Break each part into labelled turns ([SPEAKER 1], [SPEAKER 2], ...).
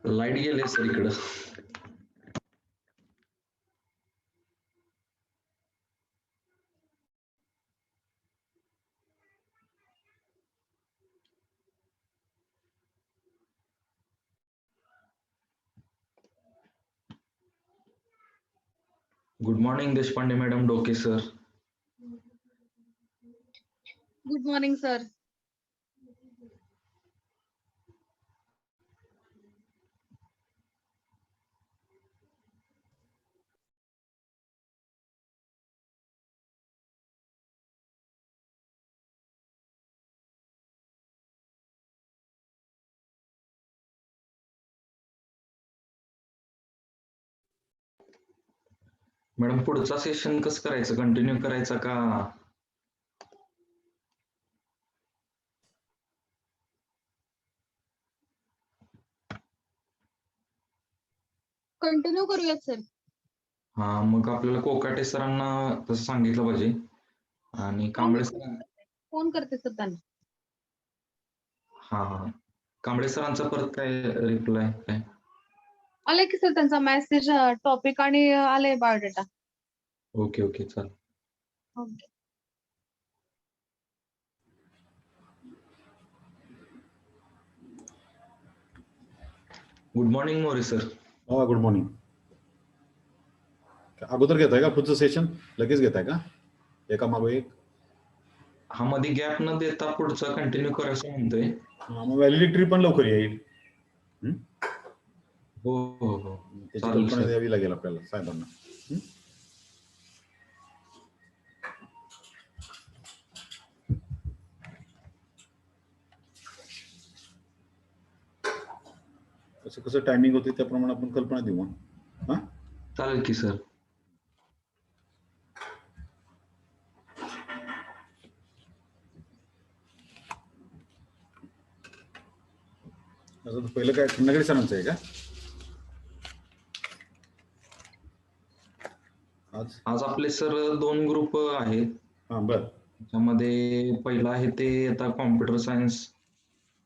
[SPEAKER 1] Light गेले sir इकडं. Good morning Deshpande madam, डोके sir.
[SPEAKER 2] Good morning sir.
[SPEAKER 1] Madam पुढचा सेशन कसं करायचं, कंटिन्यू करायचा का?
[SPEAKER 2] कंटिन्यू करूयात सर.
[SPEAKER 1] हा, मग आपल्याला कोकाटे सरांना तसं सांगितलं पाहिजे आणि कांबळे सर.
[SPEAKER 2] फोन करते सर त्यांना.
[SPEAKER 1] हा, कांबळे सरांचा परत काय रिप्लाय काय?
[SPEAKER 2] आलाय की सर त्यांचा मेसेज, टॉपिक आणि आलाय बायोडेटा.
[SPEAKER 1] ओके ओके, चालेल.
[SPEAKER 2] ओके.
[SPEAKER 1] गुड मॉर्निंग मोरे सर.
[SPEAKER 3] Good morning. अगोदर घेताय का पुढचं सेशन, लगेच घेताय का एका मागो एक?
[SPEAKER 1] हा, मध्ये गॅप न देता पुढचं कंटिन्यू करायचं म्हणतोय.
[SPEAKER 3] मग व्हॅलिडिटी पण लवकर येईल.
[SPEAKER 1] हो हो हो,
[SPEAKER 3] त्याची
[SPEAKER 1] चालेल
[SPEAKER 3] कल्पना
[SPEAKER 1] सर.
[SPEAKER 3] द्यावी लागेल आपल्याला साहेबांना. कसं कसं टायमिंग होते त्याप्रमाणे आपण कल्पना देऊ. हा,
[SPEAKER 1] चालेल की सर.
[SPEAKER 3] पहिलं काय खंडागळे सरांचं आहे का
[SPEAKER 1] आज आपले सर 2 ग्रुप आहेत.
[SPEAKER 3] हा, बर.
[SPEAKER 1] त्यामध्ये पहिला आहे ते आता कॉम्प्युटर सायन्स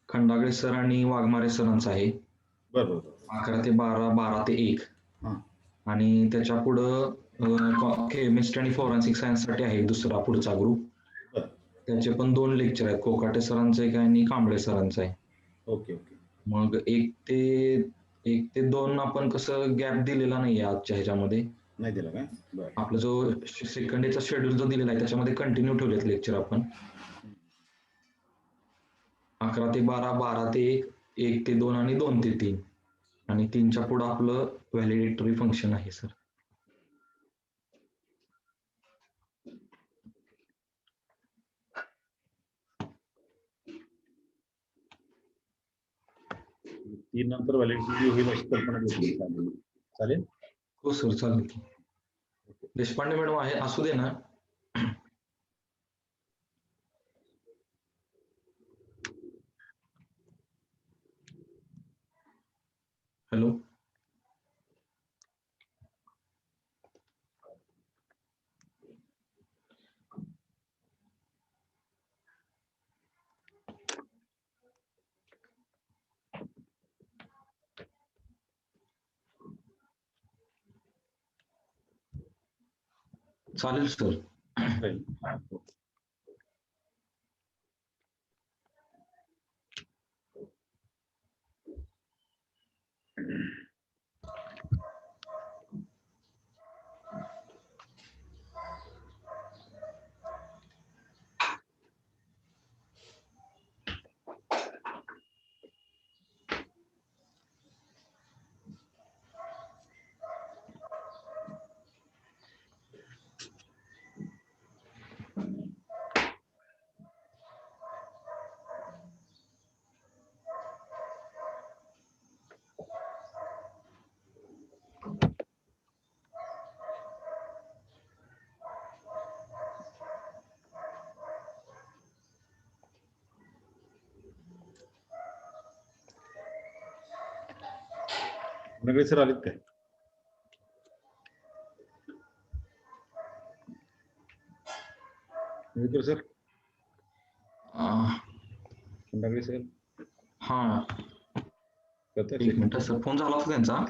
[SPEAKER 1] खंडागळे सर आणि वाघमारे सरांचा आहे.
[SPEAKER 3] बरोबर.
[SPEAKER 1] 11 ते 12, 12 ते 1. आणि त्याच्या पुढं केमिस्ट्री आणि फॉरेन्सिक सायन्स साठी आहे दुसरा पुढचा ग्रुप. त्याचे पण 2 लेक्चर आहेत, कोकाटे सरांचं एक आहे आणि कांबळे सरांचं आहे.
[SPEAKER 3] Okay okay.
[SPEAKER 1] मग 1 ते 2 आपण कसं गॅप दिलेला नाहीये आजच्या ह्याच्यामध्ये.
[SPEAKER 3] नाही दिला काय?
[SPEAKER 1] आपला जो सेकंड डेचा शेड्यूल जो दिलेला आहे त्याच्यामध्ये कंटिन्यू ठेवलेत लेक्चर आपण. 11 ते 12, 12 ते 1, 1 ते 2 आणि 2 ते 3. आणि 3च्या पुढं आपलं व्हॅलिडेटरी फंक्शन आहे सर.
[SPEAKER 3] तीन नंतर व्हॅलिडिटी होईल अशी कल्पना घेतली. चालेल.
[SPEAKER 1] हो सर, चालेल की. देशपांडे मॅडम आहे, असू दे ना. हॅलो. चालेल सर.
[SPEAKER 3] नगरे सर आलेत काय? Sir Khandagale sir.
[SPEAKER 1] हा, एक मिनिट सर, फोन झाला होता त्यांचा.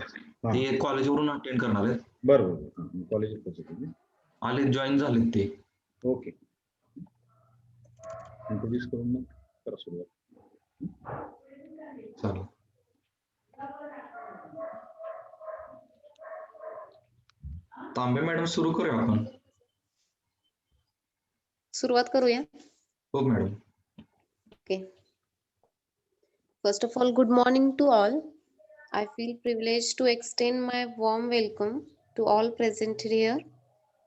[SPEAKER 1] ते कॉलेजवरून अटेंड करणार आहेत.
[SPEAKER 3] बरोबर, कॉलेज
[SPEAKER 1] आले, जॉईन झालेत ते.
[SPEAKER 3] ओके, इंट्रोड्यूस करून मग करा सुरुवात.
[SPEAKER 1] चालेल. तांबे मॅडम, सुरू करूया आपण.
[SPEAKER 2] सुरुवात करूया.
[SPEAKER 1] हो madam.
[SPEAKER 2] Okay. First of all, good morning to all. I feel privileged to extend my warm welcome to all present here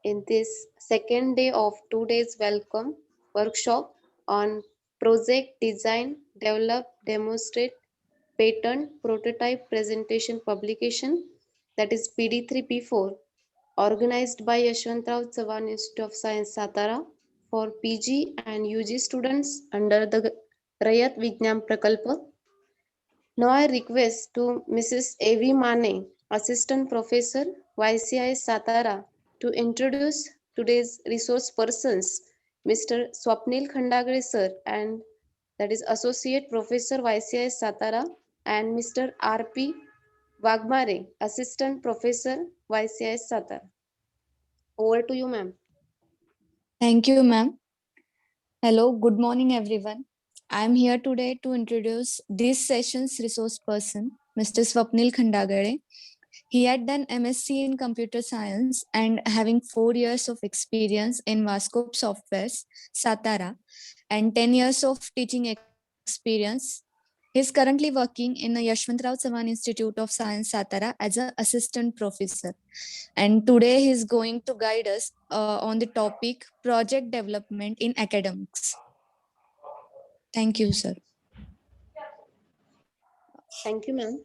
[SPEAKER 2] in this second day of 2 days welcome workshop on project design, develop, demonstrate, patent, prototype, presentation, publication, that is PD3P4, organized by Yashwantrao Chavan Institute of Science, Satara, for PG and UG students under the Rayat Vijnan Prakalpa. Now I request to Mrs. A.V. Mane, Assistant Professor, YCIS Satara, to introduce today's resource persons, Mr. Swapnil Khandagre sir, and that is Associate Professor, YCIS Satara, and Mr. R.P. Wagmare, Assistant Professor, YCIS Satara. Over to you, ma'am.
[SPEAKER 4] Thank you, ma'am. Hello, good morning, everyone. I am here today to introduce this session's resource person, Mr. Swapnil Khandagare. He had done MSc in Computer Science and having 4 years of experience in Vascope Softwares, Satara, and 10 years of teaching experience. He is currently working in the Yashwantrao Chavan Institute of Science, Satara, as an assistant professor. And today he is going to guide us on the topic project development in academics. Thank you, sir.
[SPEAKER 2] Thank you, ma'am.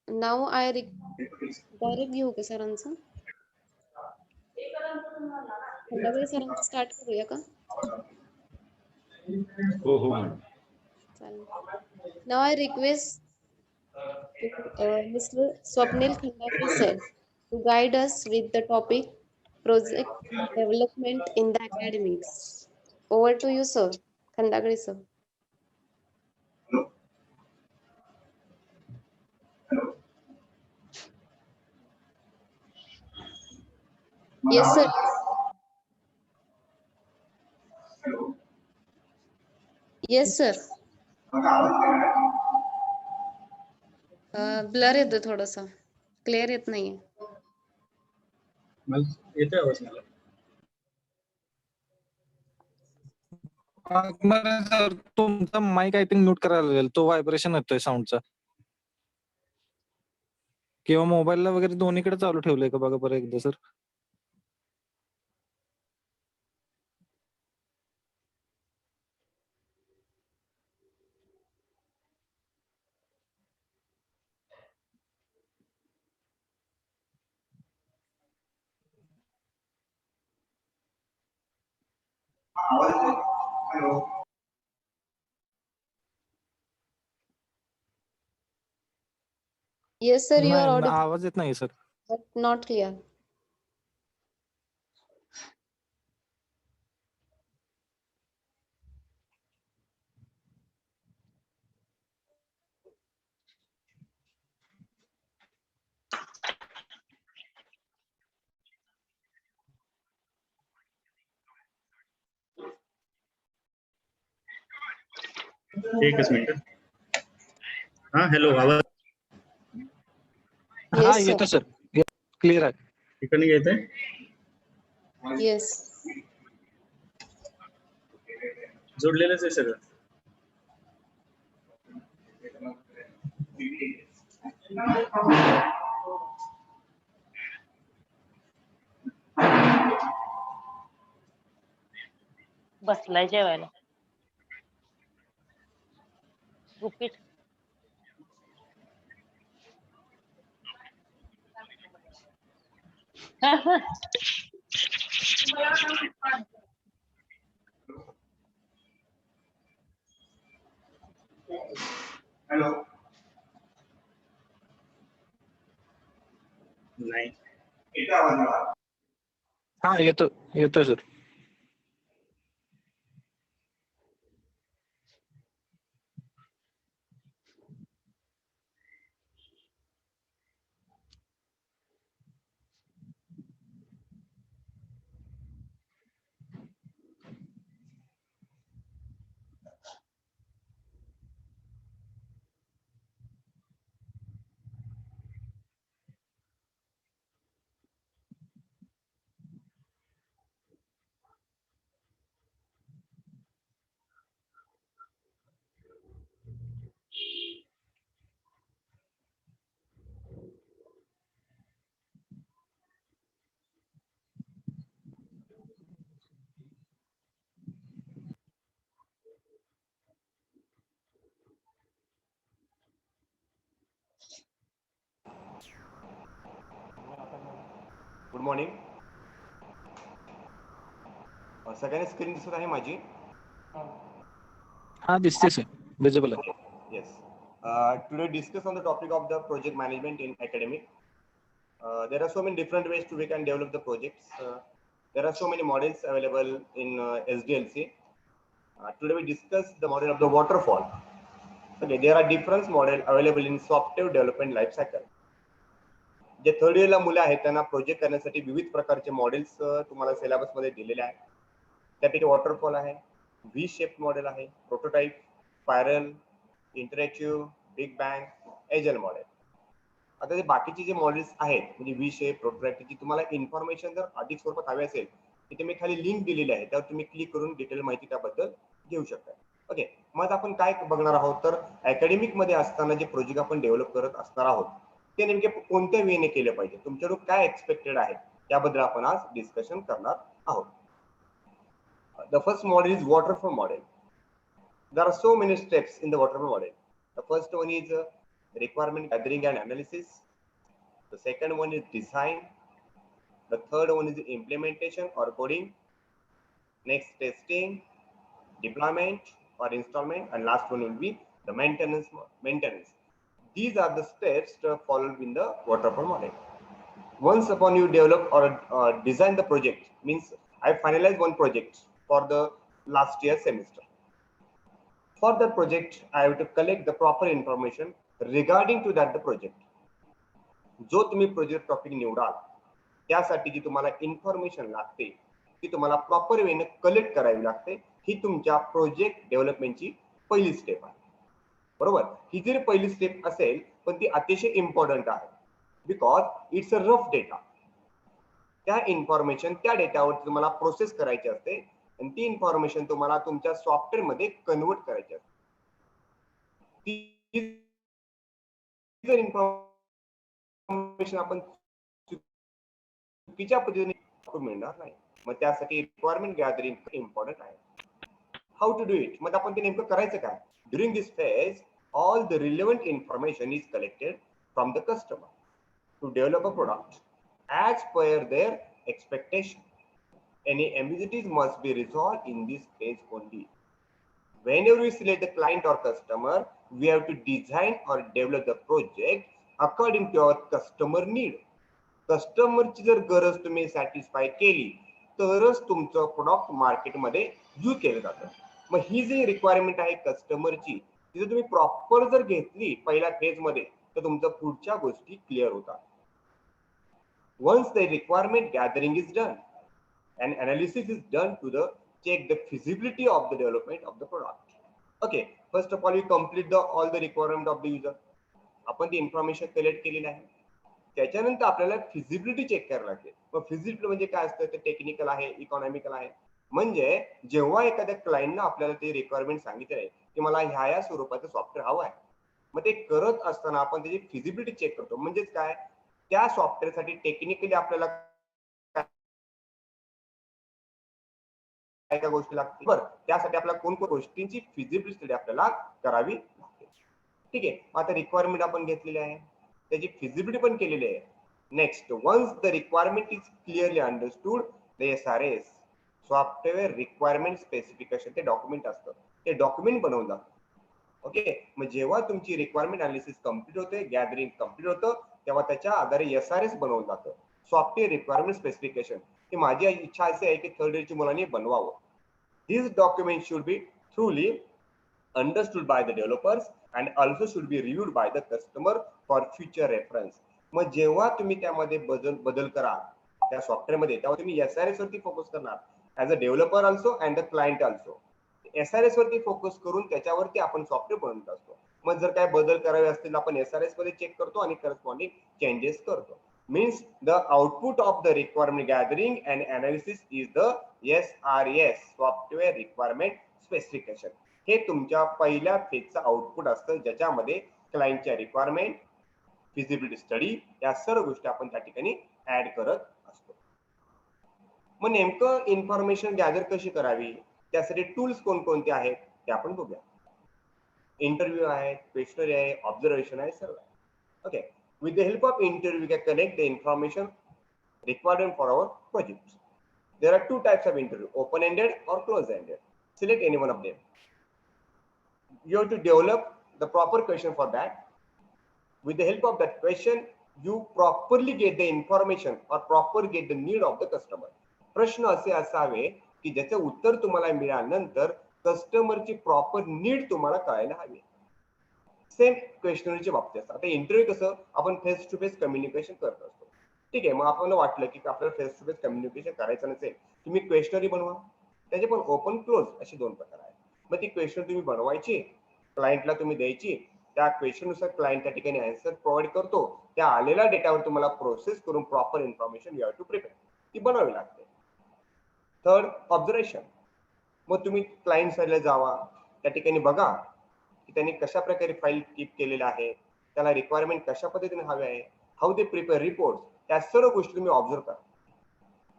[SPEAKER 2] Now I direct घेऊ का सरांचं? खंडागळे सरांचं start करूया का?
[SPEAKER 3] हो हो.
[SPEAKER 2] चालेल. Now I request to Mr. Swapnil Khandagre sir to guide us with the topic project development in the academics. Over to you, sir. Khandagre sir. Yes, sir. Yes, sir. Blur येतोय थोडासा, clear येत नाहीये.
[SPEAKER 3] येतोय आवाज मला.
[SPEAKER 5] Sir तुमचा mike I think mute करायला लागेल, तो व्हायब्रेशन येतोय साऊंडचा. किंवा मोबाईलला वगैरे दोन्हीकडे चालू ठेवलंय का बघा बरं एकदा sir.
[SPEAKER 2] Yes, sir. You are
[SPEAKER 5] नाही,
[SPEAKER 2] audible,
[SPEAKER 5] आवाज येत नाही सर.
[SPEAKER 2] but not clear.
[SPEAKER 3] एकच मिनिट. हा, हॅलो, आवाज
[SPEAKER 5] हा
[SPEAKER 2] Yes, sir.
[SPEAKER 5] येतो सर, क्लिअर आहे.
[SPEAKER 3] ठिकाणी येतंय.
[SPEAKER 2] Yes.
[SPEAKER 3] जोडलेलंच आहे सगळं.
[SPEAKER 6] बसलाय जेवायला. गुपित
[SPEAKER 3] हॅलो. नाही.
[SPEAKER 5] हा येतोय सर.
[SPEAKER 7] Good morning. सगळ्यांनी स्क्रीन दिसत आहे माझी?
[SPEAKER 5] हा दिसते सर, विजिबल आहे.
[SPEAKER 7] Yes. Today discuss on the topic of the project management in academic. There are so many different ways we can develop the projects. There are so many models available in SDLC. Today we discuss the model of the waterfall. Okay, there are different models available in software development life cycle. J third इयरला मुलं आहेत त्यांना project करण्यासाठी विविध प्रकारचे models तुम्हाला syllabus मध्ये दिलेले आहेत. त्यापैकी वॉटरफॉल आहे, व्ही शेप मॉडेल आहे, prototype, spiral, interactive, big bang, एजल मॉडेल. आता जे बाकीचे जे मॉडेल्स आहेत म्हणजे व्ही शेप, प्रोटोटाइपची तुम्हाला इन्फॉर्मेशन जर अधिक स्वरूपात हवी असेल तिथे मी खाली लिंक दिलेली आहे, त्यावर तुम्ही क्लिक करून डिटेल माहिती त्याबद्दल घेऊ शकता. ओके, मग आपण काय बघणार आहोत तर अकॅडमिक मध्ये असताना जे प्रोजेक्ट आपण डेव्हलप करत असणार आहोत ते नेमके कोणत्या वेने केले पाहिजे, तुमच्याकडून काय एक्सपेक्टेड आहे याबद्दल आपण आज डिस्कशन करणार आहोत. The first model is waterfall model. There are so many steps in the waterfall model. The first one is requirement gathering and analysis. The second one is design. The third one is implementation or coding. Next, testing, deployment or installment, and last one will be the maintenance. These are the steps followed in the waterfall model. Once upon you develop or design the project, means I finalized one project for the last year semester. For that project, I have to collect the proper information regarding to that the project. जो तुम्ही project topic निवडाल त्यासाठी जी तुम्हाला information लागते ती तुम्हाला proper वेने collect करावी लागते. ही तुमच्या प्रोजेक्ट डेव्हलपमेंटची पहिली स्टेप आहे. बरोबर, ही जरी पहिली स्टेप असेल पण ती अतिशय इम्पॉर्टंट आहे because it's a rough data. त्या इन्फॉर्मेशन त्या डेटावर तुम्हाला प्रोसेस करायची असते आणि ती इन्फॉर्मेशन तुम्हाला तुमच्या सॉफ्टवेअर मध्ये कन्वर्ट करायची असते. ती जर इन्फॉर्मेशन आपण चुकीच्या पद्धतीने मिळणार नाही. मग त्यासाठी रिक्वायरमेंट गॅदरिंग इम्पॉर्टंट आहे. हाऊ टू डू इट, मग आपण ते नेमकं करायचं काय? During this phase all the relevant information is collected from the customer to develop a product as per their expectation. Any ambiguities must be resolved in this phase only. Whenever we select the client or customer, we have to design or develop the project according to our customer need. Customer ची जर गरज तुम्ही satisfy केली तरच तुमचं product मार्केटमध्ये use केलं जातं. मग ही जी रिक्वायरमेंट आहे कस्टमरची जर तुम्ही प्रॉपर जर घेतली पहिल्या फेज मध्ये तर तुमच्या पुढच्या गोष्टी क्लिअर होतात. Once the requirement gathering is done and analysis is done to the check the feasibility of the development of the product. Okay, first of all we complete all the requirement of the user. आपण ती information collect केलेली आहे. त्याच्यानंतर आपल्याला feasibility check करायला लागते. मग feasibility म्हणजे काय असतं ते टेक्निकल आहे, इकॉनॉमिकल आहे. म्हणजे जेव्हा एखाद्या क्लायंटनं आपल्याला ते रिक्वायरमेंट सांगितले आहे की मला ह्या स्वरूपाचं सॉफ्टवेअर हवं आहे, मग ते करत असताना आपण त्याची फिजिबिलिटी चेक करतो. म्हणजेच काय, त्या सॉफ्टवेअरसाठी टेक्निकली आपल्याला काय काय गोष्टी लागतील, बरं त्यासाठी आपल्याला कोणत्या गोष्टींची फिजिबिलिटी स्टडी आपल्याला करावी लागते. ठीक आहे, आता रिक्वायरमेंट आपण घेतलेली आहे, त्याची फिजिबिलिटी पण केलेली आहे. Next, once the requirement is clearly understood, the SRS software requirement specification ते डॉक्युमेंट असतं, ते डॉक्युमेंट बनवून जातं. ओके, मग जेव्हा तुमची रिक्वायरमेंट अनालिसिस कम्प्लीट होते, गॅदरिंग कम्प्लीट होतं, तेव्हा त्याच्या आधारे SRS बनवून जातं, सॉफ्टवेअर रिक्वायरमेंट स्पेसिफिकेशन. ही माझी इच्छा अशी आहे की थर्ड इयरच्या मुलांनी बनवावं. These documents should be truly understood by the developers and also should be reviewed by the customer for future reference. मग जेव्हा तुम्ही त्यामध्ये बदल करा त्या सॉफ्टवेअरमध्ये तेव्हा तुम्ही SRS वरती फोकस करणार as a developer also and the client also. SRS वरती फोकस करून त्याच्यावरती आपण सॉफ्टवेअर बनवत असतो. मग जर काय बदल करावे असतील आपण SRS मध्ये चेक करतो आणि करस्पॉन्डिंग चेंजेस करतो. Means the output of the requirement gathering and analysis is the SRS software requirement specification. हे तुमच्या पहिल्या फेजचा आउटपुट असतं ज्याच्यामध्ये क्लायंटच्या रिक्वायरमेंट, फिजिबिलिटी स्टडी या सर्व गोष्टी आपण त्या ठिकाणी ऍड करत असतो. मग नेमकं इन्फॉर्मेशन गॅदर कशी करावी त्यासाठी टूल्स कोणकोणते आहेत ते आपण बघूया. इंटरव्ह्यू आहे, क्वेश्चनरी आहे, ऑब्झर्वेशन आहे, सर्व आहे. Okay, with the help of interview we can collect the information requirement for our project. There are two types of interview, open-ended or closed-ended. Select any one of them. You have to develop the proper question for that. With the help of that question, you properly get the information or proper get the need of the customer. प्रश्न असे असावे की ज्याचे उत्तर तुम्हाला मिळाल्यानंतर कस्टमरची proper need तुम्हाला कळायला हवी. सेम क्वेश्चनरीच्या बाबतीत असतं. आता इंटरव्ह्यू कसं आपण फेस टू फेस कम्युनिकेशन करत असतो. ठीक आहे, मग आपण वाटलं की आपल्याला फेस टू फेस कम्युनिकेशन करायचं नसेल, तुम्ही क्वेश्चनरी बनवा. त्याचे पण ओपन क्लोज असे दोन प्रकार आहेत. मग ती क्वेश्चन तुम्ही बनवायची, क्लायंटला तुम्ही द्यायची, त्या क्वेश्चननुसार क्लायंट त्या ठिकाणी आन्सर प्रोव्हाइड करतो. त्या आलेल्या डेटावर तुम्हाला प्रोसेस करून proper information you have to prepare ती बनवावी लागते. Third, observation. मग तुम्ही क्लायंट साईडला जावा, त्या ठिकाणी बघा की त्यांनी कशा प्रकारे फाईल कीप केलेला आहे, त्याला रिक्वायरमेंट कशा पद्धतीने हवे आहे, हाऊ दे प्रिपेअर रिपोर्ट, त्या सर्व गोष्टी तुम्ही ऑब्झर्व करा.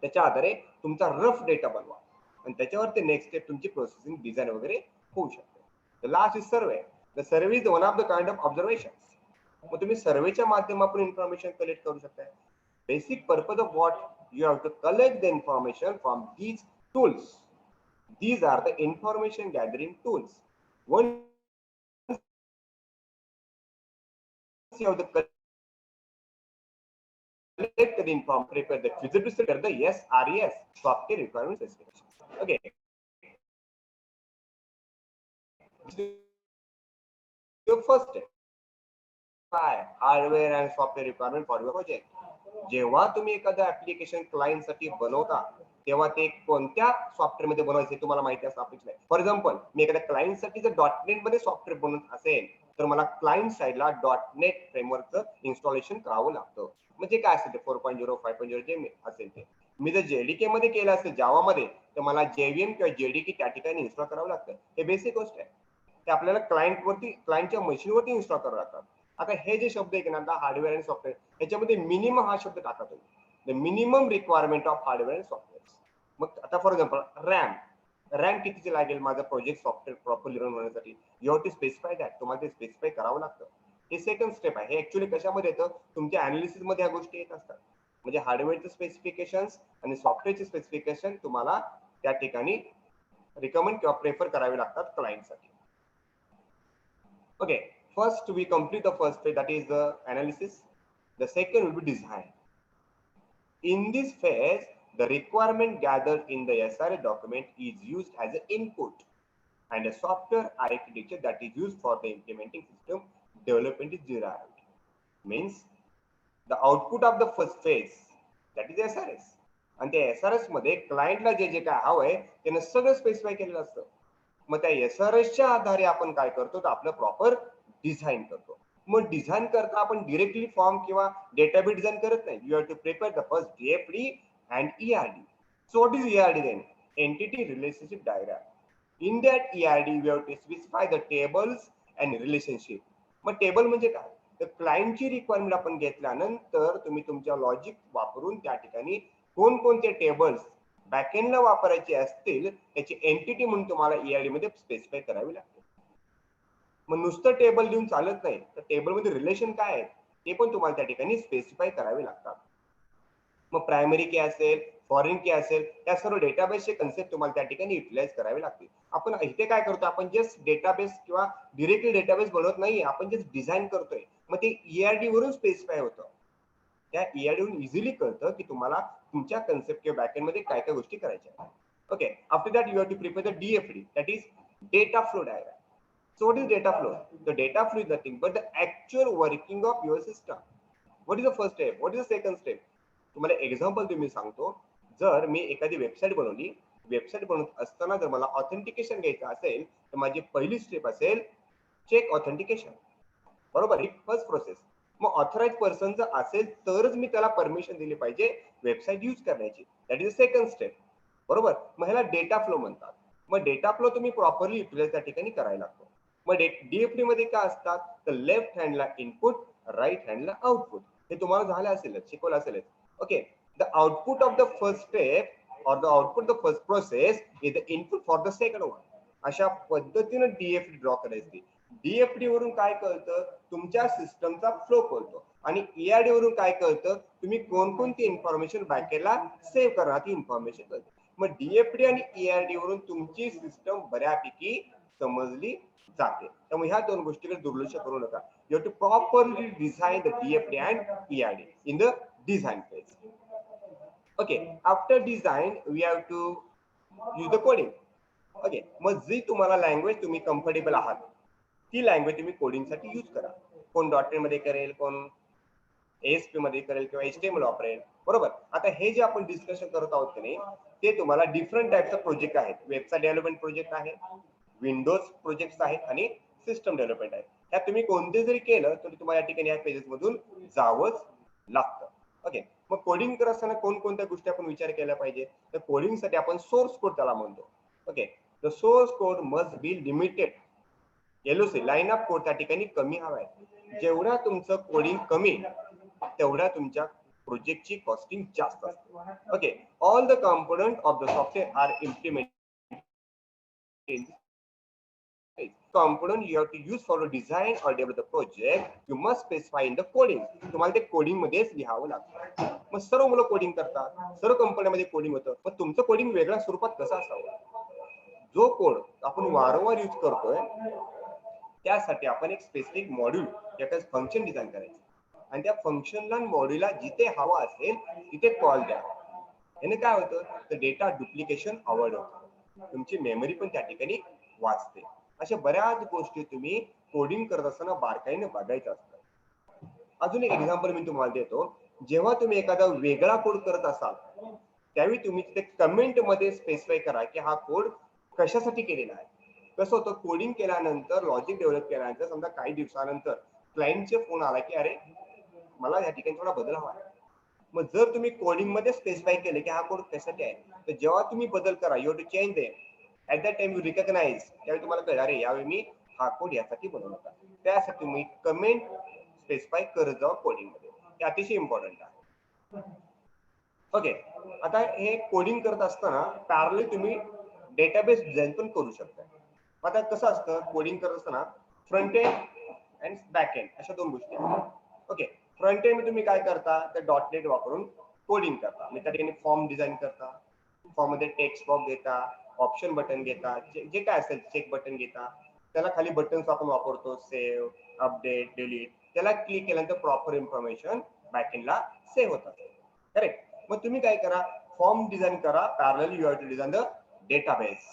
[SPEAKER 7] त्याच्या आधारे तुमचा रफ डेटा बनवा आणि त्याच्यावर ते नेक्स्ट स्टेप तुमची प्रोसेसिंग डिझाईन वगैरे होऊ शकते. The last is survey. The survey is one of the kind of observation. मग तुम्ही सर्वेच्या माध्यमातून इन्फॉर्मेशन कलेक्ट करू शकता. Basic purpose of what you have to collect the information from these tools. These are the information gathering tools. Once you have the collect the information, prepare the feasibility study, the SRES software requirement specification. Okay. The first step. Hardware and software requirement for your project. जेव्हा तुम्ही एखादं application client साठी बनवता तेव्हा ते कोणत्या software मध्ये बनवायचे तुम्हाला माहिती असं अपेक्षित आहे. फॉर एक्झाम्पल, मी एखाद्या क्लायंट साठी जर .NET मध्ये सॉफ्टवेअर बनवत असेल तर मला क्लायंट साईडला .NET फ्रेमवर्कचं इन्स्टॉलेशन करावं लागतं. म्हणजे काय असेल ते 4.0 5.0 जे असेल ते. मी जर JDK मध्ये केलं असेल जावा मध्ये तर मला JVM किंवा JDK त्या ठिकाणी इन्स्टॉल करावं लागतं. हे बेसिक गोष्ट आहे. ते आपल्याला क्लायंटच्या मशीनवरती इन्स्टॉल करावं लागतात. आता हे जे शब्द आहे ना, हार्डवेअर आणि सॉफ्टवेअर, याच्यामध्ये मिनिमम हा शब्द टाका तुम्ही. The minimum requirement of hardware and software. मग आता फॉर एक्झाम्पल रॅम कितीची लागेल माझं प्रोजेक्ट सॉफ्टवेअर प्रॉपरली रन होण्यासाठी, you have to specify that. तुम्हाला ते स्पेसिफाय करावं लागतं. हे सेकंड स्टेप आहे. हे ऍक्च्युअली कशामध्ये येतं, तुमच्या अनालिसिस मध्ये ह्या गोष्टी येत असतात. म्हणजे हार्डवेअरचे स्पेसिफिकेशन आणि सॉफ्टवेअरचे स्पेसिफिकेशन तुम्हाला त्या ठिकाणी रिकमेंड किंवा प्रेफर करावे लागतात क्लायंटसाठी. Okay, first we complete the first phase, that is the analysis. The second will be design. In this phase, the requirement gathered in the SRA document is used as an input and a software architecture that is used for the implementing system development is derived. Means the output of the first phase, that is SRS. आणि त्या SRS मध्ये क्लायंटला जे जे काय हवंय त्यानं सगळं specify केलेलं असतं. मग त्या SRSच्या आधारे आपण काय करतो तर आपलं प्रॉपर डिझाईन करतो. मग डिझाईन करता आपण डिरेक्टली फॉर्म किंवा डेटाबेस डिझाईन करत नाही. You have to prepare the first DFD and ERD. So what is ERD then? Entity relationship diagram. In that ERD you have to specify the tables and relationship. मग table म्हणजे काय, तर क्लायंटची requirement आपण घेतल्यानंतर तुम्ही तुमच्या लॉजिक वापरून त्या ठिकाणी कोणकोणते टेबल्स बॅकएंडला वापरायचे असतील त्याची एंटिटी म्हणून तुम्हाला ERD मध्ये स्पेसिफाय करावी लागते. मग नुसतं टेबल देऊन चालत नाही, तर टेबल मध्ये रिलेशन काय आहे ते पण तुम्हाला त्या ठिकाणी स्पेसिफाय करावे लागतात. मग प्रायमरी की असेल, फॉरेन की असेल, त्या सर्व डेटाबेसचे कन्सेप्ट तुम्हाला त्या ठिकाणी युटिलाइज करावे लागतील. आपण इथे काय करतो, आपण जस्ट डेटाबेस किंवा डिरेक्टली डेटाबेस बनवत नाही, आपण जस्ट डिझाईन करतोय. मग ते ERD वरून स्पेसिफाय होतं. त्या ERD वरून इझिली कळतं की तुम्हाला तुमच्या कन्सेप्ट किंवा बॅकएंड मध्ये काय काय गोष्टी करायच्या आहेत. Okay, after that you have to prepare the DFD, that is data flow diagram. So what is data flow? The data flow is nothing but the actual working of your system. What is the first step? What is the second step? तुम्हाला example तुम्ही सांगतो. जर मी एखादी website बनवली, website बनवत असताना जर मला ऑथेंटिकेशन घ्यायचं असेल तर माझी पहिली स्टेप असेल चेक ऑथेंटिकेशन. बरोबर, ही फर्स्ट प्रोसेस. मग ऑथराइज पर्सन जर असेल तरच मी त्याला परमिशन दिली पाहिजे वेबसाईट यूज करण्याची. That is second step. बरोबर, मग ह्याला डेटा फ्लो म्हणतात. मग डेटा फ्लो तुम्ही प्रॉपरली युटिलाइज त्या ठिकाणी करायला लागतो. मग DFD मध्ये काय असतात, तर लेफ्ट हँडला इनपुट, राईट हँडला आउटपुट. हे तुम्हाला झालं असेल, शिकवलं असेल. Okay, the output of the first step or the output the first process is the input for the second one. अशा पद्धतीने DFD ड्रॉ करायची. DFD वरून काय कळतं, तुमच्या सिस्टमचा फ्लो कळतो, आणि ERD वरून काय कळतं, तुम्ही कोणकोणती इन्फॉर्मेशन बॅकएंडला सेव्ह करणार ती इन्फॉर्मेशन कळते. मग DFD आणि ERD वरून तुमची सिस्टम बऱ्यापैकी समजली जाते. त्यामुळे ह्या दोन गोष्टीकडे दुर्लक्ष करू नका. You have to properly design the DFD and ERD in the design phase. Okay, after design we have to use the coding. Okay, मग जी तुम्हाला लँग्वेज तुम्ही कम्फर्टेबल आहात ती लँग्वेज तुम्ही कोडिंग साठी यूज करा. कोण .NET मध्ये करेल, कोण ASP मध्ये करेल किंवा HTML वापरेल. बरोबर. आता हे जे आपण डिस्कशन करत आहोत की नाही, ते तुम्हाला डिफरंट टाइप्सचे प्रोजेक्ट आहेत. वेबसाईट डेव्हलपमेंट प्रोजेक्ट आहे, विंडोज प्रोजेक्ट्स आहेत आणि सिस्टम डेव्हलपमेंट आहे. त्यात तुम्ही कोणते जरी केलं तरी तुम्हाला या ठिकाणी या पेजेस मधून जावंच लागतं. ओके, मग कोडिंग करत असताना कोणकोणत्या गोष्टी आपण विचार केला पाहिजे, तर कोडिंग साठी आपण सोर्स कोड त्याला म्हणतो. Okay, the source code must be limited. LOC line of code त्या ठिकाणी कमी हवा आहे. जेवढा तुमचं कोडिंग कमी तेवढा तुमच्या प्रोजेक्टची कॉस्टिंग जास्त असते. Okay, all the component of the software are implemented. Component you have to use for the design or develop the project, you must specify in the coding. तुम्हाला ते कोडिंग मध्येच लिहावं लागतं. मग सर्व मुलं कोडिंग करतात, सर्व कंपन्यांमध्ये कोडिंग होतं, पण तुमचं कोडिंग वेगळ्या स्वरूपात कसं असावं. जो कोड आपण वारंवार यूज करतोय त्यासाठी आपण एक स्पेसिफिक मॉड्यूल याचं फंक्शन डिझाइन करायचं, आणि त्या फंक्शनला मॉड्यूलला जिथे हवा असेल तिथे कॉल द्या. याने काय होतं, तर डेटा डुप्लिकेशन अवॉइड होतं, तुमची मेमरी पण त्या ठिकाणी वाचते. अशा बऱ्याच गोष्टी तुम्ही कोडिंग करत असताना बारकाईने बघायचं असतं. अजून एक एक्झाम्पल मी तुम्हाला देतो. जेव्हा तुम्ही एखादा वेगळा कोड करत असाल त्यावेळी तुम्ही तिथे कमेंट मध्ये स्पेसिफाय करा की हा कोड कशासाठी केलेला आहे. कसं होतं, कोडिंग केल्यानंतर, लॉजिक डेव्हलप केल्यानंतर समजा काही दिवसानंतर क्लायंटचे फोन आला की अरे मला या ठिकाणी थोडा बदल हवा आहे. मग जर तुम्ही कोडिंग मध्ये स्पेसिफाय केले की हा कोड कशासाठी आहे, तर जेव्हा तुम्ही बदल करा, you have to change them. At that time you recognize, त्यावेळी तुम्हाला कळलं अरे यावेळी मी हा कोड यासाठी बनवला होता. त्यासाठी तुम्ही कमेंट स्पेसिफाय करत जावा कोडिंग मध्ये, हे अतिशय इम्पॉर्टंट आहे. ओके, आता हे कोडिंग करत असताना पॅरलल तुम्ही डेटाबेस डिझाइन पण करू शकता. आता कसं असतं, कोडिंग करत असताना फ्रंट एंड आणि बॅक एंड अशा दोन गोष्टी आहेत. ओके, फ्रंट एंड तुम्ही काय करता, तर .NET वापरून कोडिंग करता. म्हणजे त्या ठिकाणी फॉर्म डिझाइन करता, फॉर्म मध्ये टेक्स्ट बॉक्स घेता, ऑप्शन बटन घेता, जे काय असेल चेक बटन घेता, त्याला खाली बटन्स आपण वापरतो, सेव्ह, अपडेट, डिलीट. त्याला क्लिक केल्यानंतर प्रॉपर इन्फॉर्मेशन बॅकएंडला सेव्ह होतात. करेक्ट. मग तुम्ही काय करा, फॉर्म डिझाइन करा, parallel you have to design the database.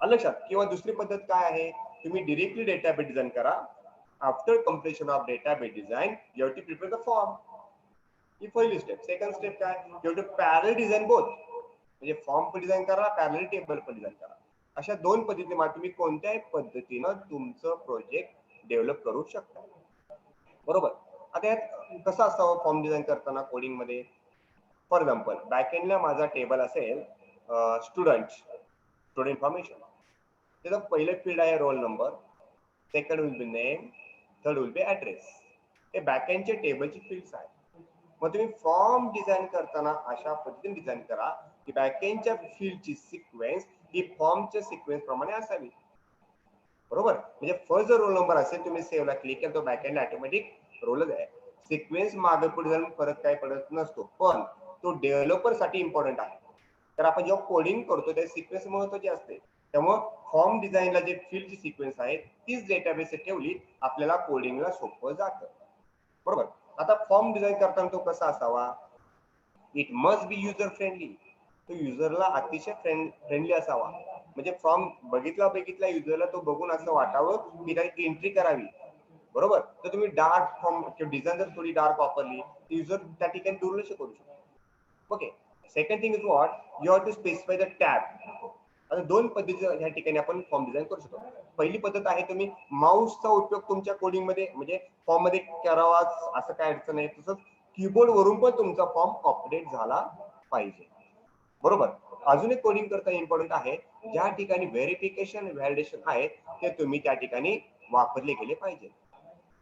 [SPEAKER 7] लक्षात. किंवा दुसरी पद्धत काय आहे, तुम्ही डायरेक्टली डेटाबेस डिझाइन करा. After completion of database design you have to prepare the form. ही पहिली स्टेप. सेकंड स्टेप काय, you have to parallel design both. म्हणजे फॉर्म पण डिझाइन करा, पॅरलल टेबल पण डिझाइन करा. अशा दोन पद्धतीने तुम्ही कोणत्याही पद्धतीनं तुमचं प्रोजेक्ट डेव्हलप करू शकता. बरोबर. आता यात कसं असावं फॉर्म डिझाइन करताना कोडिंग मध्ये. फॉर एक्झाम्पल, बॅकएंडला माझा टेबल असेल स्टुडंट इन्फॉर्मेशन. त्याचं पहिलं फील्ड आहे roll number, second will be name, third will be address. हे बॅकएंडचे टेबलची फील्ड्स आहेत. मग तुम्ही फॉर्म डिझाइन करताना अशा पद्धतीने डिझाइन करा की बॅकएंडच्या फील्डची सिक्वेन्स ही फॉर्मच्या सिक्वेन्स प्रमाणे असावी. बरोबर. म्हणजे फर्स्ट जर रोल नंबर असेल, तुम्ही सेव्हला क्लिक केलं तर बॅकएंडला ऑटोमॅटिक रोलच आहे. सिक्वेन्स मागे पुढे जाऊन फरक काय पडत नसतो, पण तो डेव्हलपर साठी इम्पॉर्टंट आहे. तर आपण जेव्हा कोडिंग करतो त्या सिक्वेन्स महत्वाची असते. त्यामुळे फॉर्म डिझाईनला जे फील्डची सिक्वेन्स आहे तीच डेटाबेस ठेवली आपल्याला कोडिंगला सोपं जातं. बरोबर. आता फॉर्म डिझाइन करताना तो कसा असावा, it must be user friendly. तो युजरला अतिशय फ्रेंडली असावा. म्हणजे फॉर्म बघितला युजरला तो बघून असं वाटावं की त्याची एंट्री करावी. बरोबर. तर तुम्ही डार्क फॉर्म डिझाइन जर थोडी डार्क वापरली युजर त्या ठिकाणी दुर्लक्ष करू शकतो. Okay. Second thing is what, you have to specify the tab. आता दोन पद्धतीने ह्या ठिकाणी आपण फॉर्म डिझाइन करू शकतो. पहिली पद्धत आहे तुम्ही माऊसचा उपयोग तुमच्या कोडिंग मध्ये म्हणजे फॉर्म मध्ये करावा, असं काय अडचण नाही. तसंच कीबोर्ड वरून पण तुमचा फॉर्म अपडेट झाला पाहिजे. बरोबर. अजून एक कोडिंग करता इम्पॉर्टंट आहे, ज्या ठिकाणी व्हेरिफिकेशन व्हॅलिडेशन आहे ते तुम्ही त्या ठिकाणी वापरले गेले पाहिजे.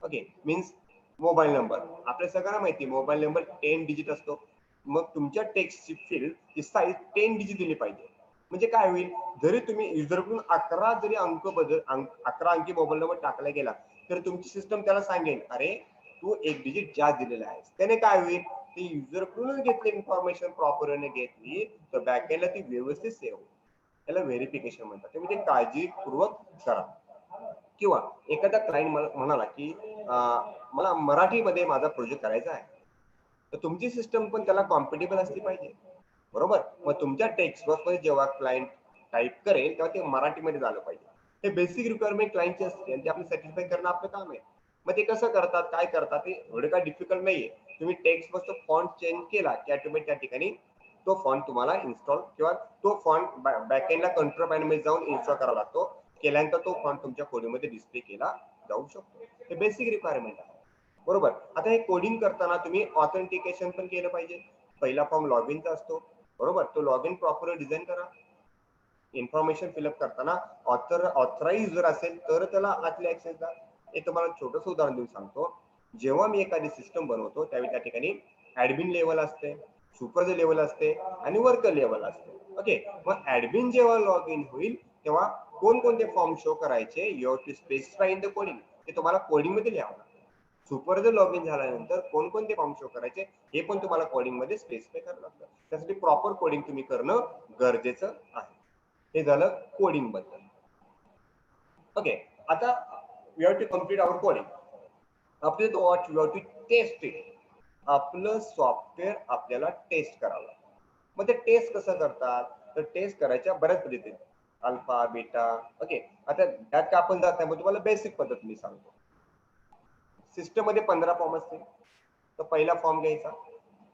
[SPEAKER 7] ओके. मीन्स मोबाईल नंबर, आपल्या सगळ्यांना माहिती मोबाईल नंबर 10 डिजिट असतो. मग तुमच्या टेक्स्टची फील्ड ची साईज 10 डिजिट दिली पाहिजे. म्हणजे काय होईल, जरी तुम्ही युजरकडून 11 जरी अंक 11 अंकी मोबाईल नंबर टाकला गेला तर तुमची सिस्टम त्याला सांगेल अरे तू एक डिजिट जास्त दिलेला आहेस. त्याने काय होईल, ती युजरकडून घेतली इन्फॉर्मेशन प्रॉपरने घेतली तर बॅकएंडला ती व्यवस्थित सेव्ह होईल. त्याला व्हेरिफिकेशन म्हणतात. तुम्ही ते काळजीपूर्वक करा. किंवा एखादा क्लायंट म्हणाला की मला मराठीमध्ये माझा प्रोजेक्ट करायचा आहे, तर तुमची सिस्टम पण त्याला कॉम्पिटेबल असली पाहिजे, बरोबर. मग तुमच्या टेक्स्ट बॉक्समध्ये जेव्हा क्लायंट टाईप करेल तेव्हा ते मराठीमध्ये झालं पाहिजे. हे बेसिक रिक्वायरमेंट क्लायंटची असते आणि ते आपलं सॅटिस्फाय करणं आपलं काम आहे. मग ते कसं करतात, काय करतात, ते एवढं काय डिफिकल्ट नाहीये. तुम्ही टेक्स्ट बॉक्सचा फॉन्ट चेंज केला की ऑटोमॅटिक त्या ठिकाणी तो फॉन्ट तुम्हाला इन्स्टॉल किंवा तो फॉन्ट बॅकएंडला कंट्रोल पॅनलमध्ये जाऊन इन्स्टॉल करावा लागतो. केल्यानंतर तो फॉन्ट तुमच्या कोडिंगमध्ये डिस्प्ले केला जाऊ शकतो. हे बेसिक रिक्वायरमेंट आहे, बरोबर. आता हे कोडिंग करताना तुम्ही ऑथेंटिकेशन पण केलं पाहिजे. पहिला फॉर्म लॉग इनचा असतो, बरोबर. तो लॉग इन प्रॉपर डिझाईन करा. इन्फॉर्मेशन फिलअप करताना ऑथराइज युजर असेल तर त्याला आतले ऍक्सेस द्या. हे तुम्हाला छोटंसं उदाहरण देऊन सांगतो. जेव्हा मी एखादी सिस्टम बनवतो त्यावेळी त्या ठिकाणी ऍडमिन लेवल असते, सुपरवायझर लेवल असते आणि वर्कर लेवल असते. ओके, मग ऍडमिन जेव्हा लॉग इन होईल तेव्हा कोणकोणते फॉर्म शो करायचे, you have to specify in the coding, ते तुम्हाला कोडिंग मध्ये लिहावं लागतं. सुपरवायझर लॉग इन झाल्यानंतर कोणकोणते फॉर्म शो करायचे हे पण तुम्हाला कोडिंग मध्ये स्पेसिफाय करावं लागतं. त्यासाठी प्रॉपर कोडिंग तुम्ही करणं गरजेचं आहे. हे झालं कोडिंग बद्दल. ओके, आता we have to complete our coding. आपले what we have to test it. आपलं सॉफ्टवेअर आपल्याला टेस्ट करावं लागतं. मग ते टेस्ट कसं करतात, तर टेस्ट करायच्या बऱ्याच पद्धती, अल्फा बीटा. ओके, आता त्यात का आपण जात नाही, मग तुम्हाला बेसिक पद्धत मी सांगतो. सिस्टम मध्ये 15 फॉर्म असतील, तर पहिला फॉर्म घ्यायचा,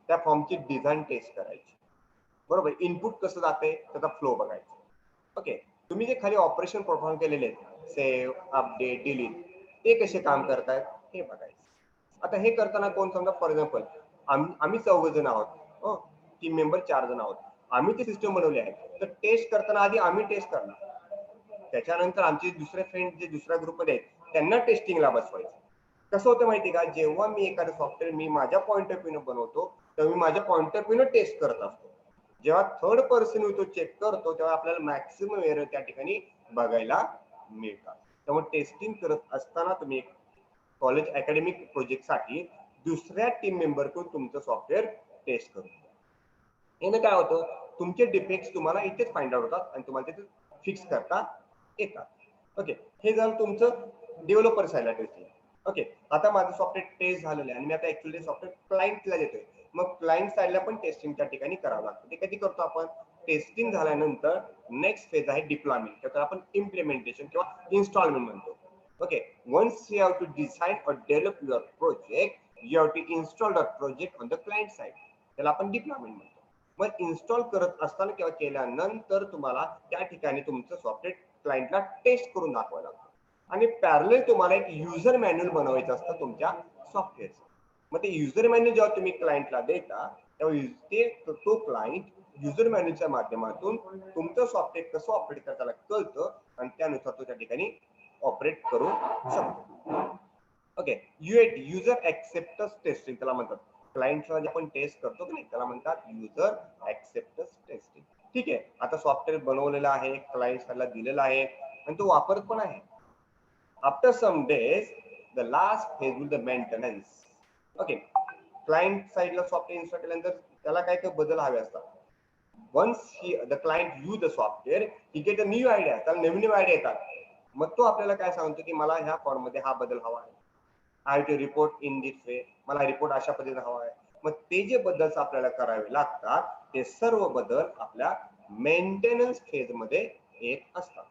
[SPEAKER 7] त्या फॉर्मची डिझाईन टेस्ट करायची, बरोबर. इनपुट कसं जाते त्याचा फ्लो बघायचा. ओके, तुम्ही जे खाली ऑपरेशन परफॉर्म केलेले आहेत, सेव्ह, अपडेट, डिलीट, ते कसे काम करतायत हे बघायचं. आता हे करताना कोण, समजा फॉर एक्झाम्पल आम्ही 4 जण आहोत, टीम मेंबर 4 जण आहोत, आम्ही ते सिस्टम बनवले आहे, तर टेस्ट करताना आधी आम्ही टेस्ट करणार, त्याच्यानंतर आमचे दुसरे फ्रेंड जे दुसऱ्या ग्रुपमध्ये आहेत त्यांना टेस्टिंगला बसवायचं. कसं होतं माहिती का, जेव्हा मी एखादं सॉफ्टवेअर मी माझ्या पॉईंट ऑफ व्ह्यू बनवतो तेव्हा मी माझ्या पॉईंट ऑफ व्ह्यू टेस्ट करत असतो. जेव्हा थर्ड पर्सन तो चेक करतो तेव्हा आपल्याला मॅक्सिमम एरर त्या ठिकाणी बघायला मिळतात. त्यामुळे टेस्टिंग करत असताना तुम्ही कॉलेज अकॅडमिक प्रोजेक्ट साठी दुसऱ्या टीम मेंबर कडून तुमचं सॉफ्टवेअर टेस्ट करून द्या. याने काय होतं, तुमचे डिफेक्ट्स तुम्हाला इथेच फाइंड आउट होतात आणि तुम्हाला तिथे फिक्स करता येतात. ओके, हे झालं तुमचं डेव्हलपर साईडला टेस्टिंग. ओके, आता माझं सॉफ्टवेअर टेस्ट झालेलं आहे आणि मी आता ऍक्च्युअली सॉफ्टवेअर क्लायंटला देतोय. मग क्लायंट साईडला पण टेस्टिंग त्या ठिकाणी करावं लागतं. ते कधी करतो आपण, टेस्टिंग झाल्यानंतर नेक्स्ट फेज आहे डिप्लॉयमेंट, त्याला आपण इम्प्लिमेंटेशन किंवा इन्स्टॉलमेंट म्हणतो. Okay, once you have to design or develop your project, you have to install the project on the client side, त्याला आपण डिप्लॉयमेंट म्हणतो. मग इन्स्टॉल करत असताना किंवा केल्यानंतर तुम्हाला त्या ठिकाणी तुमचं सॉफ्टवेअर क्लायंटला टेस्ट करून दाखवायला लागतं. आणि पॅरलल तुम्हाला एक युजर मॅन्युअल बनवायचं असतं तुमच्या सॉफ्टवेअरचं. मग ते युजर मॅन्युअल जेव्हा तुम्ही क्लायंटला देता तेव्हा तो क्लायंट युजर मॅन्युअलच्या माध्यमातून तुमचं सॉफ्टवेअर कसं ऑपरेट करताना कळतं आणि त्यानुसार तो त्या ठिकाणी ऑपरेट करू शकतो. Okay, UAT, user acceptance testing त्याला म्हणतात. क्लायंटला जे आपण टेस्ट करतो की नाही त्याला म्हणतात युजर ऍक्सेप्टन्स टेस्टिंग. ठीक आहे, आता सॉफ्टवेअर बनवलेलं आहे, क्लायंट साईडला दिलेलं आहे आणि तो वापरत पण आहे. After some days the last phase will the maintenance. Okay, client साईडला सॉफ्टवेअर इन्स्टॉल केल्यानंतर त्याला काय काय बदल हवे असतात. Once the client use the software, he get a new idea, त्याला नवीन आयडिया येतात. मग तो आपल्याला काय सांगतो की मला ह्या फॉर्म मध्ये हा बदल हवा आहे, I to report in this way, मला रिपोर्ट अशा पद्धतीने हवा आहे. मग ते जे बदल आपल्याला करावे लागतात ते सर्व बदल आपल्या मेंटेनन्स फेज मध्ये येत असतात.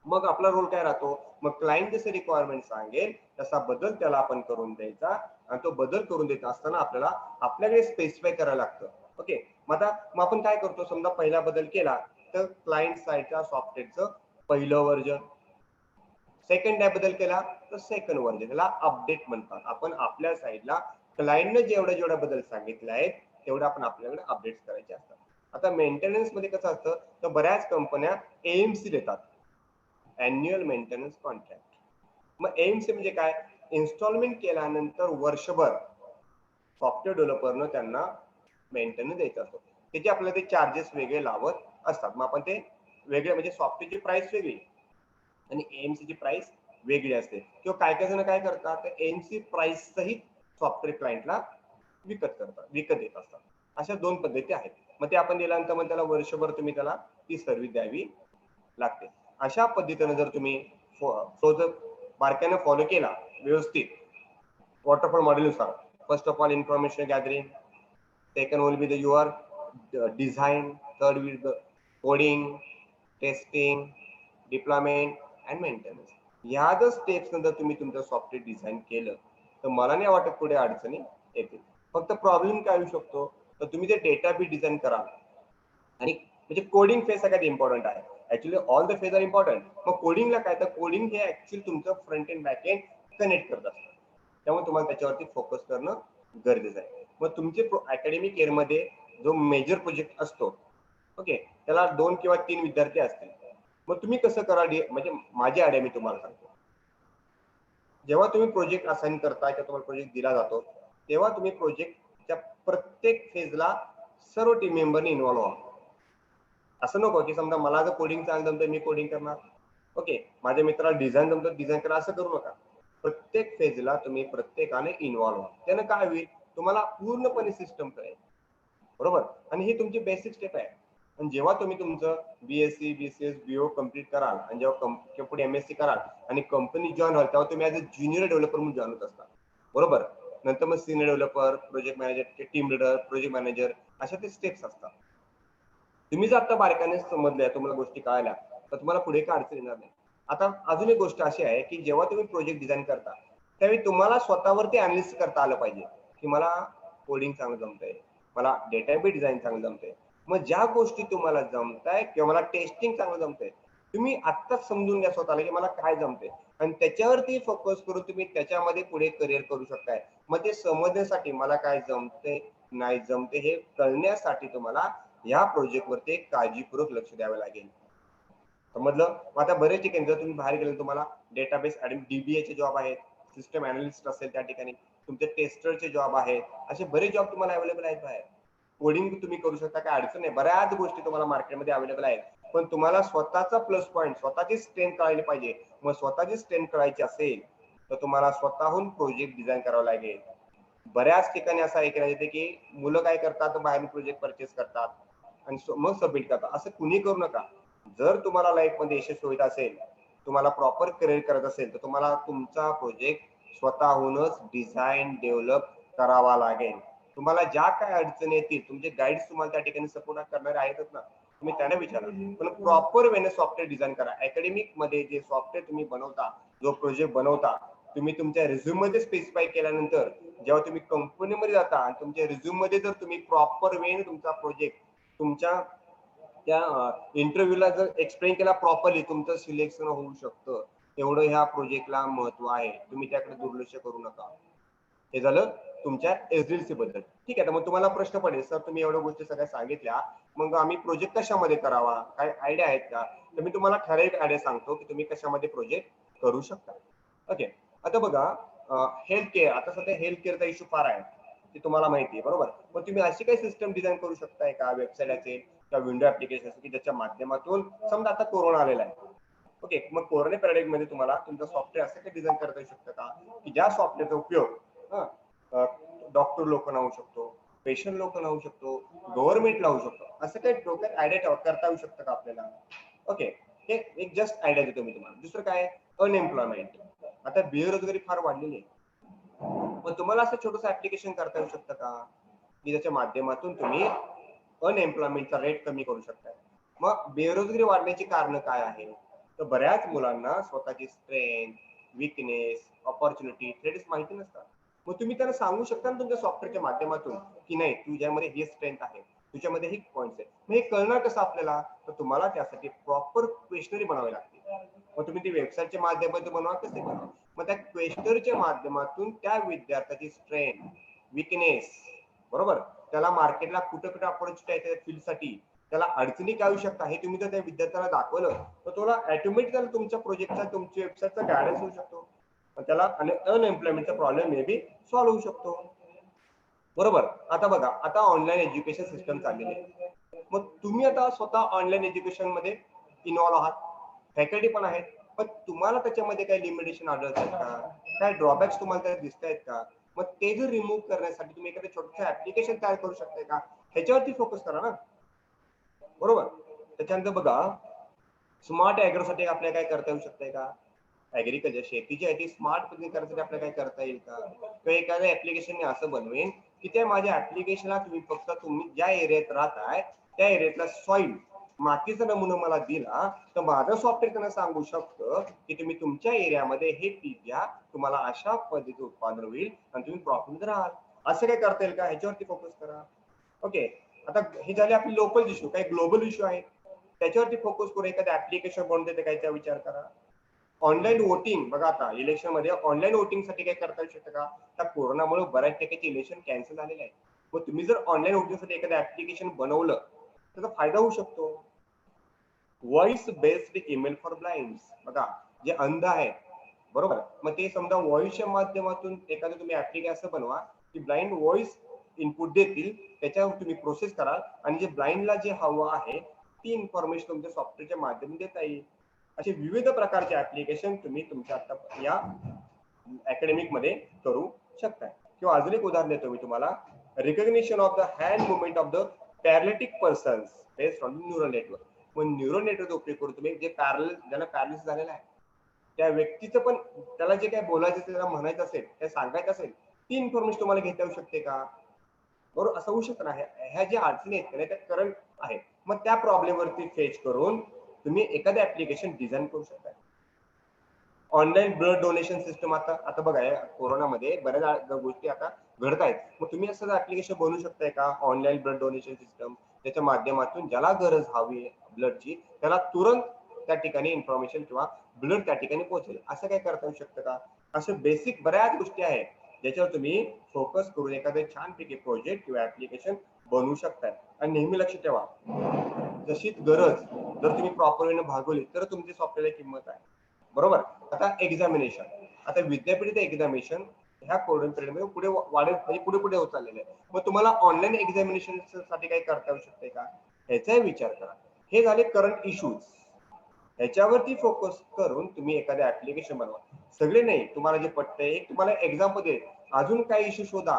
[SPEAKER 7] मग आपला रोल काय राहतो, मग क्लायंट जसे रिक्वायरमेंट सांगेल तसा बदल त्याला आपण करून द्यायचा आणि तो बदल करून देत असताना आपल्याला आपल्याकडे स्पेसिफाय करायला लागतं. ओके, मग आपण काय करतो, समजा पहिला बदल केला तर क्लायंट साईडच्या सॉफ्टवेअरचं पहिलं व्हर्जन, सेकंड बदल केला तर सेकंड व्हर्जन, त्याला अपडेट म्हणतात. आपण आपल्या साईडला क्लायंटने जेवढा बदल सांगितले आहेत तेवढं आपण आपल्याकडे अपडेट करायचे असतात. आता मेंटेनन्स मध्ये कसं असतं, तर बऱ्याच कंपन्या एएमसी देतात, अॅन्युअल मेंटेनन्स कॉन्ट्रॅक्ट. मग एएमसी म्हणजे काय, इन्स्टॉलमेंट केल्यानंतर वर्षभर सॉफ्टवेअर डेव्हलपरनं त्यांना मेंटेनन्स द्यायचा असतो. त्याचे आपल्याला ते चार्जेस वेगळे लावत असतात. मग आपण ते वेगळे म्हणजे सॉफ्टवेअरची प्राइस वेगळी आणि AMC ची प्राइस वेगळी असते. किंवा काय काय जण काय करतात, तर AMC प्राइस सहित सॉफ्टवेअर क्लायंटला विकत देत असतात. अशा 2 पद्धती आहेत. मग ते आपण दिल्यानंतर मग त्याला वर्षभर तुम्ही त्याला ती सर्व्हिस द्यावी लागते. अशा पद्धतीने जर तुम्ही फ्लो जर बारकाईने फॉलो केला व्यवस्थित वॉटरफॉल मॉडेलनुसार, first of all information gathering, second will be the your design, third will the coding, testing, deployment and maintenance. ह्या जर स्टेप्स नंतर तुम्ही तुमचं सॉफ्टवेअर डिझाईन केलं तर मला नाही वाटत पुढे अडचणी येतील. फक्त प्रॉब्लेम काय होऊ शकतो, तर तुम्ही ते डेटा बी डिझाईन कराल आणि म्हणजे कोडिंग फेज सगळ्यात इम्पॉर्टंट आहे. Actually all the phase are important. मग कोडिंगला काय, तर कोडिंग हे ऍक्च्युअली तुमचं front end back end connect करत असतं. त्यामुळे तुम्हाला त्याच्यावरती फोकस करणं गरजेचं आहे. मग तुमचे अकॅडमिक इयरमध्ये जो मेजर प्रोजेक्ट असतो, ओके, त्याला 2 किंवा 3 विद्यार्थी असतील. मग तुम्ही कसं करा, म्हणजे माझी आयडिया मी तुम्हाला सांगतो. जेव्हा तुम्ही प्रोजेक्ट असाइन करता किंवा तुम्हाला प्रोजेक्ट दिला जातो, तेव्हा तुम्ही प्रोजेक्टच्या प्रत्येक फेजला सर्व टीम मेंबरनी इन्व्हॉल्व्ह व्हा. असं नको की समजा मला जर कोडिंग चांगलं जमतं मी कोडिंग करणार, ओके, माझ्या मित्राला डिझाईन जमतं डिझाईन करा, असं करू नका. प्रत्येक फेजला तुम्ही प्रत्येकाने इन्व्हॉल्व्ह व्हा. त्यानं काय होईल, तुम्हाला पूर्णपणे सिस्टम कळेल. बरोबर. आणि ही तुमची बेसिक स्टेप आहे. आणि जेव्हा तुम्ही तुमचं BSc BCS BO कम्प्लीट कराल आणि जेव्हा पुढे MSc कराल आणि कंपनी जॉईन व्हाल, तेव्हा तुम्ही ऍज अ ज्युनियर डेव्हलपर म्हणून जॉईन होत असता. बरोबर. नंतर मग senior developer, project manager, team leader, project manager, अशा ते स्टेप्स असतात. तुम्ही जर आता बारकाईने समजल्या, तुम्हाला गोष्टी कळाल्या, तर तुम्हाला पुढे काय अडचण येणार नाही. आता अजून एक गोष्ट अशी आहे की जेव्हा तुम्ही प्रोजेक्ट डिझाईन करता त्यावेळी तुम्हाला स्वतःवरती अनालिसिस करता आलं पाहिजे की मला कोडिंग चांगलं जमतंय, मला डेटाबेस डिझाईन चांगलं जमतंय. मग ज्या गोष्टी तुम्हाला जमताय किंवा मला टेस्टिंग चांगलं जमतंय, तुम्ही आत्ताच समजून घ्या स्वतःला की मला काय जमतंय आणि त्याच्यावरती फोकस करून तुम्ही त्याच्यामध्ये पुढे करिअर करू शकताय. मग ते समजण्यासाठी मला काय जमतंय नाही जमते हे कळण्यासाठी तुम्हाला या प्रोजेक्टवरती काळजीपूर्वक लक्ष द्यावं लागेल. समजलं. आता बरेच ठिकाणी जर तुम्ही बाहेर गेले तुम्हाला डेटाबेस ऍडमिन DBA चे जॉब आहेत, सिस्टम अनालिस्ट असेल त्या ठिकाणी, तुमचे टेस्टरचे जॉब आहेत, असे बरेच जॉब तुम्हाला अवेलेबल आहेत बाहेर. कोडिंग तुम्ही करू शकता, काय अडचण नाही. बऱ्याच गोष्टी तुम्हाला मार्केटमध्ये अवेलेबल आहेत. पण तुम्हाला स्वतःचा प्लस पॉईंट, स्वतःची स्ट्रेंथ कळायला पाहिजे. मग स्वतःची स्ट्रेंथ कळायची असेल तर तुम्हाला स्वतःहून प्रोजेक्ट डिझाईन करावं लागेल. बऱ्याच ठिकाणी असं ऐकण्यात येते की मुलं काय करतात, बाहेर प्रोजेक्ट परचेस करतात आणि मग सबमिट करतात. असं कुणी करू नका. जर तुम्हाला लाईफ मध्ये यशस्वी होत असेल, तुम्हाला प्रॉपर करिअर करत असेल, तर तुम्हाला तुमचा प्रोजेक्ट स्वतःहूनच डिझाईन डेव्हलप करावा लागेल. तुम्हाला ज्या काय अडचणी येतील, तुमचे गाईड्स तुम्हाला त्या ठिकाणी सपोर्ट करणारे आहेतच ना, तुम्ही त्यांना विचारा. पण प्रॉपर वेने सॉफ्टवेअर डिझाईन करा. अकॅडमिक मध्ये जे सॉफ्टवेअर तुम्ही बनवता, जो प्रोजेक्ट बनवता, तुम्ही तुमच्या रिझ्यूम मध्ये स्पेसिफाय केल्यानंतर जेव्हा तुम्ही कंपनीमध्ये जाता आणि तुमच्या रिझ्यूम मध्ये जर तुम्ही प्रॉपर वेने तुमचा प्रोजेक्ट तुमच्या त्या इंटरव्ह्यूला जर एक्सप्लेन केला प्रॉपरली, तुमचं सिलेक्शन होऊ शकतं. एवढं ह्या प्रोजेक्टला महत्व आहे. तुम्ही त्याकडे दुर्लक्ष करू नका. हे झालं तुमच्या SDLC बद्दल. ठीक आहे. तर मग तुम्हाला प्रश्न पडेल, सर तुम्ही एवढ्या गोष्टी सगळ्या सांगितल्या, मग आम्ही प्रोजेक्ट कशामध्ये करावा, काय आयडिया आहेत का? तर मी तुम्हाला ठराविक आयडिया सांगतो की तुम्ही कशामध्ये प्रोजेक्ट करू शकता. ओके. आता बघा, हेल्थ केअर, आता सध्या हेल्थ केअरचा इश्यू फार आहे, ते तुम्हाला माहिती आहे. बरोबर. मग तुम्ही अशी काही सिस्टम डिझाईन करू शकताय का, वेबसाईट असेल किंवा विंडो ऍप्लिकेशन असेल की ज्याच्या माध्यमातून, समजा आता कोरोना आलेला आहे, ओके, मग कोरोना पिरियड मध्ये तुम्हाला तुमचं सॉफ्टवेअर असं काही डिझाईन करता येऊ शकतं का की ज्या सॉफ्टवेअरचा उपयोग डॉक्टर लोक लावू शकतो, पेशंट लोक लावू शकतो, गव्हर्नमेंट लावू शकतो, असं काही डोक्यात आयडिया करता येऊ शकतं का आपल्याला? ओके. हे एक जस्ट आयडिया देतो मी तुम्हाला. दुसरं काय, अनएम्प्लॉयमेंट. आता बेरोजगारी फार वाढलेली आहे. मग तुम्हाला असं छोटंसं ऍप्लिकेशन करता येऊ शकतं का की ज्याच्या माध्यमातून तुम्ही अनएम्प्लॉयमेंटचा रेट कमी करू शकता? मग बेरोजगारी वाढण्याची कारण काय आहे, तर बऱ्याच मुलांना स्वतःची स्ट्रेंथ, विकनेस, ऑपॉर्च्युनिटी, थ्रेड्स माहिती नसतात. मग तुम्ही त्यांना सांगू शकता ना तुमच्या सॉफ्टवेअरच्या माध्यमातून की नाही, तुझ्यामध्ये ही स्ट्रेंथ आहे, तुझ्यामध्ये ही पॉईंट्स आहे. मग हे कळणार कसं आपल्याला, तर तुम्हाला त्यासाठी प्रॉपर क्वेशनरी बनवावी लागते. मग तुम्ही ती वेबसाईटच्या माध्यमातून बनवा, कसे बनवा. मग त्या क्वेशनरीच्या माध्यमातून त्या विद्यार्थ्याची स्ट्रेंथ, विकनेस, बरोबर, त्याला मार्केटला कुठं कुठं अपॉर्च्युनिटी आहे त्या फील्डसाठी, त्याला अडचणी काय येऊ शकतात हे तुम्ही जर त्या विद्यार्थ्याला दाखवलं तर तुला ऑटोमॅटिक त्याला तुमच्या प्रोजेक्टचा, तुमच्या वेबसाईटचा गायडन्स होऊ शकतो. त्याला अनएम्प्लॉयमेंटचा प्रॉब्लेम मे बी सॉल्व्ह होऊ शकतो. बरोबर. आता बघा, आता ऑनलाईन एज्युकेशन सिस्टम चाललेली आहे. मग तुम्ही आता स्वतः ऑनलाईन एज्युकेशन मध्ये इन्व्हॉल्व आहात, फॅकल्टी पण आहेत, पण तुम्हाला त्याच्यामध्ये काही लिमिटेशन आढळतात का, काय ड्रॉबॅक्स तुम्हाला काय दिसत आहेत का? मग ते जर रिमूव्ह करण्यासाठी तुम्ही एखादं छोटंसं ऍप्लिकेशन तयार करू शकताय का, ह्याच्यावरती फोकस करा ना. बरोबर. त्याच्यानंतर बघा, स्मार्ट ऍग्रोसाठी आपल्याला काय करता येऊ शकतंय का, ऍग्रिकल्चर शेती जी आहे ती स्मार्ट पद्धतीने करण्यासाठी आपल्याला काय करता येईल का, किंवा एखाद्या ऍप्लिकेशनने असं बनवेन की त्या माझ्या ऍप्लिकेशनला तुम्ही फक्त तुम्ही ज्या एरियात राहताय त्या एरियातला सॉइल मातीचा नमुना मला दिला तर माझं सॉफ्टवेअर त्यांना सांगू शकतं की तुम्ही तुमच्या एरियामध्ये हे पीक घ्या, तुम्हाला अशा पद्धतीचे उत्पादन होईल आणि तुम्ही प्रॉफिट राहाल. असं काय करता येईल का, ह्याच्यावरती फोकस करा. ओके, आता हे झाले आपले लोकल इश्यू. काही ग्लोबल इश्यू आहे त्याच्यावरती फोकस करून एखादं ऍप्लिकेशन बनवते ते कायचा विचार करा. ऑनलाईन वोटिंग बघा, आता इलेक्शन मध्ये ऑनलाईन वोटिंग साठी काय करता येऊ शकतं का, त्या कोरोनामुळे बऱ्याच टक्क्याचे इलेक्शन कॅन्सल झालेले आहे. मग तुम्ही जर ऑनलाईन वोटिंग साठी एखादं ऍप्लिकेशन बनवलं त्याचा फायदा होऊ शकतो. Voice based email for blind, बघा जे अंध आहे बरोबर, मग ते समजा व्हॉइसच्या माध्यमातून एखादं तुम्ही ऍप्लिकेशन बनवा की ब्लाइंड व्हॉइस इनपुट देतील, त्याच्यावर तुम्ही प्रोसेस कराल आणि जे ब्लाइंडला जे हवं आहे ती इन्फॉर्मेशन तुमच्या सॉफ्टवेअरच्या माध्यमातून देता येईल. असे विविध प्रकारचे ऍप्लिकेशन तुम्ही तुमच्या आता या अकॅडमिक मध्ये करू शकता. किंवा अजून एक उदाहरण देतो मी तुम्हाला, recognition of the hand movement of the paralytic persons based on neural network. मग न्यूरल नेटवर्क उपयोग करून तुम्ही जे ज्याला पॅरालिसिस झालेला आहे त्या व्यक्तीचं पण त्याला जे काय बोलायचं त्याला म्हणायचं असेल काय सांगायचं असेल ती इन्फॉर्मेशन तुम्हाला घेता येऊ शकते का, बरोबर. असं होऊ शकत नाही. ह्या ज्या अडचणी आहेत त्या करंट आहेत, मग त्या प्रॉब्लेम वरती फेस करून तुम्ही एखादं ऍप्लिकेशन डिझाईन करू शकता. ऑनलाईन ब्लड डोनेशन सिस्टम, आता बघा कोरोनामध्ये बऱ्याच गोष्टी आता घडत आहेत, मग तुम्ही असं ऍप्लिकेशन बनवू शकताय का ऑनलाईन ब्लड डोनेशन सिस्टम, त्याच्या माध्यमातून ज्याला गरज हवी ब्लडची त्याला तुरंत त्या ठिकाणी इन्फॉर्मेशन किंवा ब्लड त्या ठिकाणी पोहोचेल. असं काय करता येऊ शकतं का. असं बेसिक बऱ्याच गोष्टी आहेत ज्याच्यावर तुम्ही फोकस करून एखादं छानपैकी प्रोजेक्ट किंवा ऍप्लिकेशन बनवू शकताय. आणि नेहमी लक्ष ठेवा, जशी गरज जर तुम्ही प्रॉपर वेने भागवली तर तुमची सॉफ्टवेअरला किंमत आहे, बरोबर. आता एक्झामिनेशन, आता विद्यापीठ एक्झामिनेशन ह्या कोविड पिरियड मध्ये पुढे वाढत म्हणजे पुढे होत चाललेलं आहे. मग तुम्हाला ऑनलाईन एक्झामिनेशन साठी काही करता येऊ शकते का, ह्याचाही विचार करा. हे झाले करंट इश्यूज, ह्याच्यावरती फोकस करून तुम्ही एखादं ऍप्लिकेशन बनवा. सगळे नाही, तुम्हाला जे पटतंय तुम्हाला एक्झाम मध्ये अजून काही इश्यू शोधा,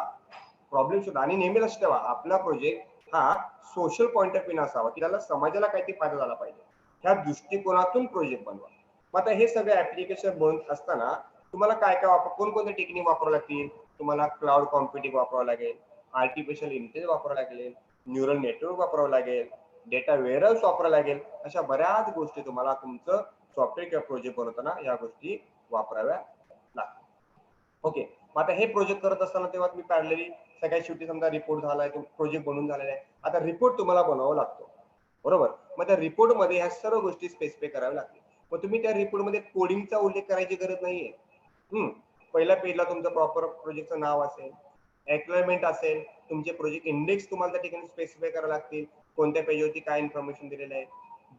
[SPEAKER 7] प्रॉब्लेम शोधा. आणि नेहमी लक्ष ठेवा आपला प्रोजेक्ट हा सोशल पॉईंट ऑफ व्ह्यू असावा की त्याला समाजाला काहीतरी फायदा झाला पाहिजे, ह्या दृष्टिकोनातून प्रोजेक्ट बनवा. मग आता हे सगळे ऍप्लिकेशन बनवत असताना तुम्हाला काय काय कोणकोणते टेक्निक वापरावं लागतील, तुम्हाला क्लाउड कॉम्प्युटिंग वापरावं लागेल, आर्टिफिशियल इंटेलिजन्स वापरावं लागेल, न्यूरल नेटवर्क वापरावं लागेल, डेटा वेअरहाऊस वापरावं लागेल. अशा बऱ्याच गोष्टी तुम्हाला तुमचं सॉफ्टवेअर किंवा प्रोजेक्ट बनवताना या गोष्टी वापराव्या लागतात. ओके, मग आता हे प्रोजेक्ट करत असताना तेव्हा तुम्ही पॅरलली सगळ्या शेवटी समजा रिपोर्ट झालाय, प्रोजेक्ट बनवून झालेला आहे, आता रिपोर्ट तुम्हाला बनवावा लागतो, बरोबर. मग त्या रिपोर्ट मध्ये ह्या सर्व गोष्टी स्पेसिफाय कराव्या लागतील. मग तुम्ही त्या रिपोर्ट मध्ये कोडिंगचा उल्लेख करायची गरज नाहीये. पहिल्या पेजला तुमचं प्रॉपर प्रोजेक्टचं नाव असेल, एक्सप्लेनमेंट असेल, तुमचे प्रोजेक्ट इंडेक्स तुम्हाला त्या ठिकाणी स्पेसिफाय करावे लागतील, कोणत्या पेजवरती काय इन्फॉर्मेशन दिलेलं आहे.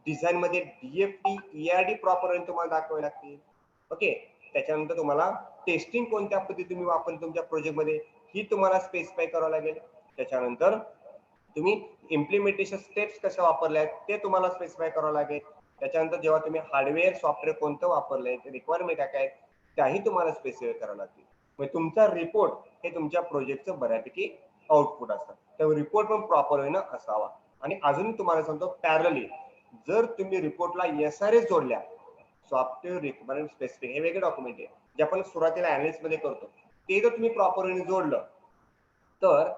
[SPEAKER 7] डिझाईन मध्ये DFT ERD प्रॉपर तुम्हाला दाखवावे लागतील. ओके, त्याच्यानंतर तुम्हाला टेस्टिंग कोणत्या पद्धतीने तुम्ही वापरली तुमच्या प्रोजेक्ट मध्ये ही तुम्हाला स्पेसिफाय करावं लागेल. त्याच्यानंतर तुम्ही इम्प्लिमेंटेशन स्टेप्स कशा वापरल्या आहेत ते तुम्हाला स्पेसिफाय करावं लागेल. त्याच्यानंतर जेव्हा तुम्ही हार्डवेअर सॉफ्टवेअर कोणतं वापरलंय ते रिक्वायरमेंट काय आहेत त्याही तुम्हाला स्पेसिफाय करावं लागतील. म्हणजे तुमचा रिपोर्ट हे तुमच्या प्रोजेक्टचं बऱ्यापैकी आउटपुट असतं, त्यामुळे रिपोर्ट पण प्रॉपर वेनं असावा. आणि अजून तुम्हाला सांगतो पॅरलली जर तुम्ही रिपोर्टला SRS जोडल्या, सॉफ्टवेअर रिक्वायरमेंट स्पेसिफिक, हे वेगळे डॉक्युमेंट आहे जे आपण सुरुवातीला अनालिसिस मध्ये करतो, ते जर तुम्ही प्रॉपर वेने जोडलं तर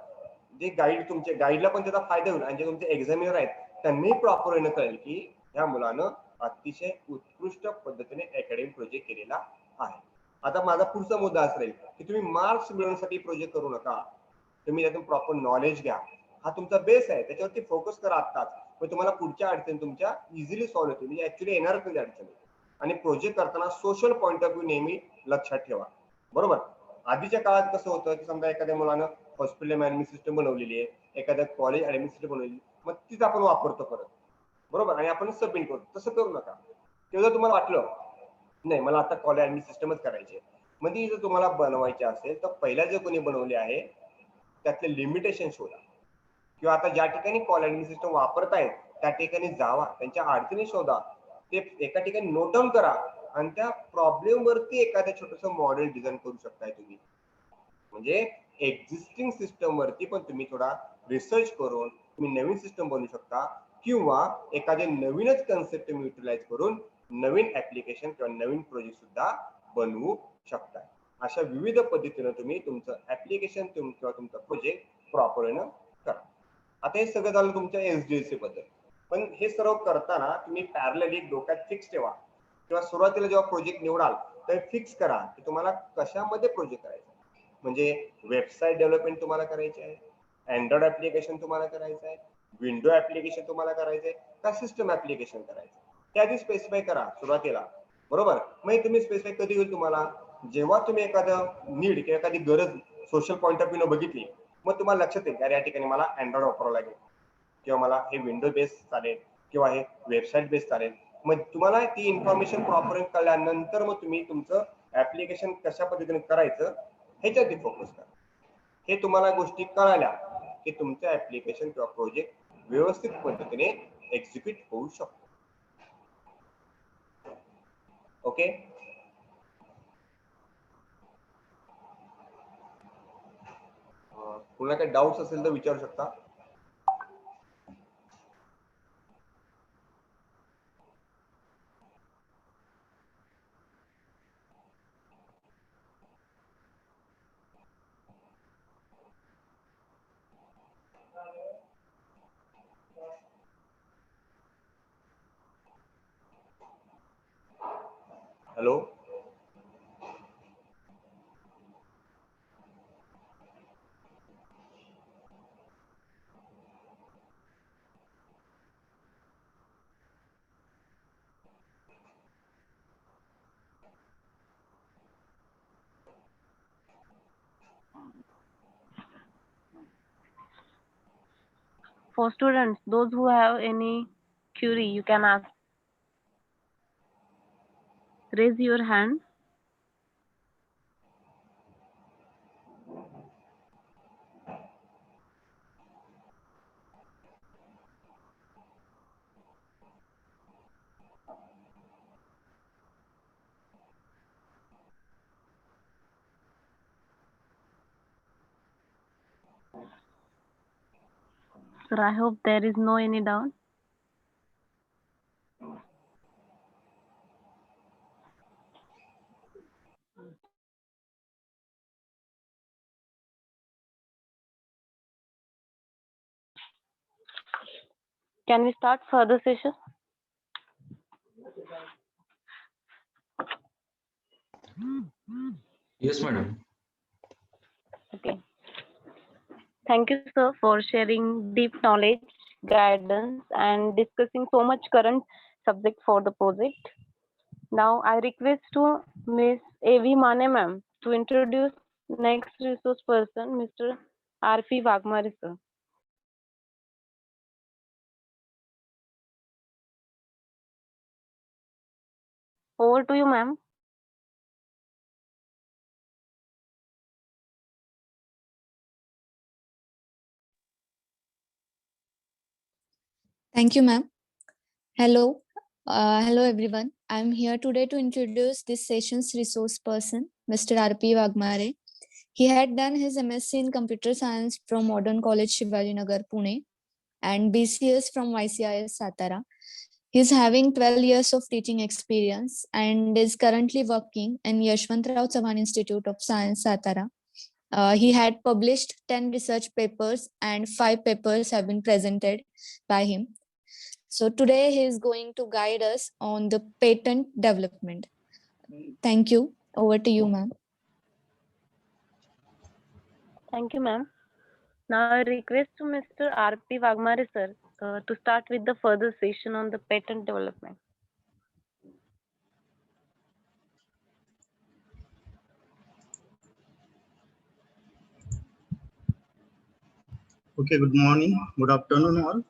[SPEAKER 7] जे गाईड तुमचे गाईडला पण त्याचा फायदा होईल आणि जे तुमचे एक्झामिनर आहेत त्यांनी प्रॉपर वेने कळेल की ह्या मुलानं अतिशय उत्कृष्ट पद्धतीने अकॅडमिक प्रोजेक्ट केलेला आहे. आता माझा पुढचा मुद्दा असेल की तुम्ही मार्क्स मिळवण्यासाठी प्रोजेक्ट करू नका, तुम्ही त्यातून प्रॉपर नॉलेज घ्या. हा तुमचा बेस आहे, त्याच्यावरती फोकस करा आत्ताच, पण तुम्हाला पुढच्या अडचणी तुमच्या इझिली सॉल्व्ह होतील, म्हणजे ऍक्च्युली येणारच नाही अडचणी. आणि प्रोजेक्ट करताना सोशल पॉईंट ऑफ व्ह्यू नेहमी लक्षात ठेवा, बरोबर. आधीच्या काळात कसं होतं की समजा एखाद्या मुलानं हॉस्पिटल मॅनेजमेंट सिस्टम बनवलेली आहे, एखाद्या कॉलेज ऍडमिशन सिस्टम बनवलेली, मग तीच आपण वापरतो परत, बरोबर, आणि आपण सबमिट करतो. तसं करू नका. तेव्हा जर तुम्हाला वाटलं नाही मला आता कॉलेज ऍडमिशन सिस्टमच करायची आहे, मग ती जर तुम्हाला बनवायची असेल तर पहिल्या जे कोणी बनवले आहे त्यातले लिमिटेशन शोधा किंवा आता ज्या ठिकाणी कॉल हँडलिंग सिस्टम वापरतायत त्या ठिकाणी जावा, त्यांच्या अडचणी शोधा, ते एका ठिकाणी नोट डाऊन करा आणि त्या प्रॉब्लेम वरती एखादं छोटस मॉडेल डिझाईन करू शकताय तुम्ही. म्हणजे एक्झिस्टिंग सिस्टम वरती पण तुम्ही थोडा रिसर्च करून तुम्ही नवीन सिस्टम बनवू शकता किंवा एखादे नवीनच कन्सेप्ट तुम्ही युटिलाइज करून नवीन ऍप्लिकेशन किंवा नवीन प्रोजेक्ट सुद्धा बनवू शकता. अशा विविध पद्धतीने तुम्ही तुमचं ऍप्लिकेशन किंवा तुमचा प्रोजेक्ट प्रॉपरनं करा. आता हे सगळं झालं तुमच्या SDLC बद्दल. पण हे सर्व करताना तुम्ही पॅरलली डोक्यात फिक्स ठेवा किंवा सुरुवातीला जेव्हा प्रोजेक्ट निवडाल तर फिक्स करा की तुम्हाला कशामध्ये प्रोजेक्ट करायचा. म्हणजे वेबसाईट डेव्हलपमेंट तुम्हाला करायची आहे, अँड्रॉइड ऍप्लिकेशन तुम्हाला करायचं आहे, विंडो ऍप्लिकेशन तुम्हाला करायचंय का सिस्टम ऍप्लिकेशन करायचं, ते आधी स्पेसिफाय करा सुरुवातीला. बरोबर. मग तुम्ही स्पेसिफाय कधी होईल तुम्हाला, जेव्हा तुम्ही एखादं नीड किंवा एखादी गरज सोशल पॉईंट ऑफ व्ह्यू बघितली, मग तुम्हाला लक्षात येईल या ठिकाणी मला अँड्रॉइड वापरावं लागेल किंवा मला हे विंडो बेस चालेल किंवा हे वेबसाईट बेस चालेल. मग तुम्हाला ती इन्फॉर्मेशन प्रॉपर कळल्यानंतर मग तुम्ही तुमचं ऍप्लिकेशन कशा पद्धतीने करायचं ह्याच्यावरती फोकस करा. हे तुम्हाला गोष्टी कळाल्या की तुमचं ऍप्लिकेशन किंवा प्रोजेक्ट व्यवस्थित पद्धतीने एक्झिक्यूट होऊ शकतो. ओके. कुणाला काही डाऊट्स असेल तर विचारू शकता. Hello.
[SPEAKER 6] For students, those who have any query, you can ask. Raise your hand. Sir, I hope there is no any doubt. Can we start further session?
[SPEAKER 1] Yes, madam.
[SPEAKER 6] Okay. Thank you, sir, for sharing deep knowledge, guidance, and discussing so much current subject for the project. Now, I request to Miss A.V. Mane ma'am to introduce next resource person, Mr. R.P. Wagmare, sir. Over to you, ma'am.
[SPEAKER 4] Thank you, ma'am. Hello. Hello, everyone. I'm here today to introduce this session's resource person, Mr. R.P. Wagmare. He had done his MSc in Computer Science from Modern College Shivaji Nagar, Pune, and BCS from YCIS Satara. He's having 12 years of teaching experience and is currently working in Yashwantrao Chavan Institute of Science, Satara. He had published 10 research papers and 5 papers have been presented by him. So today he is going to guide us on the patent development. Thank you. Over to you, ma'am.
[SPEAKER 6] Thank you, ma'am. Now I request to Mr. R.P. Wagmare, sir, to start with the further session on the patent development.
[SPEAKER 8] Okay, good morning, good afternoon all.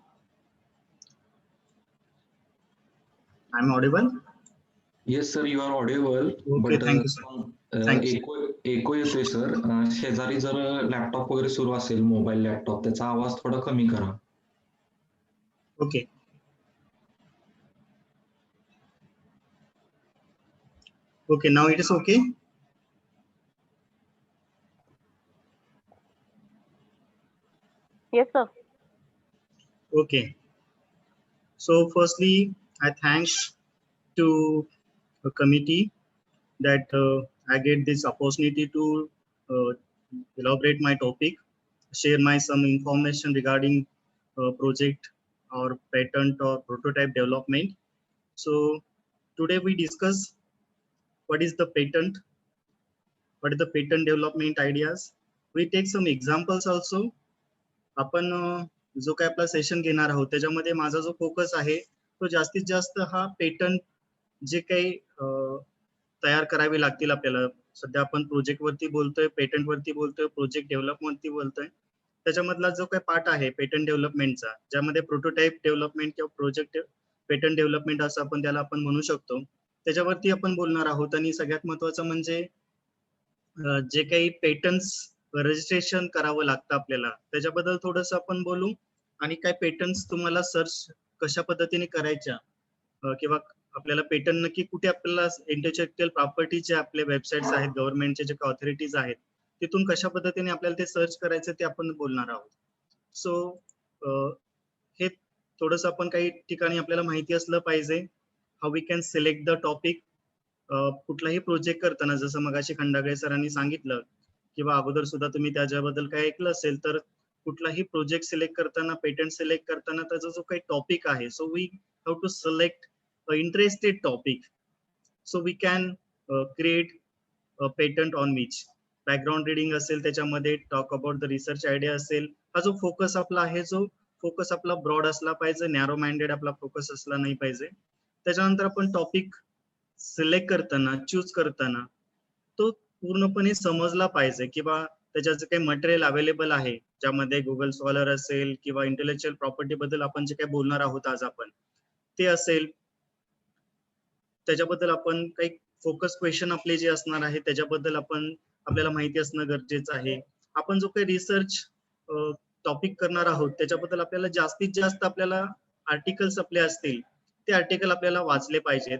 [SPEAKER 8] I'm audible?
[SPEAKER 1] Yes, sir, you are audible.
[SPEAKER 8] Okay,
[SPEAKER 1] but
[SPEAKER 8] thank you, sir. Thank you.
[SPEAKER 1] एको येतोय sir. शेजारी जर laptop वगैरे सुरू असेल, mobile laptop, त्याचा आवाज थोडा कमी करा.
[SPEAKER 8] Okay. Okay, now it is okay.
[SPEAKER 6] Yes, sir.
[SPEAKER 8] Okay. So firstly, I thanks to the committee that I get this opportunity to elaborate my topic, share my some information regarding project or patent or prototype development. So today we discuss what is the patent, what is the patent development ideas. We take some examples also. आपण जो काय आपला session घेणार आहोत त्याच्यामध्ये माझा जो focus आहे तो जास्तीत जास्त हा पेटंट जे काही तयार करावे लागतील आपल्याला. सध्या आपण प्रोजेक्ट वरती बोलतोय, पेटंट वरती बोलतोय, प्रोजेक्ट डेव्हलपमेंट वरती बोलतोय. त्याच्यामधला जो काही पार्ट आहे पेटंट डेव्हलपमेंटचा, ज्यामध्ये प्रोटोटाइप डेव्हलपमेंट किंवा प्रोजेक्ट पेटंट डेव्हलपमेंट असं आपण त्याला आपण म्हणू शकतो, त्याच्यावरती आपण बोलणार आहोत. आणि सगळ्यात महत्वाचं म्हणजे जे काही पेटंट्स रजिस्ट्रेशन करावं लागतं आपल्याला त्याच्याबद्दल थोडस आपण बोलू. आणि काय पेटंट्स तुम्हाला सर्च कशा पद्धतीने करायच्या किंवा आपल्याला पेटंट नक्की कुठे आपल्याला इंटेलेक्चुअल प्रॉपर्टीचे आपले वेबसाईट्स आहेत, गव्हर्नमेंटचे जे ऑथॉरिटीज आहेत तिथून कशा पद्धतीने आपल्याला ते सर्च करायचं ते आपण बोलणार आहोत. सो हे थोडंसं आपण काही ठिकाणी आपल्याला माहिती असलं पाहिजे. How we can select the topic. कुठलाही प्रोजेक्ट करताना जसं मगाशी खंडागळे सरांनी सांगितलं किंवा अगोदर सुद्धा तुम्ही त्याच्याबद्दल काय ऐकलं असेल तर कुठलाही प्रोजेक्ट सिलेक्ट करताना, पेटंट सिलेक्ट करताना त्याचा जो काही टॉपिक आहे, so we have to select a interested topic so we can create a patent on which. Background reading असेल, त्याच्यामध्ये talk about the research idea असेल. हा जो फोकस आपला आहे, जो फोकस आपला ब्रॉड असला पाहिजे, नॅरो माइंडेड आपला फोकस असला नाही पाहिजे. त्याच्यानंतर आपण टॉपिक सिलेक्ट करताना, चूज करताना तो पूर्णपणे समजला पाहिजे किंवा त्याच्यात जे काही मटेरियल अवेलेबल आहे, ज्यामध्ये गुगल स्कॉलर असेल किंवा इंटेलेक्चुअल प्रॉपर्टी बद्दल आपण जे काही बोलणार आहोत आज आपण ते असेल, त्याच्याबद्दल आपण काही फोकस क्वेश्चन आपले जे असणार आहे त्याच्याबद्दल आपल्याला माहिती असणं गरजेचं आहे. आपण जो काही रिसर्च टॉपिक करणार आहोत त्याच्याबद्दल आपल्याला जास्तीत जास्त आपल्याला आर्टिकल्स आपले असतील ते आर्टिकल आपल्याला वाचले पाहिजेत,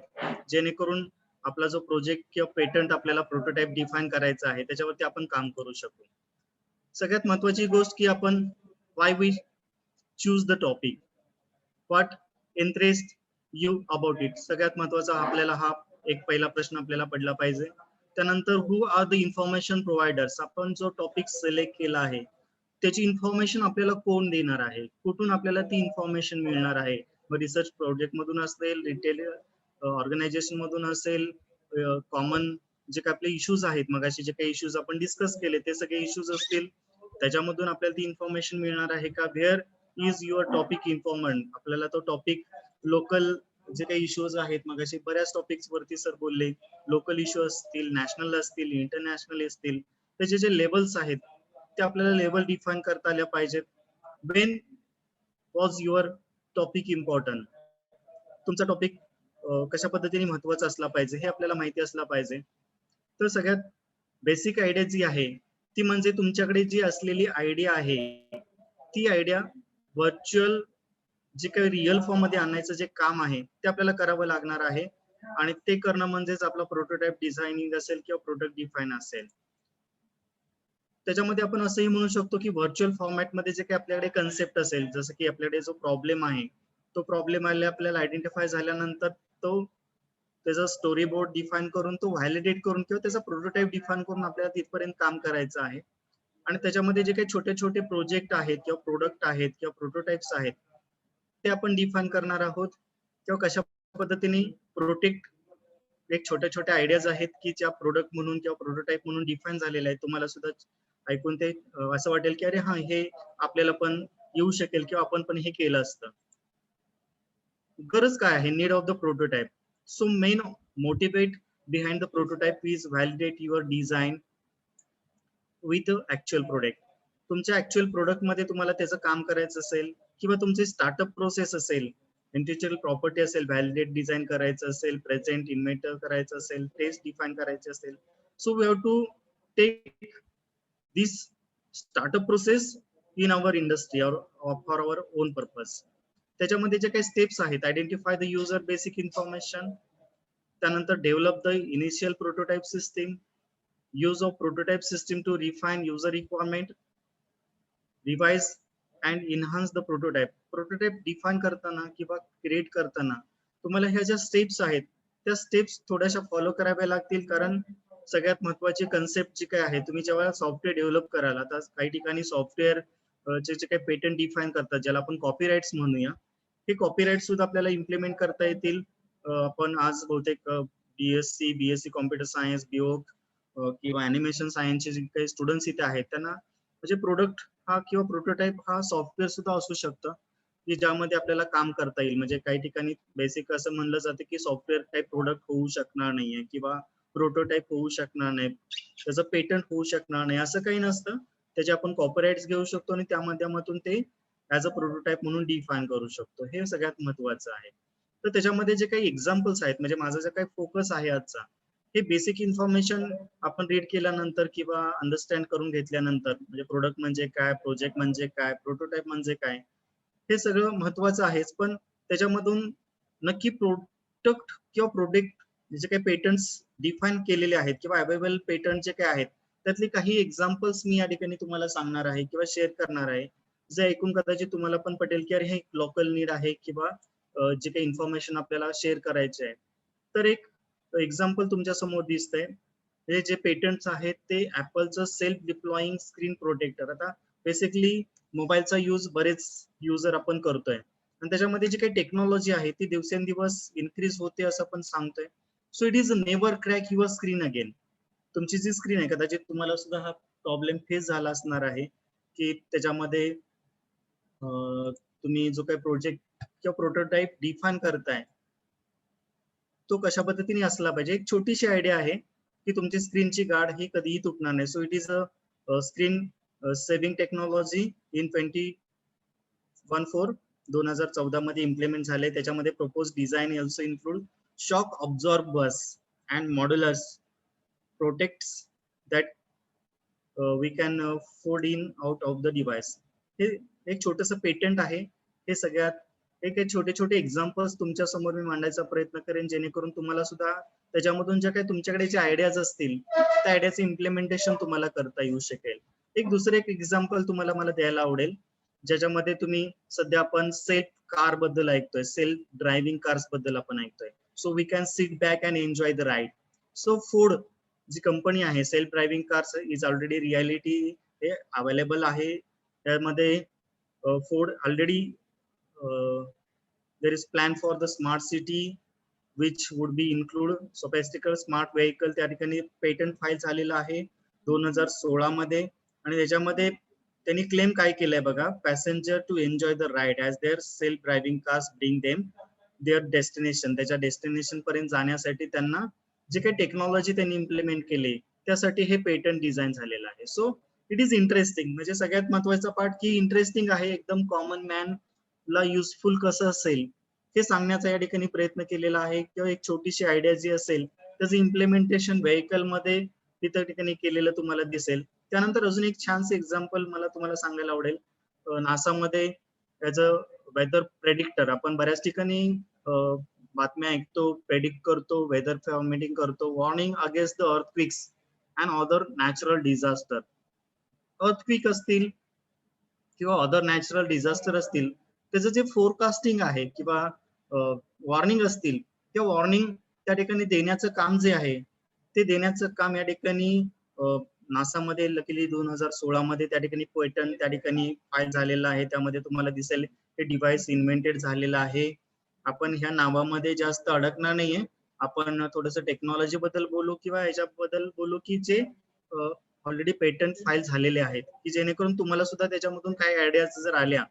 [SPEAKER 8] जेणेकरून आपला जो प्रोजेक्ट किंवा पेटंट आपल्याला प्रोटोटाइप डिफाईन करायचा आहे त्याच्यावरती आपण काम करू शकू. सगळ्यात महत्वाची गोष्ट की आपण why we choose the topic, what interest you about it. सगळ्यात महत्वाचा आपल्याला हा एक पहिला प्रश्न आपल्याला पडला पाहिजे. त्यानंतर who are the information providers. आपण जो टॉपिक सिलेक्ट केला आहे त्याची इन्फॉर्मेशन आपल्याला कोण देणार आहे, कुठून आपल्याला ती इन्फॉर्मेशन मिळणार आहे. मग रिसर्च प्रोजेक्ट मधून असेल, रिटेल ऑर्गनायझेशन मधून असेल, कॉमन जे काही आपले इश्यूज आहेत, मगाशी जे काही इश्यूज आपण डिस्कस केले ते सगळे इश्यूज असतील, त्याच्यामधून आपल्याला ती इन्फॉर्मेशन मिळणार आहे का. Where is your topic informant. आपल्याला तो टॉपिक लोकल जे काही इश्यूज आहेत, मगाशी बऱ्याच टॉपिक्स वरती सर बोलले, लोकल इश्यू असतील, नॅशनल असतील, इंटरनॅशनल असतील, त्याचे जे लेवल्स आहेत ते आपल्याला लेवल डिफाईन करता आल्या पाहिजेत. When was your topic important. तुमचा टॉपिक कशा पद्धतीने महत्वाचा असला पाहिजे हे आपल्याला माहिती असला पाहिजे. तर सगळ्यात बेसिक आयडिया जी आहे ती म्हणजे तुमच्याकडे जी असलेली आयडिया आहे ती आयडिया व्हर्च्युअल जे काही रिअल फॉर्म मध्ये आणायचं जे काम आहे ते आपल्याला करावं लागणार आहे. आणि ते करणं म्हणजेच आपला प्रोटोटाइप डिझायनिंग असेल किंवा प्रोडक्ट डिफाईन असेल. त्याच्यामध्ये आपण असंही म्हणू शकतो की व्हर्च्युअल फॉर्मॅटमध्ये जे काही आपल्याकडे कन्सेप्ट असेल, जसं की आपल्याकडे जो प्रॉब्लेम आहे तो प्रॉब्लेम आपल्याला आयडेंटिफाय झाल्यानंतर तो त्याचा स्टोरी बोर्ड डिफाईन करून, तो व्हॅलिडेट करून किंवा त्याचा प्रोटोटाइप डिफाईन करून आपल्याला तिथपर्यंत काम करायचं आहे. आणि त्याच्यामध्ये जे काही छोटे छोटे प्रोजेक्ट आहेत किंवा प्रोडक्ट आहेत किंवा प्रोटोटाइप्स आहेत ते आपण डिफाईन करणार आहोत. किंवा कशा पद्धतीने प्रोटेक्ट एक छोट्या छोट्या आयडियाज आहेत की ज्या प्रोडक्ट म्हणून किंवा प्रोटोटाइप म्हणून डिफाईन झालेले आहेत. तुम्हाला सुद्धा ऐकून ते असं वाटेल की अरे हा, हे आपल्याला पण येऊ शकेल किंवा आपण पण हे केलं असतं. गरज काय आहे, need of the prototype. So main motivate behind the prototype is validate your design with actual product. तुमच्या ऍक्च्युअल प्रोडक्ट मध्ये तुम्हाला त्याचं काम करायचं असेल किंवा तुमची स्टार्टअप प्रोसेस असेल, इंटेलेक्चुअल प्रॉपर्टी असेल, व्हॅलिडेट डिझाईन करायचं असेल, प्रेझेंट इन्व्हेंटर करायचं असेल, टेस्ट डिफाईन करायचे असेल, So we have to take this startup process in our industry or for our own purpose. त्याच्यामध्ये जे काही स्टेप्स आहेत, identify the user basic information, त्यानंतर develop the initial prototype system, use of prototype system to refine user requirement, revise and enhance the prototype. Prototype define करताना किंवा create करताना तुम्हाला ह्या ज्या स्टेप्स आहेत त्या स्टेप्स थोड्याशा फॉलो कराव्या लागतील, कारण सगळ्यात महत्वाची कन्सेप्ट जी काय आहे, तुम्ही जेव्हा सॉफ्टवेअर डेव्हलप कराल, आता काही ठिकाणी सॉफ्टवेअर चे जे काही पेटंट डिफाईन करतात, ज्याला आपण कॉपीराइट्स म्हणूया, हे कॉपीराइट सुद्धा आपल्याला इम्प्लिमेंट करता येतील. आपण आज बहुतेक बीएससी कॉम्प्युटर सायन्स, बीओक किंवा अॅनिमेशन सायन्सचे जे काही स्टुडंट्स इथे आहेत त्यांना म्हणजे प्रोडक्ट हा किंवा प्रोटोटाइप हा सॉफ्टवेअर सुद्धा असू शकतं की ज्यामध्ये आपल्याला काम करता येईल. म्हणजे काही ठिकाणी बेसिक असं म्हणलं जातं की सॉफ्टवेअर टाईप प्रोडक्ट होऊ शकणार नाहीये किंवा प्रोटोटाइप होऊ शकणार नाही, त्याचं पेटंट होऊ शकणार नाही, असं काही नसतं. त्याचे आपण कॉपीराइट्स घेऊ शकतो आणि त्या माध्यमातून ते ऍज अ प्रोटोटाइप म्हणून डिफाईन करू शकतो. हे सगळ्यात महत्वाचं आहे. तर त्याच्यामध्ये जे काही एक्झाम्पल्स आहेत, म्हणजे माझा जे काही फोकस आहे आजचा, हे बेसिक इन्फॉर्मेशन आपण रीड केल्यानंतर किंवा अंडरस्टँड करून घेतल्यानंतर, म्हणजे प्रोडक्ट म्हणजे काय, प्रोजेक्ट म्हणजे काय, प्रोटोटाइप म्हणजे काय, हे सगळं महत्वाचं आहेच. पण त्याच्यामधून नक्की प्रोडक्ट किंवा प्रोडक्ट जे काही पेटंट्स डिफाईन केलेले आहेत किंवा अवेलेबल पेटंट जे काय आहेत, त्यातले काही एक्झाम्पल्स मी या ठिकाणी तुम्हाला सांगणार आहे किंवा शेअर करणार आहे, जे ऐकून कदाचित तुम्हाला पण पटेल की अरे हे लोकल नीड आहे किंवा जे काही इन्फॉर्मेशन आपल्याला शेअर करायचे आहे. तर एक एक्झाम्पल तुमच्या समोर दिसतंय. हे जे पेटंट्स आहेत ते ऍपलचं सेल्फ डिप्लॉईंग स्क्रीन प्रोटेक्टर. आता बेसिकली मोबाईलचा यूज बरेच युजर आपण करतोय आणि त्याच्यामध्ये जी काही टेक्नॉलॉजी आहे ती दिवसेंदिवस इन्क्रीज होते असं आपण सांगतोय. सो it is never crack your screen again. तुमची जी स्क्रीन आहे, कदाचित तुम्हाला सुद्धा हा प्रॉब्लेम फेस झाला असणार आहे की त्याच्यामध्ये तुम्ही जो काही प्रोजेक्ट किंवा प्रोटोटाइप डिफाईन करताय तो कशा पद्धतीने असला पाहिजे. एक छोटीशी आयडिया आहे की तुमची स्क्रीनची गार्ड ही कधीही तुटणार नाही. So it is a screen saving technology in 2014 मध्ये इम्प्लिमेंट झाले. त्याच्यामध्ये propose design also include shock absorbers and modulars protects that we can fold in out of the device. हे एक छोटंसं पेटंट आहे. हे सगळ्यात एक छोटे छोटे एक्झाम्पल्स तुमच्या समोर मी मांडायचा प्रयत्न करेन, जेणेकरून तुम्हाला सुद्धा त्याच्यामधून ज्या काही तुमच्याकडे जे आयडियाज असतील त्या आयडियाचं इम्प्लिमेंटेशन तुम्हाला करता येऊ शकेल. एक दुसरं एक एक्झाम्पल तुम्हाला मला द्यायला आवडेल, ज्याच्यामध्ये तुम्ही सध्या आपण सेल्फ कार बद्दल ऐकतोय, सेल्फ ड्रायव्हिंग कार्स बद्दल आपण ऐकतोय. So we can sit back and enjoy the ride. So Ford जी कंपनी आहे, self driving cars is already reality, हे अवेलेबल आहे. त्यामध्ये Ford already there is plan for the smart city which would be include sophisticated smart vehicle. त्या ठिकाणी patent file झालेला आहे 2016 मध्ये. आणि त्याच्यामध्ये त्यांनी क्लेम काय केलंय बघा, passenger to enjoy the ride as their self driving cars bring them their destination. त्याच्या डेस्टिनेशन पर्यंत जाण्यासाठी त्यांना जे काही टेक्नॉलॉजी त्यांनी इम्प्लिमेंट केली त्यासाठी हे पेटंट डिझाईन झालेलं आहे. सो इट इज इंटरेस्टिंग. म्हणजे सगळ्यात महत्वाचा पार्ट की इंटरेस्टिंग आहे, एकदम कॉमन मॅन ला युजफुल कसं असेल हे सांगण्याचा या ठिकाणी प्रयत्न केलेला आहे. किंवा एक छोटीशी आयडिया जी असेल त्याचं इम्प्लिमेंटेशन व्हेकल मध्ये तिथं ठिकाणी केलेलं तुम्हाला दिसेल. त्यानंतर अजून एक छानसे एक्झाम्पल मला तुम्हाला सांगायला आवडेल. नासामध्ये ऍज अ वेदर प्रेडिक्टर आपण बऱ्याच ठिकाणी बातम्या ऐकतो, प्रेडिक्ट करतो, वेदर फॉर्मेटिंग करतो, warning against the earthquakes and other natural disaster. Earthquake असतील किंवा अदर नॅचरल डिझास्टर असतील, त्याचं जे फोरकास्टिंग आहे किंवा वॉर्निंग असतील, त्या वॉर्निंग त्या ठिकाणी देण्याचं काम जे आहे ते देण्याचं काम या ठिकाणी नासामध्ये लकीली 2016 मध्ये त्या ठिकाणी पेटंट त्या ठिकाणी फाईल झालेला आहे. त्यामध्ये तुम्हाला दिसेल हे डिव्हाइस इन्व्हेंटेड झालेलं आहे. आपण ह्या नावामध्ये जास्त अडकणार नाहीये, आपण थोडस टेक्नॉलॉजी बद्दल बोलू किंवा याच्याबद्दल बोलू की जे ऑलरेडी पेटंट फाईल झालेले आहेत, की जेणेकरून तुम्हाला सुद्धा त्याच्यामधून काही आयडियाज जर आल्या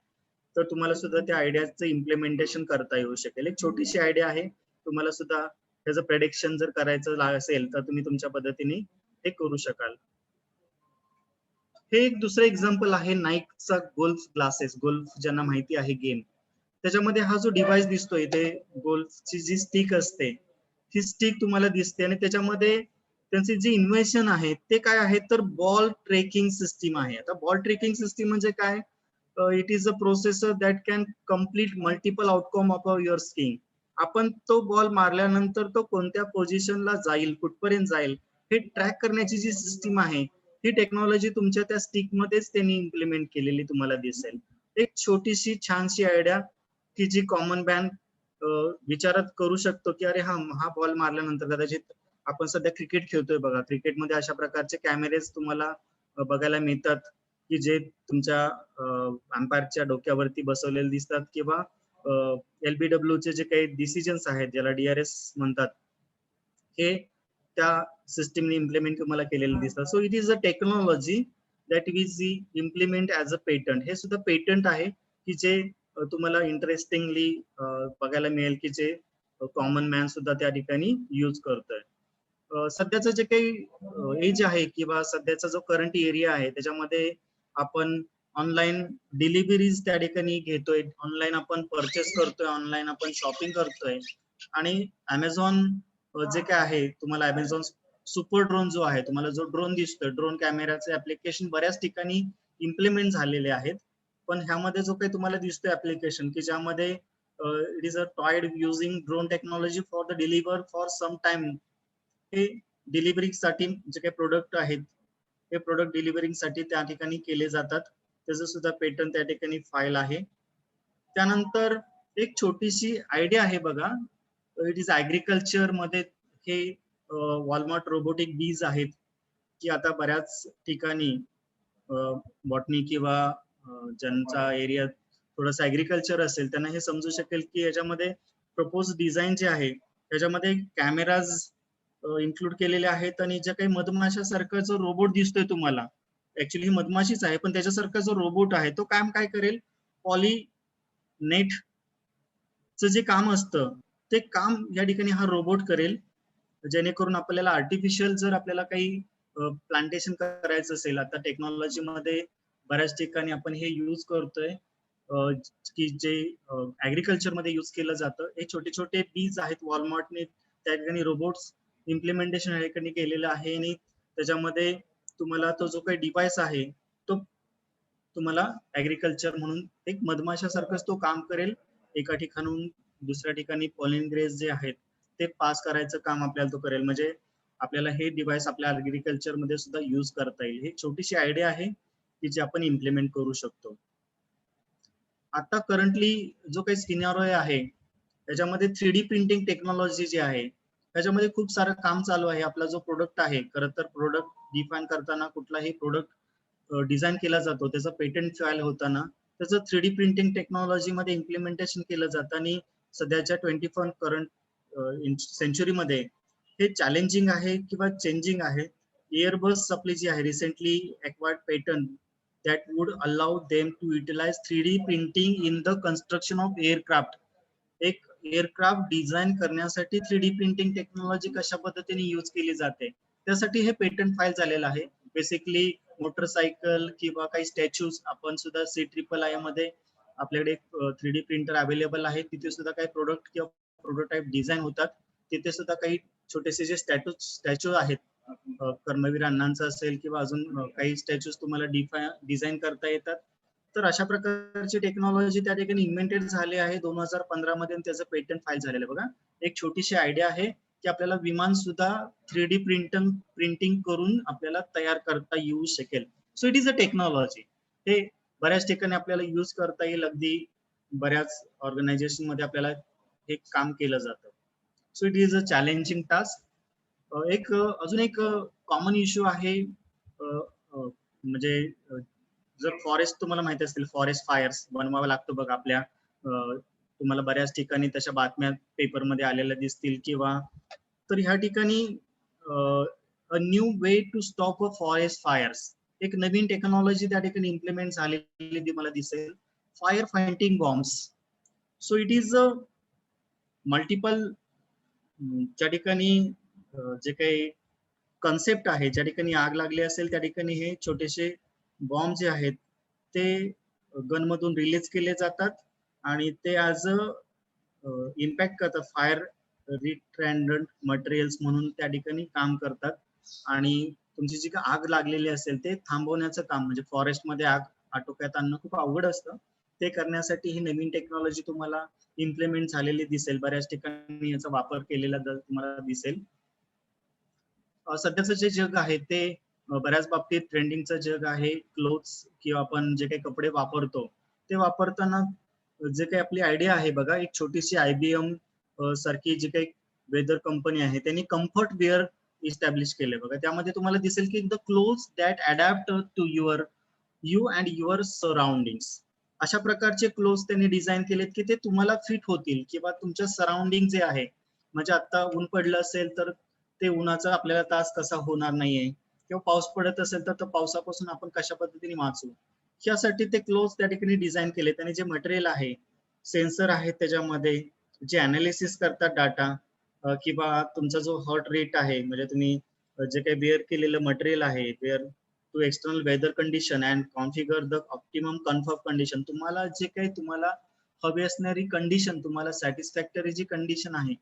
[SPEAKER 8] तर तुम्हाला सुद्धा त्या आयडियाचं इम्प्लिमेंटेशन करता येऊ शकेल. एक छोटीशी आयडिया आहे, तुम्हाला सुद्धा त्याचं प्रेडिक्शन जर करायचं असेल तर तुम्ही तुमच्या पद्धतीने हे करू शकाल. हे एक दुसरं एक्झाम्पल आहे नाईकचा गोल्फ ग्लासेस. गोल्फ ज्यांना माहिती आहे गेम, त्याच्यामध्ये हा जो डिव्हाइस दिसतोय ते गोल्फची जी स्टिक असते ही स्टिक तुम्हाला दिसते आणि त्याच्यामध्ये त्यांचे जे इन्व्हेन्शन आहे ते काय आहे तर बॉल ट्रेकिंग सिस्टीम आहे. आता बॉल ट्रेकिंग सिस्टीम म्हणजे काय, it is a processor that can complete multiple outcome of your skiing. आपण तो बॉल मारल्यानंतर तो कोणत्या पोझिशनला जाईल, कुठपर्यंत जाईल हे ट्रॅक करण्याची जी सिस्टीम आहे ही टेक्नॉलॉजी तुमच्या त्या स्टिक मध्येच त्यांनी इम्प्लिमेंट केलेली तुम्हाला दिसेल. एक छोटीशी छानशी आयडिया की जी कॉमन मॅन विचारात करू शकतो की अरे हा बॉल मारल्यानंतर कदाचित आपण सध्या क्रिकेट खेळतोय बघा, क्रिकेटमध्ये अशा प्रकारचे कॅमेरेज तुम्हाला बघायला मिळतात की जे तुमच्या अंपायरच्या डोक्यावरती बसवलेले दिसतात किंवा LBW चे जे काही डिसिजन्स आहेत ज्याला DRS म्हणतात हे त्या सिस्टीमने इम्प्लिमेंट तुम्हाला केलेले दिसतात. So it is a technology that is implement as a patent. हे सुद्धा पेटंट आहे की जे तुम्हाला इंटरेस्टिंगली बघायला मिळेल की जे कॉमन मॅन सुद्धा त्या ठिकाणी यूज करतोय. सध्याचं जे काही एज आहे किंवा सध्याचा जो करंट एरिया आहे त्याच्यामध्ये आपण ऑनलाईन डिलिव्हरीज त्या ठिकाणी घेतोय, ऑनलाईन आपण परचेस करतोय, ऑनलाईन आपण शॉपिंग करतोय. आणि अमेझॉन जे काय आहे तुम्हाला अमेझॉन सुपर ड्रोन जो आहे, तुम्हाला जो ड्रोन दिसतोय, ड्रोन कॅमेराचे ऍप्लिकेशन बऱ्याच ठिकाणी इम्प्लिमेंट झालेले आहेत. पण ह्यामध्ये जो काही तुम्हाला दिसतोय ऍप्लिकेशन की ज्यामध्ये it is a toyed using drone technology for the deliver for some time. हे डिलिव्हरीसाठी जे काही प्रोडक्ट आहेत हे प्रोडक्ट डिलिव्हरीसाठी त्या ठिकाणी केले जातात. त्याचं सुद्धा पेटंट त्या ठिकाणी फाईल आहे. त्यानंतर एक छोटीशी आयडिया आहे बघा, इट इज ऍग्रिकल्चर मध्ये हे वॉलमार्ट रोबोटिक बीज आहेत की आता बऱ्याच ठिकाणी बॉटनी किंवा ज्यांचा एरिया थोडंसं ऍग्रिकल्चर असेल त्यांना हे समजू शकेल की याच्यामध्ये प्रपोज डिझाईन जे आहे त्याच्यामध्ये कॅमेराज इन्क्लूड केलेले आहेत. आणि ज्या काही मधमाशासारखा जो रोबोट दिसतोय तुम्हाला, ऍक्च्युली ही मधमाशीच आहे पण त्याच्यासारखा जो रोबोट आहे तो काम काय करेल, पॉली नेटचं जे काम असतं ते काम या ठिकाणी हा रोबोट करेल. जेणेकरून आपल्याला आर्टिफिशियल जर आपल्याला काही प्लांटेशन करायचं असेल, आता टेक्नॉलॉजीमध्ये बऱ्याच ठिकाणी आपण हे यूज करतोय की जे ऍग्रिकल्चर मध्ये यूज केलं जातं. हे छोटे छोटे बीज आहेत वॉलमार्टने त्या ठिकाणी रोबोट्स इम्प्लिमेंटेशन या ठिकाणी केलेलं आहे. आणि त्याच्यामध्ये तुम्हाला तो जो काही डिव्हाइस आहे तो तुम्हाला ऍग्रिकल्चर म्हणून एक मधमाशासारखंच तो काम करेल. एका ठिकाणून दुसऱ्या ठिकाणी पॉलिन ग्रेस जे आहेत ते पास करायचं काम आपल्याला तो करेल. म्हणजे आपल्याला हे डिव्हाइस आपल्या ऍग्रिकल्चर मध्ये सुद्धा यूज करता येईल. ही छोटीशी आयडिया आहे की जी आपण इम्प्लिमेंट करू शकतो. आता करंटली जो काही सिनारिओ आहे त्याच्यामध्ये 3D प्रिंटिंग टेक्नॉलॉजी जी आहे त्याच्यामध्ये खूप सारं काम चालू आहे. आपला जो प्रोडक्ट आहे, खरं तर प्रोडक्ट डिफाईन करताना कुठलाही प्रोडक्ट डिझाईन केला जातो त्याचं पेटंट फाईल होताना त्याचं 3D प्रिंटिंग टेक्नॉलॉजीमध्ये इम्प्लिमेंटेशन केलं जातं. आणि सध्याच्या 21 करंट सेंचुरीमध्ये हे चॅलेंजिंग आहे किंवा चेंजिंग आहे. एअरबस आपली जी आहे recently acquired patent that would allow them to utilize 3D printing in the construction of aircraft. एक एअरक्राफ्ट डिझाईन करण्यासाठी 3D प्रिंटिंग टेक्नॉलॉजी कशा पद्धतीने यूज केली जाते त्यासाठी हे पेटंट फाईल झालेलं आहे. बेसिकली मोटरसायकल किंवा काही स्टॅच्यूज आपण सुद्धा C3PI मध्ये आपल्याकडे 3D प्रिंटर अवेलेबल आहे. तिथे सुद्धा काही प्रोडक्ट किंवा प्रोटोटाईप डिझाईन होतात. तिथे सुद्धा काही छोटेसे जे स्टॅच्यू आहेत, कर्मवीर अण्णांचा असेल किंवा अजून काही स्टॅच्यूज तुम्हाला डिझाईन करता येतात. तर अशा प्रकारची टेक्नॉलॉजी त्या ठिकाणी इन्व्हेंटेड झाली आहे 2015 मध्ये. त्याचं पेटंट फाईल झालेलं बघा. एक छोटीशी आयडिया आहे की आपल्याला विमान सुद्धा 3D प्रिंटिंग करून आपल्याला तयार करता येऊ शकेल. So it is a technology. हे बऱ्याच ठिकाणी आपल्याला यूज करता येईल. अगदी बऱ्याच ऑर्गनायझेशन मध्ये आपल्याला हे काम केलं जातं. सो it is a challenging task. अजून एक कॉमन इश्यू आहे, म्हणजे जर फॉरेस्ट तुम्हाला माहिती असतील, फॉरेस्ट फायर्स बनवावं लागतं बघा आपल्या, तुम्हाला बऱ्याच ठिकाणी तशा बातम्या पेपरमध्ये आलेल्या दिसतील किंवा. तर ह्या ठिकाणी a new way to stop a forest fires, एक नवीन टेक्नॉलॉजी त्या ठिकाणी इम्प्लिमेंट झालेली मला दिसेल, fire fighting bombs. So it is a multiple ज्या ठिकाणी जे काही कन्सेप्ट आहे, ज्या ठिकाणी आग लागली असेल त्या ठिकाणी हे छोटेसे बॉम्ब जे आहेत ते गन मधून रिलीज केले जातात आणि ते ॲज अ इम्पॅक्ट करतात, फायर रिट्रॅन्डंट मटेरियल्स म्हणून त्या ठिकाणी काम करतात. आणि तुमची जी काही आग लागलेली असेल ते थांबवण्याचं काम, म्हणजे फॉरेस्टमध्ये आग आटोक्यात आणणं खूप अवघड असतं. ते करण्यासाठी ही नवीन टेक्नॉलॉजी तुम्हाला इम्प्लिमेंट झालेली दिसेल. बऱ्याच ठिकाणी याचा वापर केलेला तुम्हाला दिसेल. सध्याचं जे जग आहे ते बऱ्याच बाबतीत ट्रेंडिंगचं जग आहे. क्लोथ्स किंवा आपण जे काही कपडे वापरतो ते वापरताना जे काही आपली आयडिया आहे बघा, एक छोटीशी IBM सारखी जी काही वेदर कंपनी आहे त्यांनी कम्फर्ट वेअर इस्टॅब्लिश केले बघा. त्यामध्ये तुम्हाला दिसेल की the clothes that adapt to you and your surroundings, अशा प्रकारचे क्लोथ्स त्यांनी डिझाईन केलेत की ते तुम्हाला फिट होतील किंवा तुमच्या सराउंडिंग जे आहे, म्हणजे आता ऊन पडलं असेल तर ते उन्हाचा आपल्याला त्रास कसा होणार नाहीये, किंवा पाऊस पडत असेल तर पावसापासून आपण कशा पद्धतीने वाचू, यासाठी ते क्लोथ्स त्या ठिकाणी डिझाईन केलेत. आणि जे मटेरियल आहे, सेन्सर आहेत त्याच्यामध्ये जे अनालिसिस करतात डाटा, किंवा तुमचा जो हॉट रेट आहे, म्हणजे तुम्ही जे काही वेअर केलेलं मटेरियल आहे, wear to external weather condition and configure the optimum confirm condition, तुम्हाला जे काही तुम्हाला हवी असणारी कंडिशन, तुम्हाला सॅटिस्फॅक्टरी जी कंडिशन आहे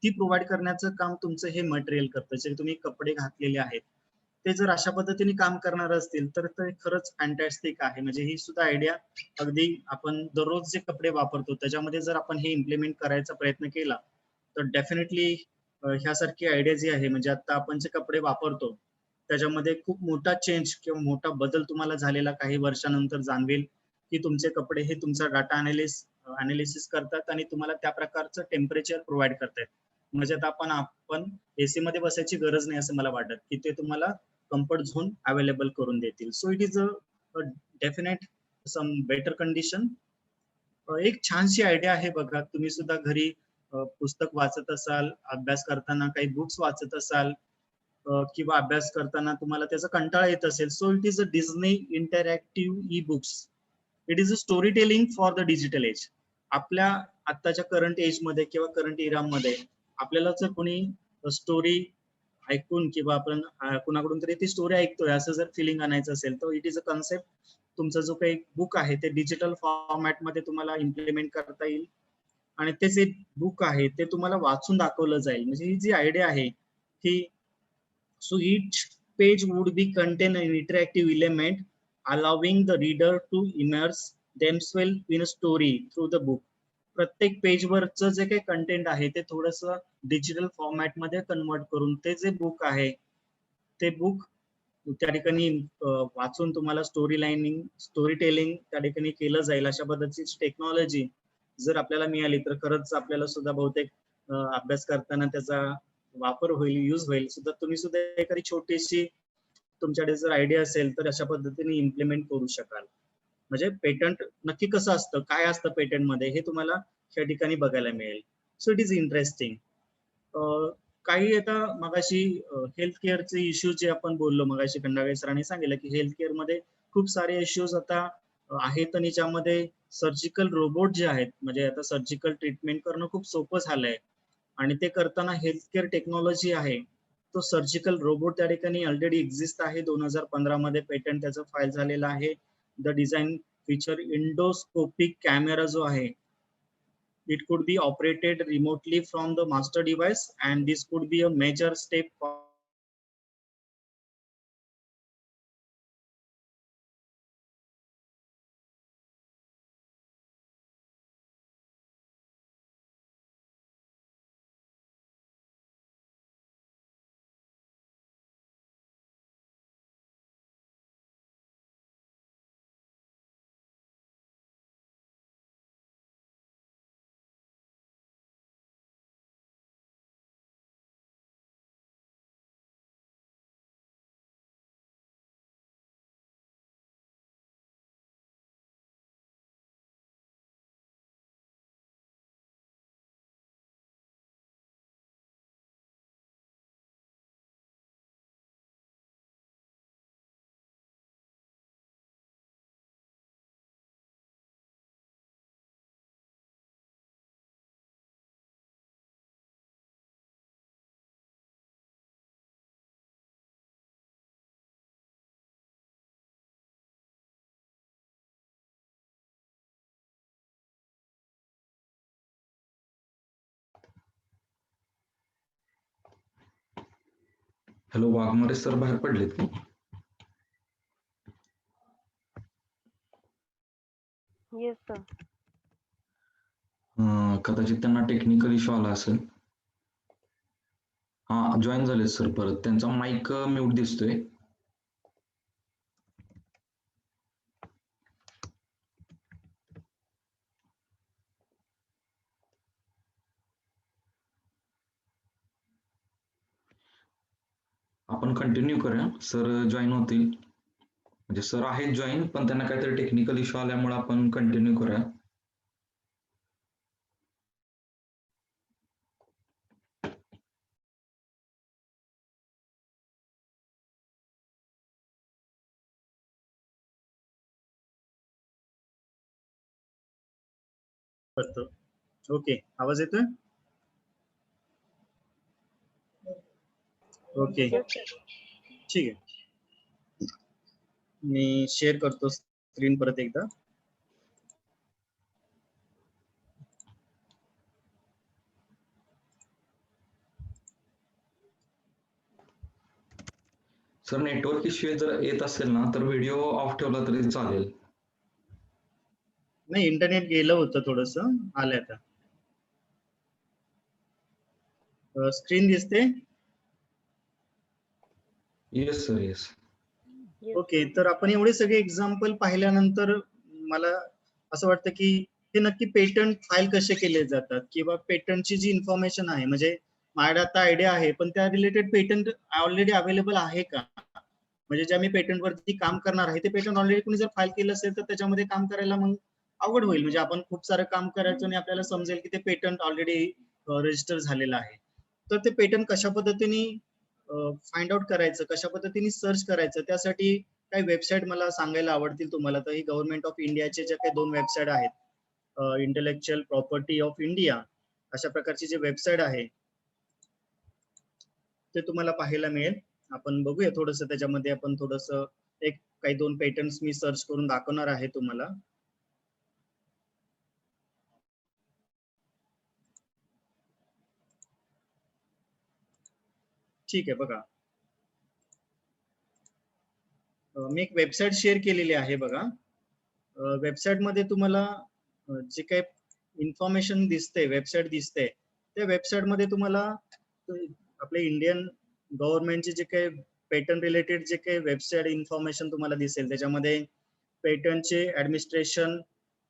[SPEAKER 8] ती प्रोव्हाइड करण्याचं काम तुमचं हे मटेरियल करतं. जे तुम्ही कपडे घातलेले आहेत ते जर अशा पद्धतीने काम करणार असतील तर ते खरंच फॅन्टॅस्टिक आहे. म्हणजे ही सुद्धा आयडिया अगदी आपण दररोज जे कपडे वापरतो त्याच्यामध्ये जर आपण हे इम्प्लिमेंट करायचा प्रयत्न केला तर डेफिनेटली ह्यासारखी आयडिया जी आहे, म्हणजे आता आपण जे कपडे वापरतो त्याच्यामध्ये खूप मोठा चेंज किंवा मोठा बदल तुम्हाला झालेला काही वर्षानंतर जाणवेल, की तुमचे कपडे हे तुमचा डाटा अनालिसिस करतात आणि तुम्हाला त्या प्रकारचं टेम्परेचर प्रोव्हाइड करतात. म्हणजे आता आपण AC मध्ये बसायची गरज नाही असं मला वाटत, की ते तुम्हाला कम्फर्ट झोन अवेलेबल करून देतील. So it is a definite some better condition. एक छानशी आयडिया आहे बघा. तुम्ही सुद्धा घरी पुस्तक वाचत असाल, अभ्यास करताना काही बुक्स वाचत असाल, किंवा अभ्यास करताना तुम्हाला त्याचा कंटाळा येत असेल. सो it is a Disney interactive e books. It is a story telling for the digital age. आपल्या आत्ताच्या करंट एज मध्ये किंवा करंट इरामध्ये आपल्याला जर कोणी स्टोरी ऐकून किंवा आपण कुणाकडून तरी ती स्टोरी ऐकतोय असं जर फिलिंग आणायचं असेल तर इट इज अ कन्सेप्ट. तुमचं जो काही बुक आहे ते डिजिटल फॉर्मॅटमध्ये तुम्हाला इम्प्लिमेंट करता येईल आणि ते जे बुक आहे ते तुम्हाला वाचून दाखवलं जाईल. म्हणजे ही जी आयडिया आहे ही, so each page would be contain an interactive element allowing the reader to immerse themselves in a story through the book. प्रत्येक पेजवरचं जे काही कंटेंट आहे ते थोडंसं डिजिटल फॉर्मॅट मध्ये कन्वर्ट करून ते जे बुक आहे ते बुक त्या ठिकाणी वाचून तुम्हाला स्टोरी टेलिंग त्या ठिकाणी केलं जाईल. अशा पद्धतीची टेक्नॉलॉजी जर आपल्याला मिळाली तर खरंच आपल्याला सुद्धा बहुतेक अभ्यास करताना त्याचा वापर होईल, यूज होईल. सुद्धा तुम्ही सुद्धा एखादी छोटीशी तुमच्याकडे जर आयडिया असेल तर अशा पद्धतीने इम्प्लिमेंट करू शकाल. म्हणजे पेटंट नक्की कसं असतं, काय असतं पेटंट मध्ये हे तुम्हाला या ठिकाणी बघायला मिळेल. सो इट इज इंटरेस्टिंग. काही आता मगाशी हेल्थ केअरचे इश्यूज जे आपण बोललो, मगाशी खंडागळे सरांनी सांगितलं की हेल्थ केअर मध्ये खूप सारे इश्यूज आता आहेत आणि ज्यामध्ये सर्जिकल रोबोट जे आहेत, म्हणजे आता सर्जिकल ट्रीटमेंट करणं खूप सोपं झालंय आणि ते करताना हेल्थ केअर टेक्नॉलॉजी आहे तो सर्जिकल रोबोट त्या ठिकाणी ऑलरेडी एक्झिस्ट आहे. 2015 मध्ये पेटंट त्याचं फाईल झालेलं आहे. The design feature endoscopic camera जो आहे, it could be operated remotely from the master device, and this could be a major step
[SPEAKER 1] hello, Waghmare sir बाहेर पडलेत की?
[SPEAKER 6] Yes sir.
[SPEAKER 1] कदाचित त्यांना टेक्निकल इश्यू आला असेल. हा, जॉईन झाले सर परत. त्यांचा माईक म्यूट दिसतोय. आपण कंटिन्यू करूया. सर जॉईन होतील. म्हणजे सर आहेत जॉईन, पण त्यांना काहीतरी टेक्निकल इश्यू आल्यामुळे आपण कंटिन्यू करूया.
[SPEAKER 8] करतो. ओके, आवाज येतोय? ओके, ठीक आहे. मी शेअर करतो स्क्रीन परत एकदा.
[SPEAKER 1] सर नेटवर्क इश्यू जर येत असेल ना, तर व्हिडिओ ऑफ ठेवला तरी चालेल.
[SPEAKER 8] नाही, इंटरनेट गेलं होतं थोडस, आलंय आता. स्क्रीन दिसते?
[SPEAKER 1] Yes sir, yes.
[SPEAKER 8] ओके, तर आपण एवढे सगळे एक्झाम्पल पाहिल्यानंतर मला असं वाटतं की हे नक्की पेटंट फाईल कसे केले जातात, किंवा पेटंटची जी इन्फॉर्मेशन आहे, म्हणजे माझ्या आता आयडिया आहे, पण त्या रिलेटेड पेटंट ऑलरेडी अवेलेबल आहे का? म्हणजे ज्या मी पेटंट वरती काम करणार आहे, ते पेटंट ऑलरेडी कोणी जर फाईल केलं असेल तर त्याच्यामध्ये काम करायला मग अवघड होईल. म्हणजे आपण खूप सारं काम करायचं आणि आपल्याला समजेल की ते पेटंट ऑलरेडी रजिस्टर झालेलं आहे. तर ते पेटंट कशा पद्धतीने फाइंड आउट करायचं, कशा पद्धतीने सर्च करायचं, त्यासाठी काही वेबसाईट मला सांगायला आवडतील तुम्हाला. तर ही गव्हर्नमेंट ऑफ इंडियाचे जे काही 2 वेबसाईट आहेत, इंटेलेक्च्युअल प्रॉपर्टी ऑफ इंडिया अशा प्रकारची जे वेबसाईट आहे ते तुम्हाला पाहायला मिळेल. आपण बघूया थोडंसं त्याच्यामध्ये. आपण थोडंसं काही 2 पेटंट्स मी सर्च करून दाखवणार आहे तुम्हाला. ठीक आहे, बघा. मी एक वेबसाईट शेअर केलेली आहे बघा. वेबसाईट मध्ये तुम्हाला जे काही इन्फॉर्मेशन दिसते, वेबसाईट दिसते, त्या वेबसाईट मध्ये तुम्हाला आपले इंडियन गव्हर्नमेंटचे जे काही पेटंट रिलेटेड जे काही वेबसाईट इन्फॉर्मेशन तुम्हाला दिसेल, त्याच्यामध्ये पेटंटचे ऍडमिनिस्ट्रेशन,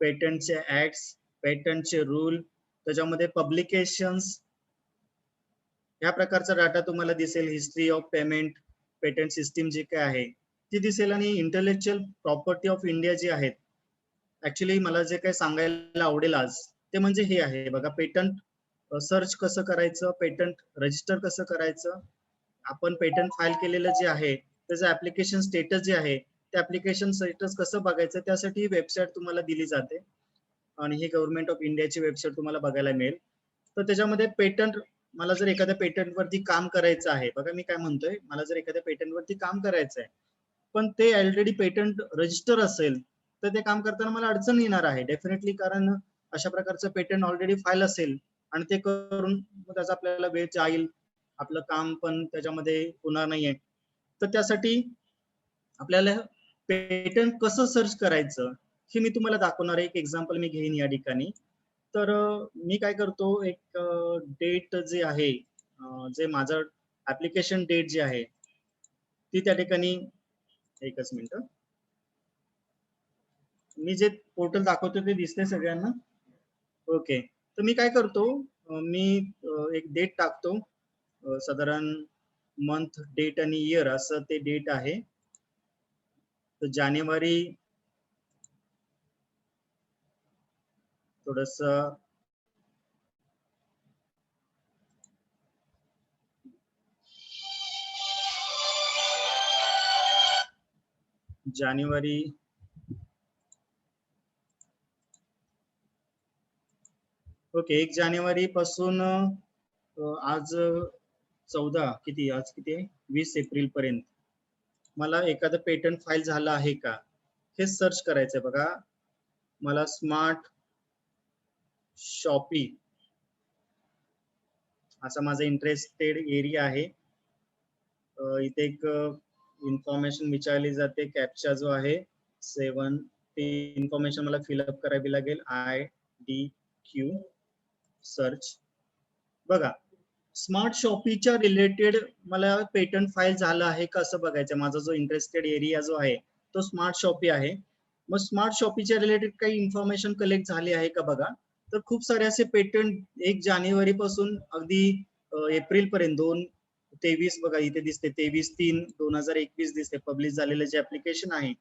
[SPEAKER 8] पेटंटचे ऍक्ट्स, पेटंटचे रूल, त्याच्यामध्ये पब्लिकेशन्स, या प्रकारचा डाटा तुम्हाला दिसेल. History of payment, patent system जे काय आहे ती दिसेल. आणि इंटेलेक्च्युअल प्रॉपर्टी ऑफ इंडिया जे आहेत, ऍक्च्युली मला जे काही सांगायला आवडेल आज ते म्हणजे हे आहे बघा. पेटंट सर्च कसं करायचं, पेटंट रजिस्टर कसं करायचं, आपण पेटंट फाईल केलेलं जे आहे त्याचं ऍप्लिकेशन स्टेटस जे आहे ते ऍप्लिकेशन स्टेटस कसं बघायचं, त्यासाठी ही वेबसाईट तुम्हाला दिली जाते. आणि ही गव्हर्नमेंट ऑफ इंडियाची वेबसाईट तुम्हाला बघायला मिळेल. तर त्याच्यामध्ये पेटंट, मला जर एखाद्या पेटंट वरती काम करायचं आहे, बघा मी काय म्हणतोय, मला जर एखाद्या पेटंट वरती काम करायचं आहे पण ते ऑलरेडी पेटंट रजिस्टर असेल तर ते काम करताना मला अडचण येणार आहे डेफिनेटली. कारण अशा प्रकारचं पेटंट ऑलरेडी फाईल असेल आणि ते करून त्याचा आपल्याला वेळ जाईल, आपलं काम पण त्याच्यामध्ये होणार नाहीये. तर त्यासाठी आपल्याला पेटंट कसं सर्च करायचं हे मी तुम्हाला दाखवणार आहे. एक एक्झाम्पल मी घेईन या ठिकाणी. तर मी काय करतो, एक डेट जे आहे, जे माझं ऍप्लिकेशन डेट जे आहे ती त्या ठिकाणी, एकच मिनिट, मी जे पोर्टल दाखवतो ते दिसतंय सगळ्यांना? ओके, तर मी काय करतो, मी एक डेट टाकतो, साधारण मंथ, डेट आणि इयर असं ते डेट आहे. तर जानेवारी, थोडस जानेवारी, ओके, 1 जानेवारी पासून आज 14, किती आज किती आहे, 20 एप्रिल पर्यंत मला एखादं पेटंट फाईल झालं आहे का हे सर्च करायचंय बघा. मला स्मार्ट शॉपी असा माझा इंटरेस्टेड एरिया आहे. इथे एक इन्फॉर्मेशन विचारली जाते, कॅप्चा जो आहे 7, ती इन्फॉर्मेशन मला फिलअप करावी लागेल. IDQ search. बघा, स्मार्ट शॉपीच्या रिलेटेड मला पेटंट फाईल झालं आहे का असं बघायचं. माझा जो इंटरेस्टेड एरिया जो आहे तो स्मार्ट शॉपी आहे. मग स्मार्ट शॉपीच्या रिलेटेड काही इन्फॉर्मेशन कलेक्ट झाली आहे का बघा. तर खूप सारे असे पेटंट 1 जानेवारी पासून अगदी एप्रिल पर्यंत 2/23 बघा इथे दिसते, 23/3/2021 दिसते पब्लिश झालेले जे ऍप्लिकेशन आहे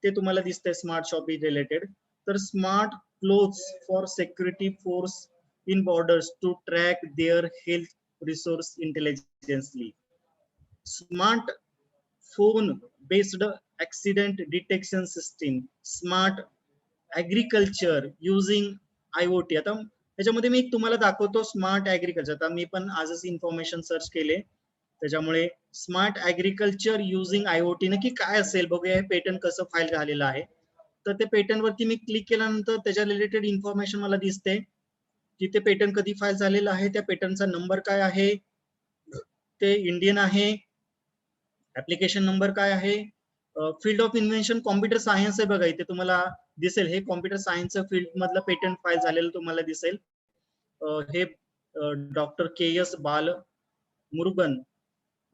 [SPEAKER 8] ते तुम्हाला दिसते स्मार्ट शॉपी रिलेटेड. तर smart clothes for security force in borders to track their health resource intelligently. Smart phone based accident detection system. Smart agriculture using IoT. आता त्याच्यामध्ये मी तुम्हाला दाखवतो स्मार्ट ऍग्रिकल्चर. आता मी पण आजच इन्फॉर्मेशन सर्च केले, त्याच्यामुळे स्मार्ट ऍग्रिकल्चर युझिंग IoT नक्की काय असेल बघूया. हे पेटंट कसं फाईल झालेलं आहे. तर ते पेटंट वरती मी क्लिक केल्यानंतर त्याच्या रिलेटेड इन्फॉर्मेशन मला दिसते की ते पेटंट कधी फाईल झालेलं आहे, त्या पेटंटचा नंबर काय आहे, ते इंडियन आहे, ऍप्लिकेशन नंबर काय आहे, field of invention computer science आहे बघा इथे तुम्हाला दिसेल. हे कॉम्प्युटर सायन्स फील्ड मधलं पेटंट फाईल झालेलं तुम्हाला दिसेल. हे डॉक्टर KS बालमुरुगन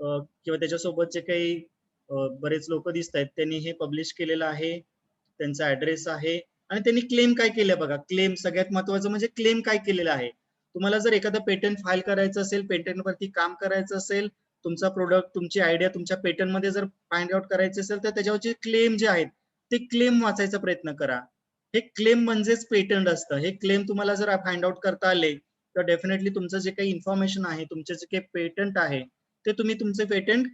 [SPEAKER 8] किंवा त्याच्यासोबतचे काही बरेच लोक दिसत आहेत, त्यांनी हे पब्लिश केलेलं आहे. त्यांचा ऍड्रेस आहे आणि त्यांनी क्लेम काय केलं बघा. क्लेम सगळ्यात महत्वाचं म्हणजे क्लेम काय केलेलं आहे. तुम्हाला जर एखादं पेटंट फाईल करायचं असेल, पेटंट वरती काम करायचं असेल, तुमचा प्रोडक्ट तुमची आयडिया तुमच्या पेटंट मध्ये जर फाइंड आउट करायचे असेल तर त्याच्यावरचे क्लेम जे आहेत ते क्लेम वाचायचा प्रयत्न करा. हे क्लेम म्हणजेच पेटंट असतं. हे क्लेम तुम्हाला जर फाइंड आउट करता आले तर डेफिनेटली तुमचं जे काही इन्फॉर्मेशन आहे, तुमचे जे काही पेटंट आहे ते तुम्ही तुमचे पेटंट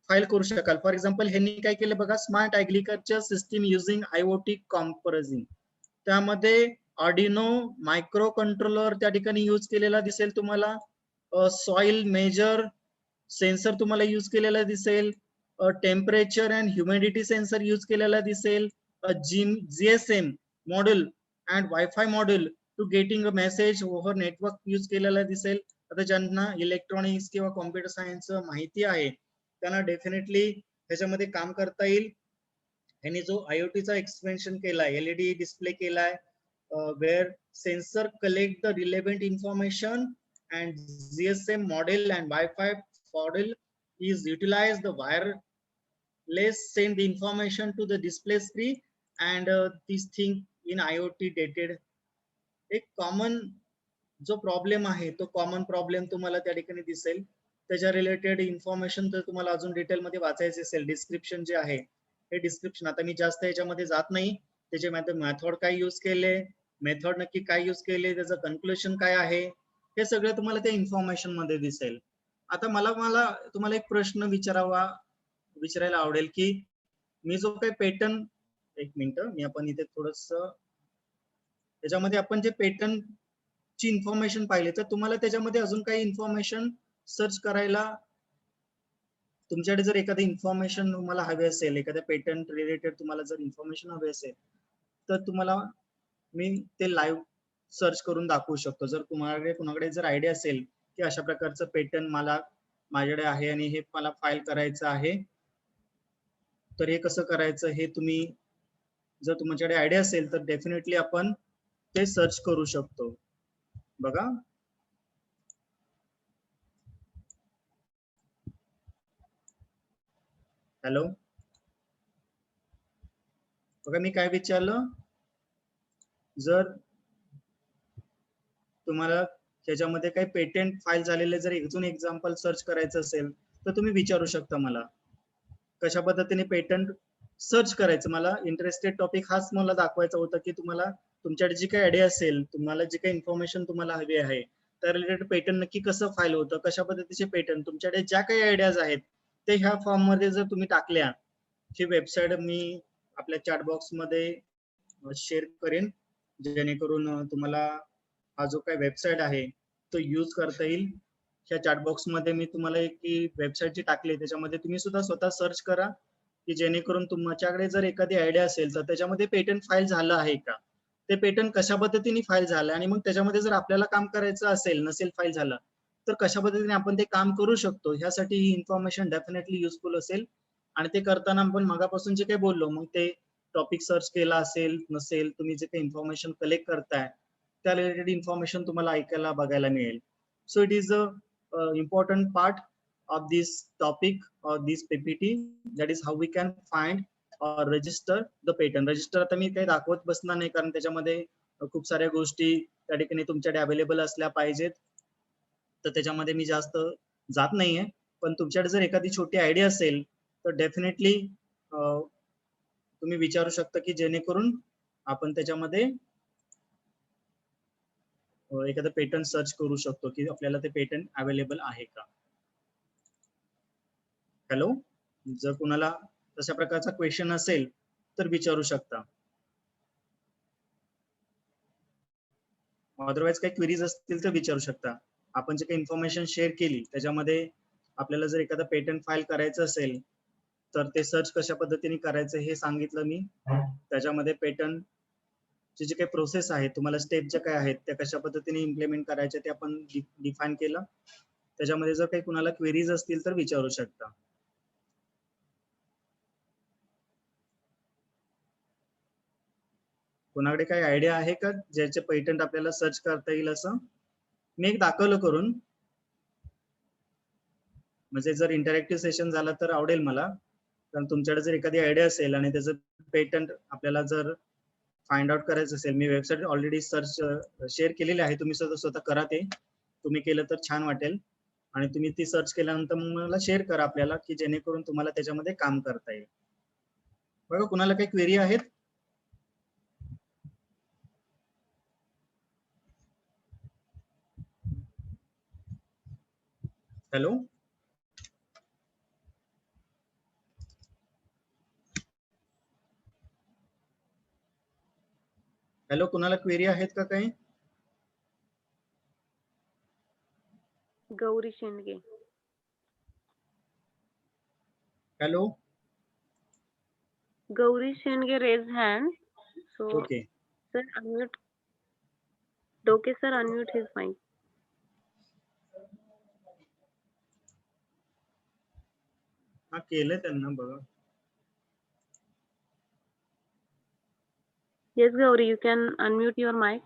[SPEAKER 8] फाईल करू शकाल. फॉर एक्झाम्पल ह्यांनी काय केलं बघा, smart agriculture system using IoT comparison. त्यामध्ये ऑर्डिनो मायक्रो कंट्रोलर त्या ठिकाणी यूज केलेला दिसेल तुम्हाला. सॉइल मेजर सेन्सर तुम्हाला यूज केलेला दिसेल. Temperature and humidity sensor use केलेला दिसेल. GSM model and wifi model to getting a message over network use केलेला दिसेल. आता ज्यांना इलेक्ट्रॉनिक्स किंवा कॉम्प्युटर सायन्स माहिती आहे त्यांना डेफिनेटली ह्याच्यामध्ये काम करता येईल. ह्यांनी जो IoTचा एक्सपेन्शन केलाय, LED डिस्प्ले केलाय, where sensor collect the relevant information and GSM model and Wi-Fi model is utilized the wireless send the information to the display screen and this thing in IoT dated. एक common जो problem आहे तो common problem तुम्हाला त्या ठिकाणी दिसेल. त्याच्या related information तर तुम्हाला अजून डिटेल मध्ये वाचायचे असेल, डिस्क्रिप्शन जे आहे हे डिस्क्रिप्शन, आता मी जास्त याच्यामध्ये जात नाही. त्याचे मेथड काय यूज केले, मेथड नक्की काय यूज केले, त्याचं कन्क्लुजन काय आहे, हे सगळं तुम्हाला त्या इन्फॉर्मेशन मध्ये दिसेल. आता मला तुम्हाला एक प्रश्न विचारायला आवडेल की मी जो काही पेटंट, एक मिनिट मी आपण इथे थोडस त्याच्यामध्ये आपण जे पेटंट ची इन्फॉर्मेशन पाहिली तर तुम्हाला त्याच्यामध्ये अजून काही इन्फॉर्मेशन सर्च करायला, तुमच्याकडे जर एखादी इन्फॉर्मेशन तुम्हाला हवी असेल, एखाद्या पेटंट रिलेटेड तुम्हाला जर इन्फॉर्मेशन हवी असेल तर तुम्हाला मी ते लाईव्ह सर्च करून दाखवू शकतो. जर कुणाकडे जर आयडिया असेल की अशा प्रकारचं पेटंट माझ्याकडे आहे आणि हे मला फाईल करायचं आहे तर हे कसं करायचं हे तुम्ही जर तुमच्याकडे आयडिया असेल तर डेफिनेटली आपण ते सर्च करू शकतो. बघा हॅलो, बघा मी काय विचारलं, जर तुम्हाला त्याच्यामध्ये काही पेटंट फाईल झालेले जर अजून एक्झाम्पल सर्च करायचं असेल तर तुम्ही विचारू शकता मला कशा पद्धतीने पेटंट सर्च करायचं. मला इंटरेस्टेड टॉपिक हाच मला दाखवायचा होता की तुम्हाला तुमच्याकडे जी काही आयडिया असेल, तुम्हाला जी काही इन्फॉर्मेशन तुम्हाला हवी आहे त्या रिलेटेड पेटंट नक्की कसं फाईल होतं, कशा पद्धतीचे पेटंट, तुमच्याकडे ज्या काही आयडियाज आहेत ते ह्या फॉर्म मध्ये जर तुम्ही टाकल्या, ही वेबसाईट मी आपल्या चॅट बॉक्स मध्ये शेअर करेन जेणेकरून तुम्हाला हा जो काही वेबसाईट आहे तो यूज करता येईल. ह्या चॅट बॉक्स मध्ये मी तुम्हाला एक वेबसाईटची टाकली, त्याच्यामध्ये तुम्ही सुद्धा स्वतः सर्च करा की जेणेकरून तुमच्याकडे जर एखादी आयडिया असेल तर त्याच्यामध्ये पेटंट फाईल झालं आहे का, ते पेटंट कशा पद्धतीने फाईल झालं, आणि मग त्याच्यामध्ये जर आपल्याला काम करायचं असेल, नसेल फाईल झालं तर कशा पद्धतीने आपण ते काम करू शकतो ह्यासाठी ही इन्फॉर्मेशन डेफिनेटली युजफुल असेल. आणि ते करताना आपण मगापासून जे काही बोललो मग ते टॉपिक सर्च केला असेल नसेल, तुम्ही जे काही इन्फॉर्मेशन कलेक्ट करताय त्या रिलेटेड इन्फॉर्मेशन तुम्हाला ऐकायला बघायला मिळेल. सो it is a important part of this topic or this PPT, that is how we can find or register the patent. Register आता मी काही दाखवत बसणार नाही कारण त्याच्यामध्ये खूप साऱ्या गोष्टी त्या ठिकाणी तुमच्याकडे अवेलेबल असल्या पाहिजेत, तर त्याच्यामध्ये मी जास्त जात नाहीये. पण तुमच्याकडे जर एखादी छोटी आयडिया असेल तर डेफिनेटली तुम्ही विचारू शकता की जेणेकरून आपण त्याच्यामध्ये एखादं पेटंट सर्च करू शकतो की आपल्याला ते पेटंट अवेलेबल आहे का. हॅलो, जर कुणाला तशा प्रकारचा क्वेश्चन असेल तर विचारू शकता. अदरवाइज काही क्वेरीज असतील तर विचारू शकता. आपण जे काही इन्फॉर्मेशन शेअर केली त्याच्यामध्ये आपल्याला जर एखादा पेटंट फाईल करायचं असेल तर ते सर्च कशा पद्धतीने करायचं हे सांगितलं मी. त्याच्यामध्ये पेटंट ची जी काही प्रोसेस आहे, तुम्हाला स्टेप ज्या काय आहेत त्या कशा पद्धतीने इम्प्लिमेंट करायच्या ते आपण डिफाईन केलं. त्याच्यामध्ये जर काही कुणाला क्वेरीज असतील तर विचारू शकता. कोणाकडे काही आयडिया आहे का ज्याचे पेटंट आपल्याला सर्च करता येईल असं? मी एक दाखवलं करून, म्हणजे जर इंटरॅक्टिव्ह सेशन झाला तर आवडेल मला. कारण तुमच्याकडे जर एखादी आयडिया असेल आणि त्याचं पेटंट आपल्याला जर फाइंड आउट करायचं असेल, मी वेबसाईट ऑलरेडी सर्च शेअर केलेली आहे, तुम्ही स्वतः करा. ते तुम्ही केलं तर छान वाटेल. आणि तुम्ही ती सर्च केल्यानंतर मला शेअर करा आपल्याला की जेणेकरून तुम्हाला त्याच्यामध्ये काम करता येईल. बघा, कुणाला काही क्वेरी आहेत? हॅलो, हॅलो, कुणाला क्वेरी आहेत का काही?
[SPEAKER 6] Gauri Shendge.
[SPEAKER 8] Hello,
[SPEAKER 6] Gauri Shenge raise hand. So,
[SPEAKER 8] okay.
[SPEAKER 6] sir, unmute. Doke sir, unmute his mic.
[SPEAKER 8] हा, केलंय त्यांना बघा.
[SPEAKER 6] Yes, Gauri, you can unmute your mic.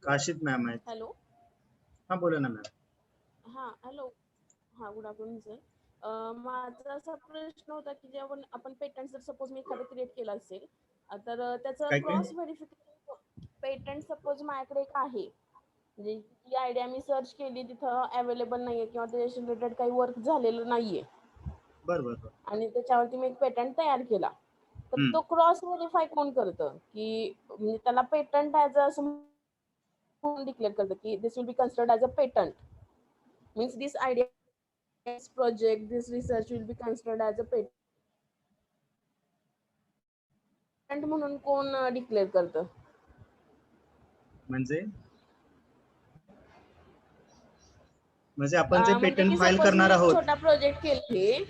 [SPEAKER 8] Kashid ma'am आहेत.
[SPEAKER 9] हॅलो,
[SPEAKER 8] हा, बोला ना मॅम.
[SPEAKER 9] हा हॅलो, हा गुड आफ्टरनून सर. माझा असा प्रश्न होता की जेव्हा आपण पेटंट जर सपोज मी एखादं क्रिएट केलं असेल तर त्याचं
[SPEAKER 8] काय
[SPEAKER 9] क्रॉस व्हेरिफिकेशन पेटंट सपोज माझ्याकडे एक आहे, म्हणजे ती आयडिया मी सर्च केली तिथं अवेलेबल नाहीये किंवा त्याच्याशी रिलेटेड काही वर्क झालेलं नाहीये
[SPEAKER 8] बरोबर.
[SPEAKER 9] आणि त्याच्यावरती मी एक पेटंट तयार केला, तर तो क्रॉस व्हेरीफाय कोण करतं की म्हणजे त्याला पेटंट ॲज असं डिक्लेअर करतं की this will be considered as a patent, means this idea this project, this research will be considered as a patent म्हणून कोण डिक्लेअर करतं?
[SPEAKER 8] म्हणजे आपण जे
[SPEAKER 9] म्हणजे
[SPEAKER 8] पेटंट
[SPEAKER 9] की
[SPEAKER 8] फाईल
[SPEAKER 9] सपोज
[SPEAKER 8] करणार
[SPEAKER 9] मी एक
[SPEAKER 8] आहोत
[SPEAKER 9] छोटा प्रोजेक्ट केले,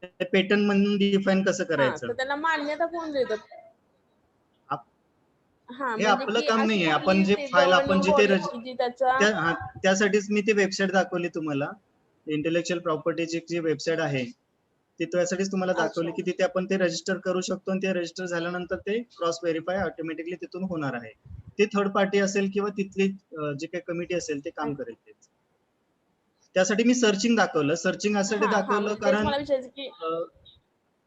[SPEAKER 8] ते पेटंट म्हणून डिफाईन कसं
[SPEAKER 9] तर
[SPEAKER 8] करायचं?
[SPEAKER 9] त्याला मान्यता कोण देतं? हा,
[SPEAKER 8] हे
[SPEAKER 9] म्हणजे
[SPEAKER 8] आपलं
[SPEAKER 9] की
[SPEAKER 8] काम
[SPEAKER 9] अशी
[SPEAKER 8] नाहीये. आपण
[SPEAKER 9] कुठली
[SPEAKER 8] जे
[SPEAKER 9] ते
[SPEAKER 8] फाईल आपण
[SPEAKER 9] गव्हर्निंग
[SPEAKER 8] जिथे
[SPEAKER 9] बॉडी की जी त्याचा
[SPEAKER 8] त्यासाठीच मी ती वेबसाईट दाखवली तुम्हाला. इंटेलेक्च्युअल प्रॉपर्टीची जी वेबसाईट आहे ती त्यासाठीच तुम्हाला दाखवली की तिथे आपण ते रजिस्टर करू शकतो आणि ते रजिस्टर झाल्यानंतर ते क्रॉस व्हेरीफाय ऑटोमॅटिकली तिथून होणार आहे. ते थर्ड पार्टी असेल किंवा तिथली जे काही कमिटी असेल ते काम करेल. त्यासाठी मी सर्चिंग दाखवलं. सर्चिंग यासाठी दाखवलं कारण
[SPEAKER 9] मला विचारायचं की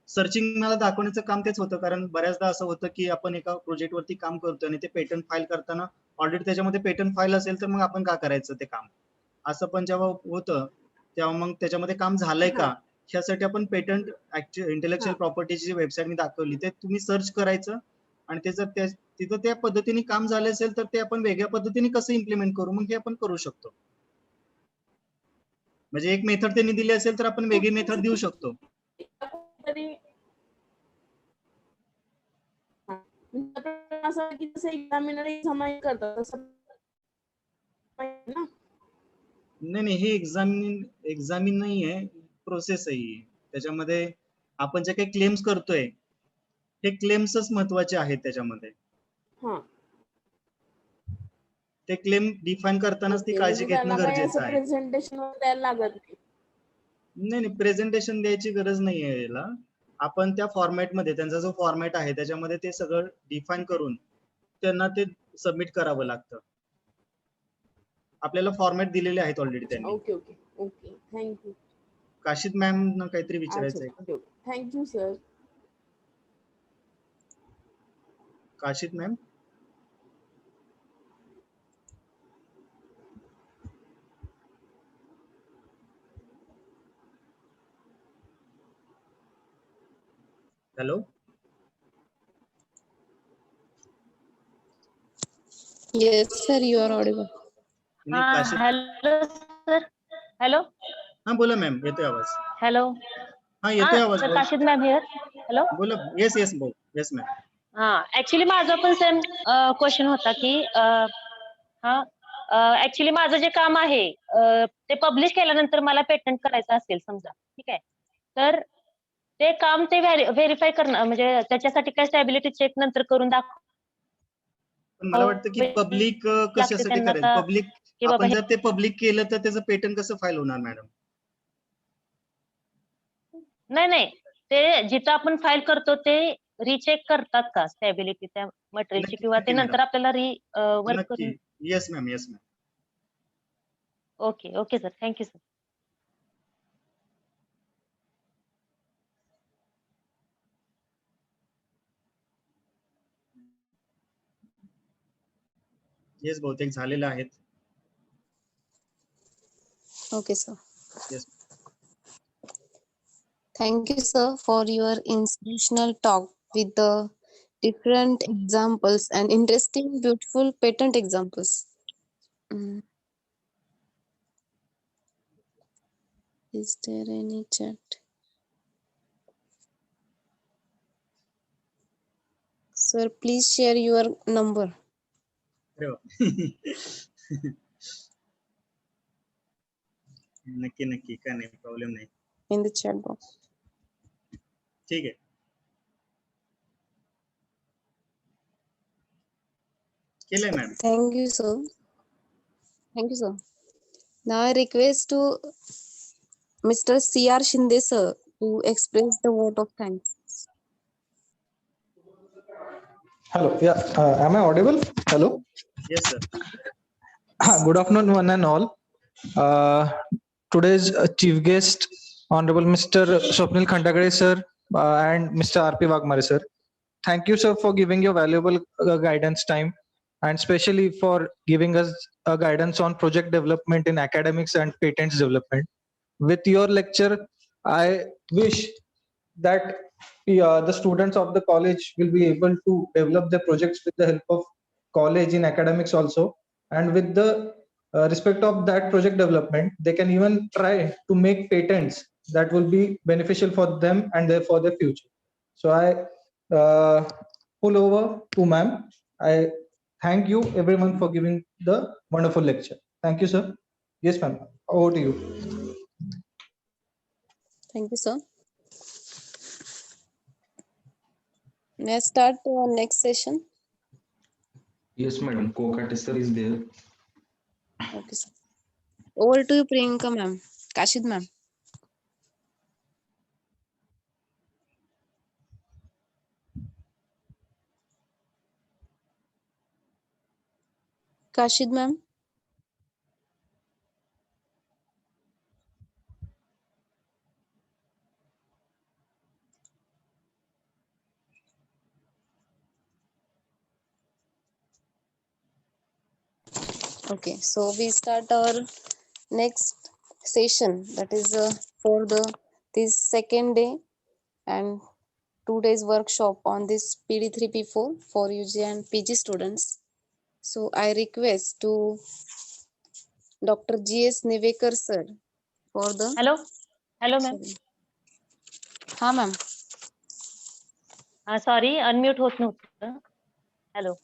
[SPEAKER 8] सर्चिंग मला दाखवण्याचं काम तेच होतं, कारण बऱ्याचदा असं होतं की आपण एका प्रोजेक्टवरती काम करतोय आणि ते पेटंट फाईल करताना ऑलरेडी त्याच्यामध्ये पेटंट फाईल असेल तर मग आपण का करायचं ते काम, असं पण जेव्हा होतं तेव्हा मग त्याच्यामध्ये काम झालंय का ह्यासाठी आपण पेटंट इंटेलेक्च्युअल प्रॉपर्टीची वेबसाईट मी दाखवली, ते तुम्ही सर्च करायचं आणि ते जर तिथं त्या पद्धतीने काम झालं असेल तर ते आपण वेगळ्या पद्धतीने कसं इम्प्लिमेंट करू मग हे आपण करू शकतो. म्हणजे एक मेथड त्यांनी दिली असेल तर आपण वेगळी मेथड देऊ शकतो.
[SPEAKER 9] असं की जसं एक्झामिनर एक्झामाइन करतात तसं ना?
[SPEAKER 8] नाही, हे एक्झामिन नाहीये, प्रोसेस आहे. त्याच्यामध्ये आपण जे काही क्लेम्स करतोय हे क्लेम्सच महत्वाचे आहेत त्याच्यामध्ये.
[SPEAKER 9] हा
[SPEAKER 8] ते क्लेम डिफाईन करतानाच ती
[SPEAKER 9] ओके,
[SPEAKER 8] काळजी
[SPEAKER 9] म्हणजे
[SPEAKER 8] घेणं
[SPEAKER 9] त्याला काही
[SPEAKER 8] गरजेचं
[SPEAKER 9] असं
[SPEAKER 8] आहे.
[SPEAKER 9] प्रेझेंटेशन द्यायला लागत नाही.
[SPEAKER 8] नाही नाही, प्रेझेंटेशन द्यायची गरज नाहीये याला. आपण त्या फॉर्मॅटमध्ये त्यांचा जो फॉर्मॅट आहे त्याच्यामध्ये ते सगळं डिफाईन करून त्यांना ते सबमिट करावं लागतं. आपल्याला फॉर्मॅट दिलेले आहेत ऑलरेडी
[SPEAKER 9] अच्छा,
[SPEAKER 8] त्यांनी.
[SPEAKER 9] Okay okay okay, thank you.
[SPEAKER 8] Kashid ma'am ना काहीतरी
[SPEAKER 9] अच्छा
[SPEAKER 8] विचारायचं आहे.
[SPEAKER 9] Okay okay, thank you sir.
[SPEAKER 8] Kashid ma'am. Hello.
[SPEAKER 2] Yes, sir, you are audible.
[SPEAKER 8] नाही, काशीद.
[SPEAKER 6] Hello sir. हॅलो.
[SPEAKER 8] हा बोला मॅम, येतोय आवाज.
[SPEAKER 6] हॅलो.
[SPEAKER 8] हा येतोय आवाज.
[SPEAKER 6] Sir Kashid ma'am here. Hello.
[SPEAKER 8] बोला. येस येस भाऊ. Yes ma'am.
[SPEAKER 6] हा, ऍक्च्युली माझा पण सेम क्वेश्चन होता की ऍक्च्युली माझं जे काम आहे ते पब्लिश केल्यानंतर मला पेटंट करायचं असेल समजा, ठीक आहे, तर ते काम ते व्हेरीफाय करणं म्हणजे त्याच्यासाठी काय स्टॅबिलिटी चेक नंतर करून
[SPEAKER 8] पण मला वाटतं की पब्लिक
[SPEAKER 6] लागते
[SPEAKER 8] कशासाठी
[SPEAKER 6] त्यांना
[SPEAKER 8] करेल?
[SPEAKER 6] का
[SPEAKER 8] पब्लिक
[SPEAKER 6] की बाबा
[SPEAKER 8] आपण जर ते पब्लिक केलं तर त्याचं पेटंट कसं फाईल होणार मॅडम?
[SPEAKER 6] नाही, ते जिथं आपण फाईल करतो ते रिचेक करतात का स्टॅबिलिटी त्या मटेरियलची,
[SPEAKER 8] नक्की
[SPEAKER 6] किंवा ते
[SPEAKER 8] नक्की
[SPEAKER 6] नंतर
[SPEAKER 8] मॅडम.
[SPEAKER 6] आपल्याला वर्क
[SPEAKER 8] नक्की.
[SPEAKER 6] करून?
[SPEAKER 8] Yes ma'am. Yes ma'am.
[SPEAKER 6] Okay okay sir, thank you sir.
[SPEAKER 8] Yes, बहुतेक झालेलं आहेत.
[SPEAKER 2] Okay, sir.
[SPEAKER 8] Yes.
[SPEAKER 2] Thank you, sir, for your inspirational talk with the different examples and interesting, beautiful patent examples. Mm. Is there any chat? Sir, please share your number
[SPEAKER 8] अरे वा. नक्की नक्की, काय नाही, problem नाही.
[SPEAKER 2] in the chat box.
[SPEAKER 8] ठीक आहे. केलंय ma'am.
[SPEAKER 2] Thank you, sir. Thank you, sir. Now I request to Mr. C.R. Shinde, sir, to express the vote of thanks.
[SPEAKER 5] Hello. Yeah. Am I audible? Hello.
[SPEAKER 8] Yes, sir.
[SPEAKER 5] Good afternoon, one and all. Today's chief guest, Honorable Mr. Swapnil Khandagade, sir, and Mr. R.P. Wagmare, sir. Thank you, sir, for giving your valuable guidance time, and especially for giving us guidance on project development in academics and patents development. With your lecture, I wish that the students of the college will be able to develop their projects with the help of college in academics also, and with the respect of that project development, they can even try to make patents that will be beneficial for them and for their future. So I pull over to ma'am. I thank you everyone for giving the wonderful lecture. Thank you, sir. Yes, ma'am. Over to you.
[SPEAKER 2] Thank you, sir. Let's start our next session.
[SPEAKER 1] Yes, madam. Kokate sir is there.
[SPEAKER 2] Okay, sir. Over to you, Priyanka ma'am. Kashid ma'am. Kashid ma'am. Okay, so we start our next session, that is for this second day and 2 days workshop on this PD3P4 for UG and PG students. So I request to Dr. G.S. Nivekar sir for the.
[SPEAKER 6] Hello ma'am.
[SPEAKER 2] Ha ma'am.
[SPEAKER 6] Sorry, unmute होत नव्हतं. Hello.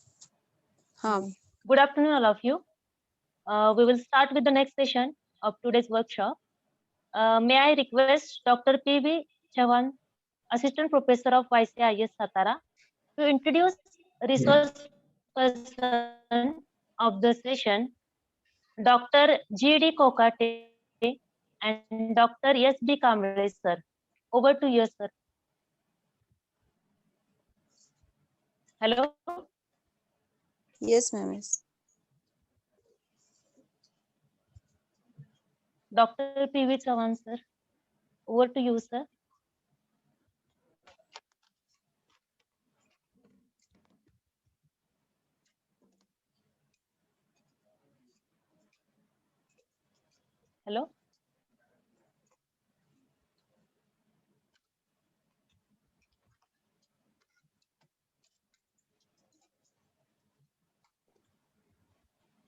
[SPEAKER 6] Good afternoon, all of you. We will start with the next session of today's workshop. May I request Dr. P.V. Chavan
[SPEAKER 10] Assistant Professor of YCIS Satara, to introduce resource person of the session, Dr. G.D. Kokate and Dr. S.B. Kamble, sir. Over to you, sir. Hello.
[SPEAKER 2] Yes, ma'am.
[SPEAKER 10] Dr. P.V. Chavan, sir. Over to you, sir. Hello.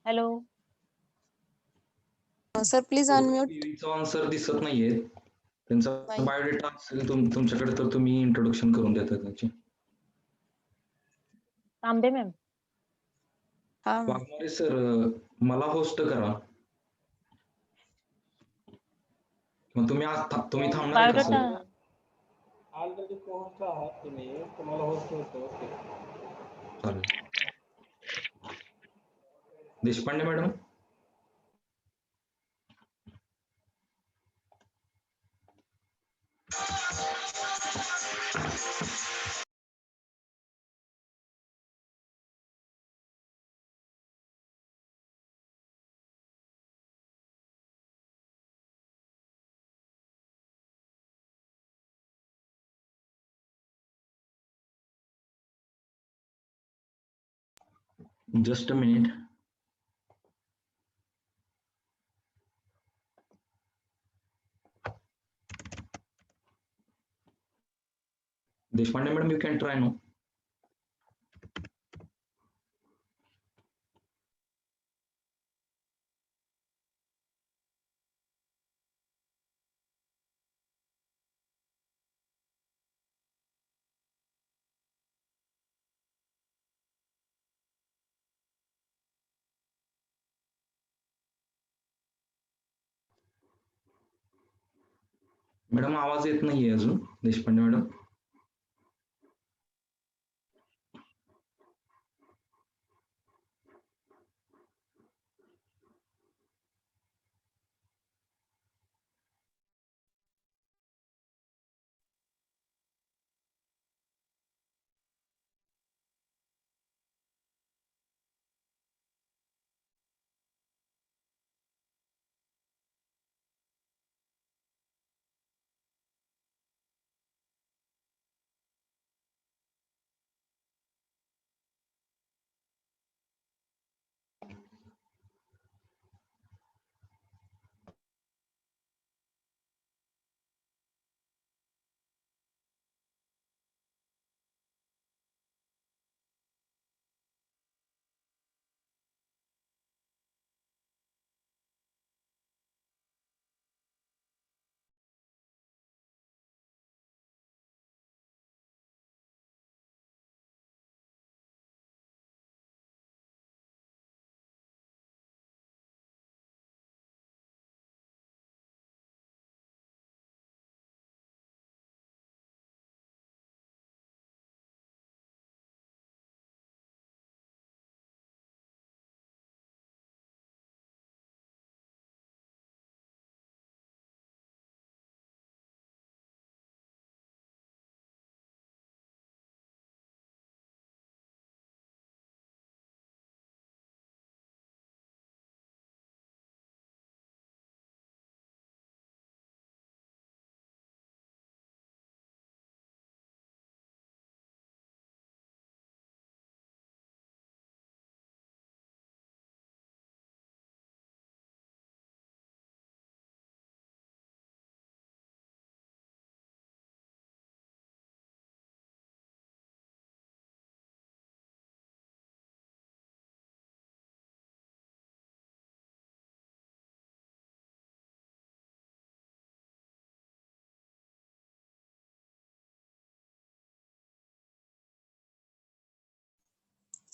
[SPEAKER 10] Hello.
[SPEAKER 2] Sir, please unmute.
[SPEAKER 1] PV Chavan sir दिसत नाहीये. त्यांचा
[SPEAKER 2] नाही.
[SPEAKER 1] Biodata असेल तुमच्याकडे तर तुम्ही introduction करून देता त्याची.
[SPEAKER 10] तांबे मॅम.
[SPEAKER 2] हा ma'am.
[SPEAKER 1] वाघमारे सर मला होस्ट करा. मग तुम्ही थांबणार आहे का सर?
[SPEAKER 10] बायोडाटा
[SPEAKER 3] ऑलरेडी होस्ट आहात तुम्ही, तुम्हाला होस्ट होतो.
[SPEAKER 1] चालेल. Deshpande madam. Just a minute. Deshpande madam, you can try now. Madam आवाज येत नाहीये अजून देशपांडे मॅडम.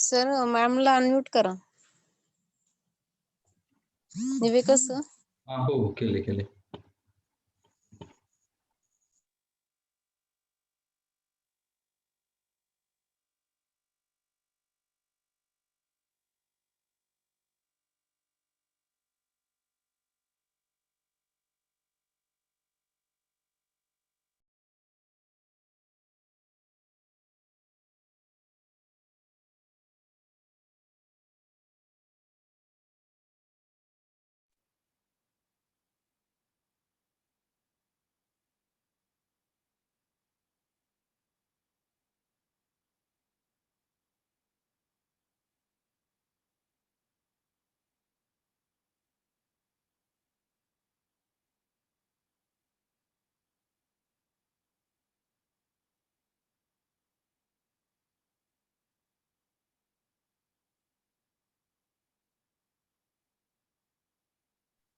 [SPEAKER 2] सर मॅमला अनम्यूट करा. निवेका सर.
[SPEAKER 1] हो केले.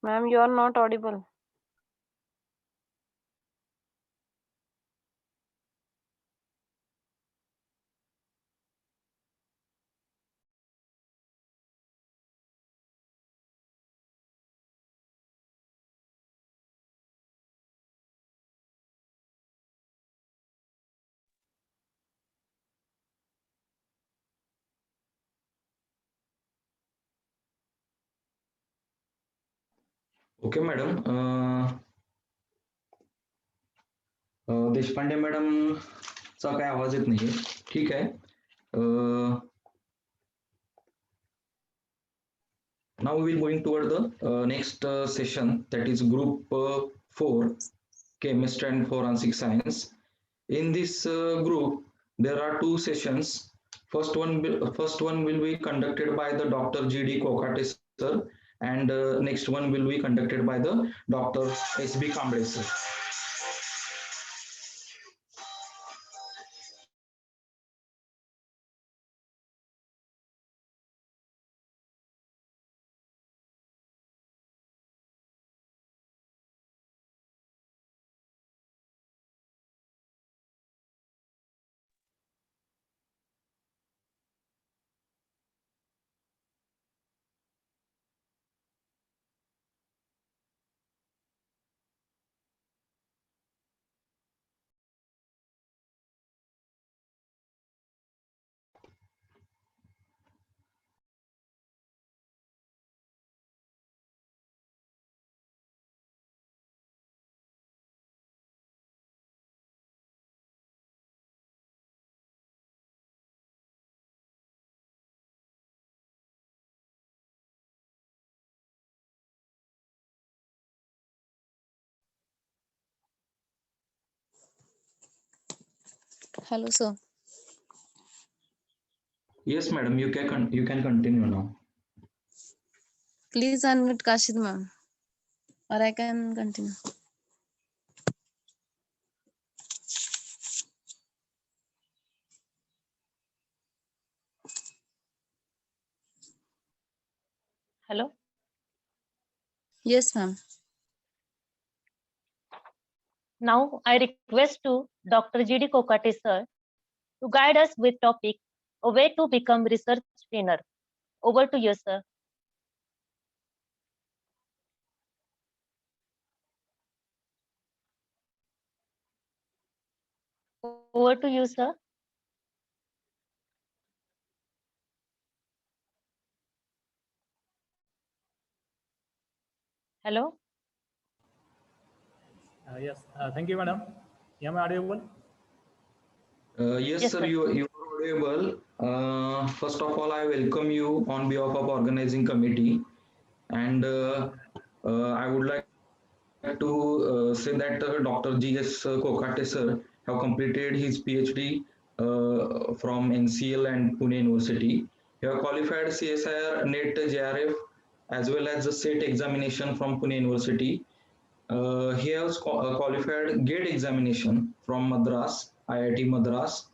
[SPEAKER 6] Ma'am, you are not audible.
[SPEAKER 1] Okay madam. Deshpande madam चा काय आवाज येत नाहीये. ठीक आहे. Now we're going toward the next session, that is group 4, chemistry and forensic science. In this group, there are 2 sessions. First one will be conducted by the Dr. G.D. Kokate sir, and next one will be conducted by the Dr. S.B. Kamble sir.
[SPEAKER 2] Hello, sir.
[SPEAKER 1] Yes, madam, you can continue now.
[SPEAKER 2] Please unmute Kashid ma'am, or I can continue.
[SPEAKER 10] Hello.
[SPEAKER 2] Yes, ma'am.
[SPEAKER 10] Now I request to Dr. G.D. Kokate sir to guide us with topic a way to become research trainer. Over to you, sir. Over to you, sir. Hello.
[SPEAKER 3] Yes, thank you, madam. Am I audible?
[SPEAKER 1] Yes,
[SPEAKER 10] Yes,
[SPEAKER 1] sir,
[SPEAKER 10] sir.
[SPEAKER 1] you are audible. First of all, I welcome you on behalf of organizing committee, and I would like to say that Dr. G.S. Kokate sir have completed his PhD from NCL and Pune University. He have qualified CSIR, NET, JRF, as well as the SET examination from Pune University. He has qualified GATE examination from Madras, IIT Madras,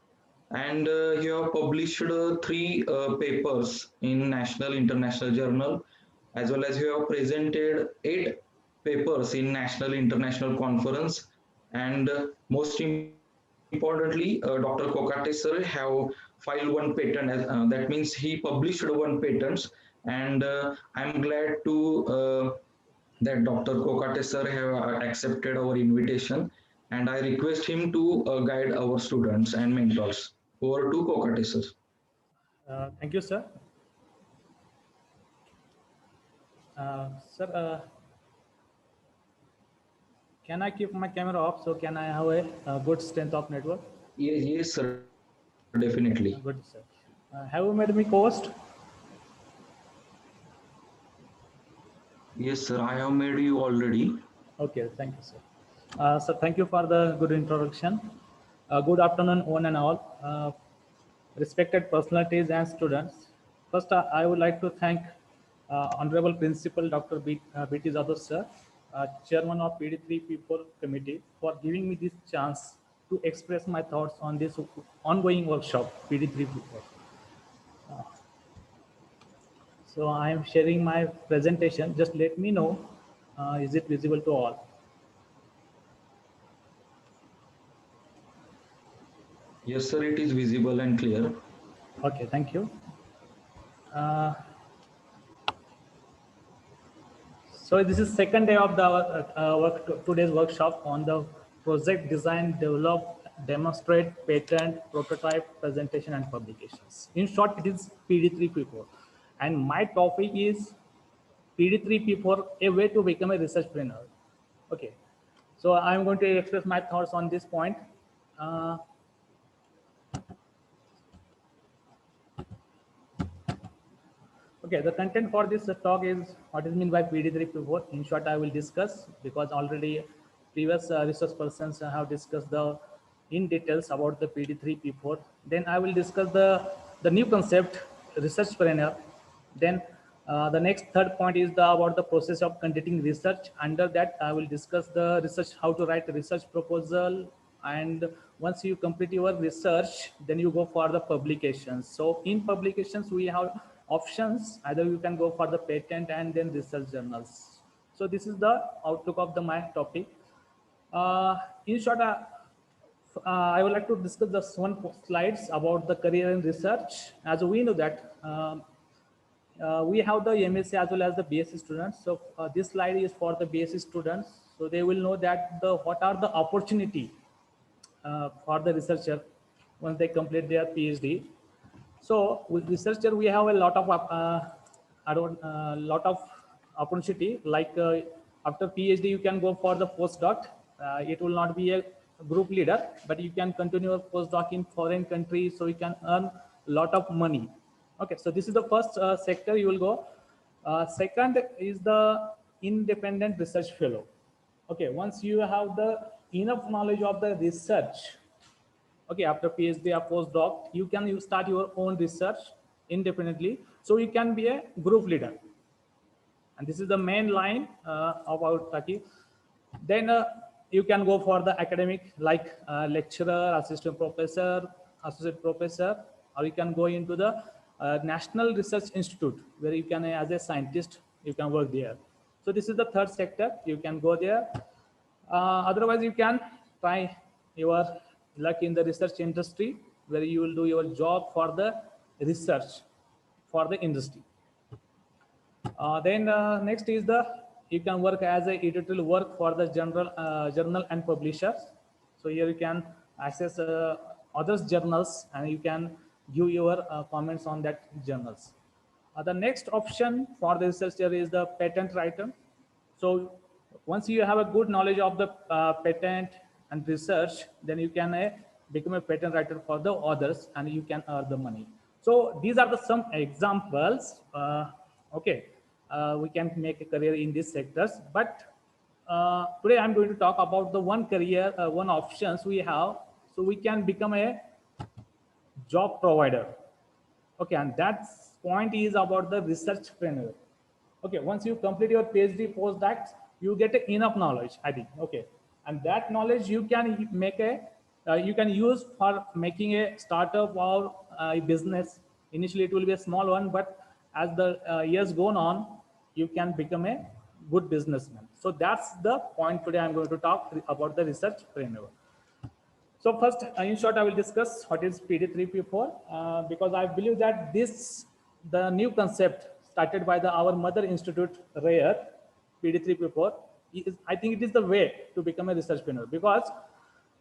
[SPEAKER 1] and he have published 3 papers in national international journal, as well as he have presented 8 papers in national international conference, and most importantly, Dr. Kokate sir have filed 1 patent. That means he published 1 patents, and I'm glad to that Dr. Kokate sir have accepted our invitation, and I request him to guide our students and mentors. Over to Kokate sir.
[SPEAKER 3] Thank you, sir. Sir, can I keep my camera off so can I have a good strength of network?
[SPEAKER 1] Yes, sir, definitely.
[SPEAKER 3] Good, sir. Have you made me co-host?
[SPEAKER 1] Yes, sir, I have made you already.
[SPEAKER 3] Okay, thank you, sir. So thank you for the good introduction. Good afternoon, one and all. Respected personalities and students. First, I would like to thank Honorable Principal Dr. B.T. Zadov sir, Chairman of PD3P4 committee, for giving me this chance to express my thoughts on this ongoing workshop, PD3P4. So I am sharing my presentation. Just let me know Is it visible to all?
[SPEAKER 1] Yes, sir, it is visible and clear.
[SPEAKER 3] Okay, thank you. So this is second day of the today's workshop on the project design, develop, demonstrate, patent, prototype, presentation, and publications. In short, it is PD3P4. And my topic is PD3P4, a way to become a researchpreneur. Okay, so I'm going to express my thoughts on this point. Okay, the content for this talk is what is meant by PD3P4. In short, I will discuss because already previous resource persons have discussed the in details about the PD3P4. Then I will discuss the new concept, researchpreneur. Then the next third point is about the process of conducting research. Under that, I will discuss the research, how to write a research proposal. And once you complete your research, then you go for the publications. So in publications, we have options. Either you can go for the patent and then research journals. So this is the outlook of my topic. In short, I would like to discuss the one slides about the career in research. As we know that we have the MSc as well as the BSc students. So this slide is for the BSc students. So they will know that what are the opportunity for the researcher once they complete their PhD. So with researcher, we have a lot of opportunity. Like after PhD, you can go for the postdoc. It will not be a group leader, but you can continue a postdoc in foreign countries, so you can earn a lot of money. Okay, so this is the first sector you will go. Second is the independent research fellow. Okay, once you have the enough knowledge of the research, okay, after PhD or postdoc, you start your own research independently. So you can be a group leader. And this is the main line about Taki. Then you can go for the academic, like lecturer, assistant professor, associate professor, or you can go into the National Research Institute, where you can, as a scientist, you can work there. So this is the third sector. You can go there. Otherwise, you can try your luck in the research industry, where you will do your job for the research for the industry. Then next is you can work as a editorial work for the journal and publishers. So here you can access others journals and you can give your comments on that journals. The next option for the researcher is the patent writer. So once you have a good knowledge of the patent and research, then you can become a patent writer for the others and you can earn the money. So these are some examples. Okay, we can make a career in these sectors. But today I'm going to talk about the one career, one options we have. So we can become a job provider. Okay, and that point is about the researchpreneur. Okay, once you complete your PhD postdocs, you get enough knowledge, I think. Okay, and that knowledge you can make you can use for making a startup or a business. Initially, it will be a small one, but as the years go on, you can become a good businessman. So that's the point today. I'm going to talk about the researchpreneur. So first, in short, I will discuss what is PD3P4 because I believe that the new concept started by our mother institute, RARE, PD3P4, I think it is the way to become a researchpreneur because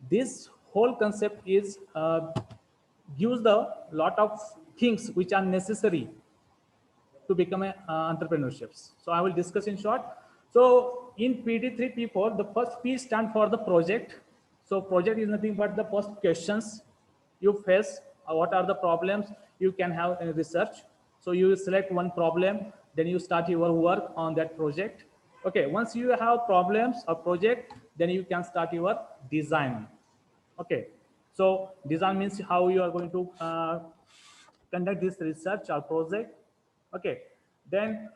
[SPEAKER 3] this whole concept gives the lot of things which are necessary to become a entrepreneurships. So I will discuss in short. So in PD3P4, the first P stand for the project. So project is nothing but the first questions you face. What are the problems you can have in research? So you select one problem, then you start your work on that project. Okay, once you have problems or project, then you can start your design. Okay, so design means how you are going to conduct this research or project. Okay, then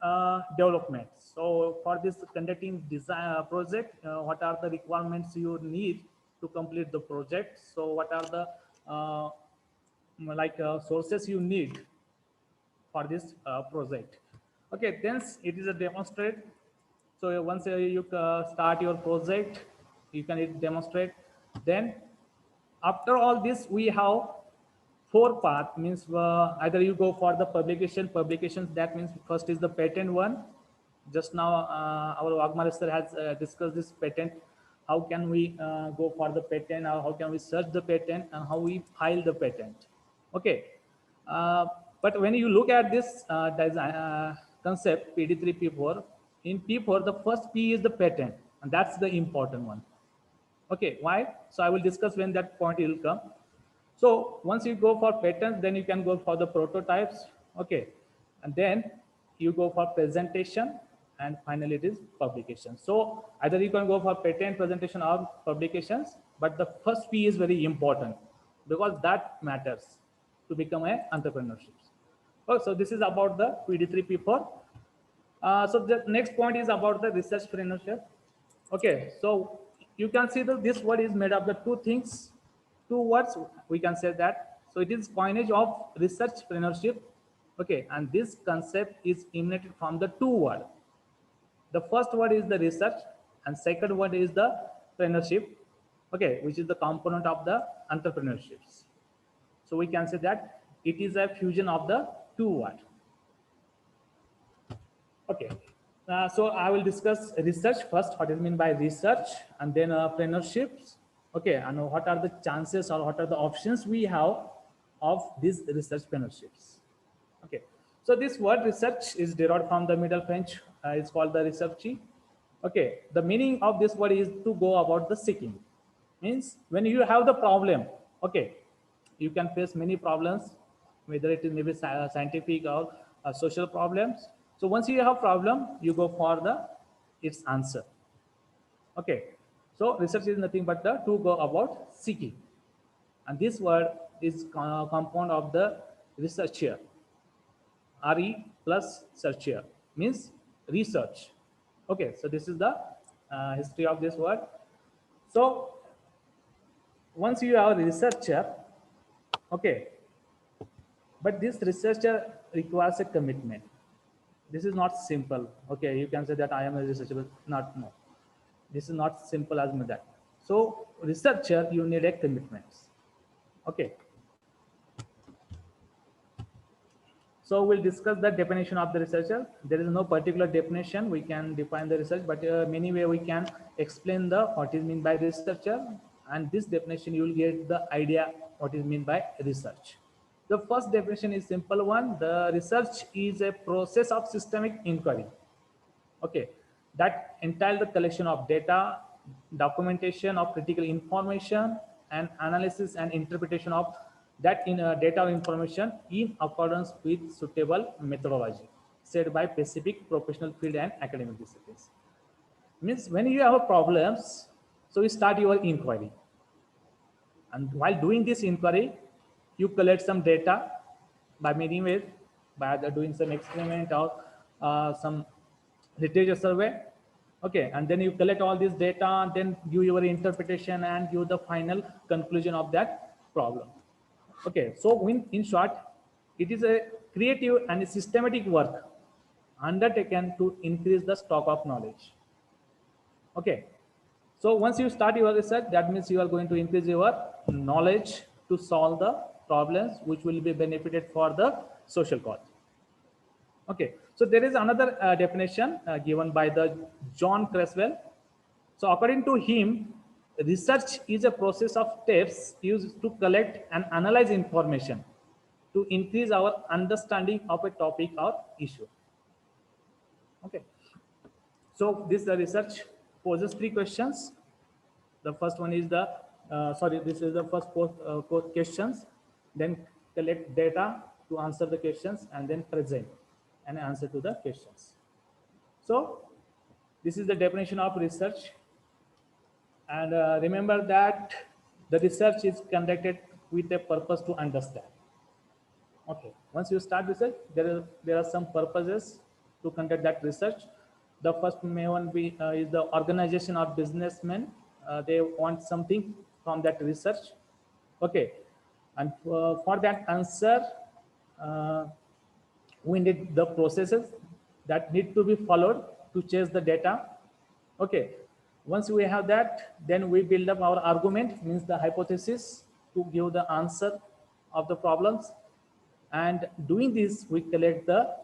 [SPEAKER 3] development. So for this conducting design project, what are the requirements you need to complete the project? So what are the sources you need for this project? Okay, then it is a demonstrate. So once you start your project, you can demonstrate. Then after all this, we have four path, means either you go for the publications. That means first is the patent one. Just now our Wagmar sir has discussed this patent. How can we go for the patent, or how can we search the patent, and how we file the patent. Okay. But when you look at this design, concept PD3P4, in P4 the first P is the patent, and that's the important one. Okay, why? So I will discuss when that point will come. So once you go for patents, then you can go for the prototypes. Okay, and then you go for presentation, and finally it is publication. So either you can go for patent, presentation, or publications, but the first P is very important because that matters to become an entrepreneurship. Oh, so this is about the PD3P4. So the next point is about the research entrepreneurship. Okay, so you can see that this word is made of the two things, two words. We can say that. So it is coinage of research entrepreneurship. Okay, and this concept is emanated from the two words. The first word is the research, and second word is the entrepreneurship. Okay, which is the component of the entrepreneurships. So we can say that it is a fusion of the two words. Okay, so I will discuss research first, what is meant by research, and then entrepreneurships. Okay, and what are the chances or what are the options we have of these research entrepreneurships. Okay, so this word research is derived from the Middle French. It's called the researchy. Okay, the meaning of this word is to go about the seeking. Means when you have the problem, okay, you can face many problems, whether it is maybe scientific or social problems. So once you have problem, you go for the its answer. Okay, so research is nothing but the to go about seeking, and this word is compound of the researcher. RE plus searcher means research. Okay, so this is the history of this word. So once you are a researcher, okay, but this researcher requires a commitment. This is not simple. Okay, you can say that I am a researcher, but not, no. This is not simple as that. So researcher, you need a commitment. Okay. So we'll discuss the definition of the researcher. There is no particular definition. We can define the research, but many way we can explain the what is meant by researcher, and this definition you will get the idea what is meant by research. The first definition is simple one. The research is a process of systemic inquiry. Okay, that entails the collection of data, documentation of critical information, and analysis and interpretation of that data or information in accordance with suitable methodology set by specific professional field and academic disciplines. Means when you have problems, so you start your inquiry, and while doing this inquiry, you collect some data by many ways, by doing some experiment or some literature survey. Okay, and then you collect all this data and then give your interpretation and give the final conclusion of that problem. Okay, so in short, it is a creative and a systematic work undertaken to increase the stock of knowledge. Okay, so once you start your research, that means you are going to increase your knowledge to solve the problems which will be benefited for the social cause. Okay, so there is another definition given by the John Creswell. So according to him, research is a process of steps used to collect and analyze information to increase our understanding of a topic or issue. Okay, so this research poses three questions. The first one is the this is the first four questions. Then collect data to answer the questions, and then present an answer to the questions. So this is the definition of research. And remember that the research is conducted with a purpose to understand. Okay, once you start research, there are some purposes to conduct that research. The first may one be is the organization or businessmen. They want something from that research. Okay, and for that answer, we need the processes that need to be followed to chase the data. Okay, once we have that, then we build up our argument, means the hypothesis, to give the answer of the problems. And doing this, we collect the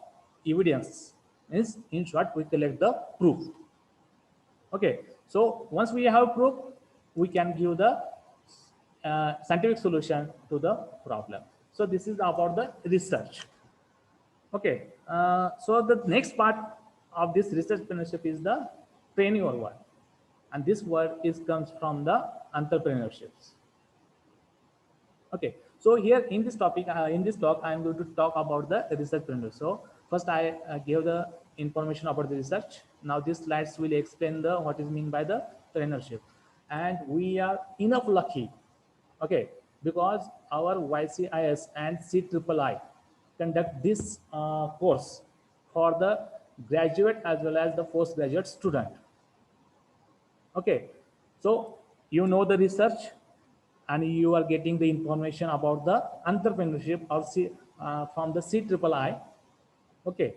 [SPEAKER 3] evidence, means in short, we collect the proof. Okay, so once we have proof, we can give the scientific solution to the problem. So this is about the research. Okay, so the next part of this research entrepreneurship is the preneur word, and this word comes from the entrepreneurships. Okay, so here in this topic, in this talk, I am going to talk about the researchpreneur. So first, I gave the information about the research. Now these slides will explain the what is meant by the preneurship, and we are enough lucky. Okay, because our YCIS and CIII conduct this course for the graduate as well as the postgraduate student. Okay, so you know the research and you are getting the information about the entrepreneurship or from the CIII. Okay,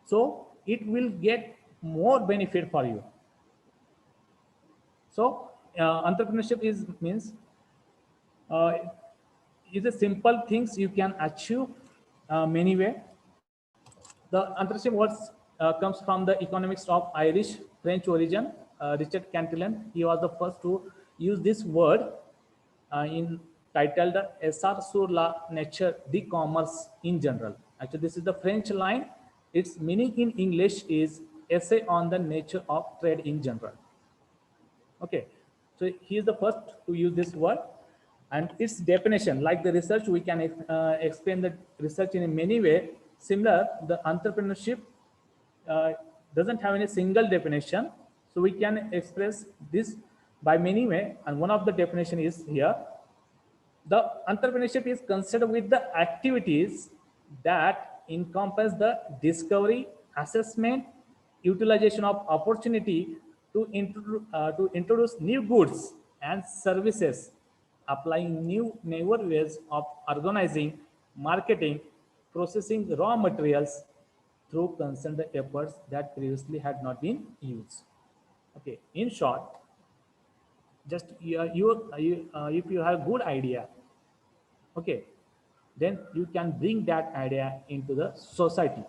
[SPEAKER 3] so it will get more benefit for you. So entrepreneurship means is a simple things you can achieve many way. The entrepreneurship words comes from the economics of Irish French origin. Richard Cantillon, he was the first to use this word in titled Essai sur la nature de commerce in general. Actually, this is the French line. Its meaning in English is essay on the nature of trade in general. Okay, so he is the first to use this word, and its definition, like the research, we can explain the research in many ways. Similar, the entrepreneurship doesn't have any single definition, so we can express this by many ways, and one of the definition is here. The entrepreneurship is concerned with the activities that encompass the discovery, assessment, utilization of opportunity to introduce new goods and services, applying newer ways of organizing, marketing, processing raw materials through concerned efforts that previously had not been used. Okay, in short, just if you have good idea, okay, then you can bring that idea into the society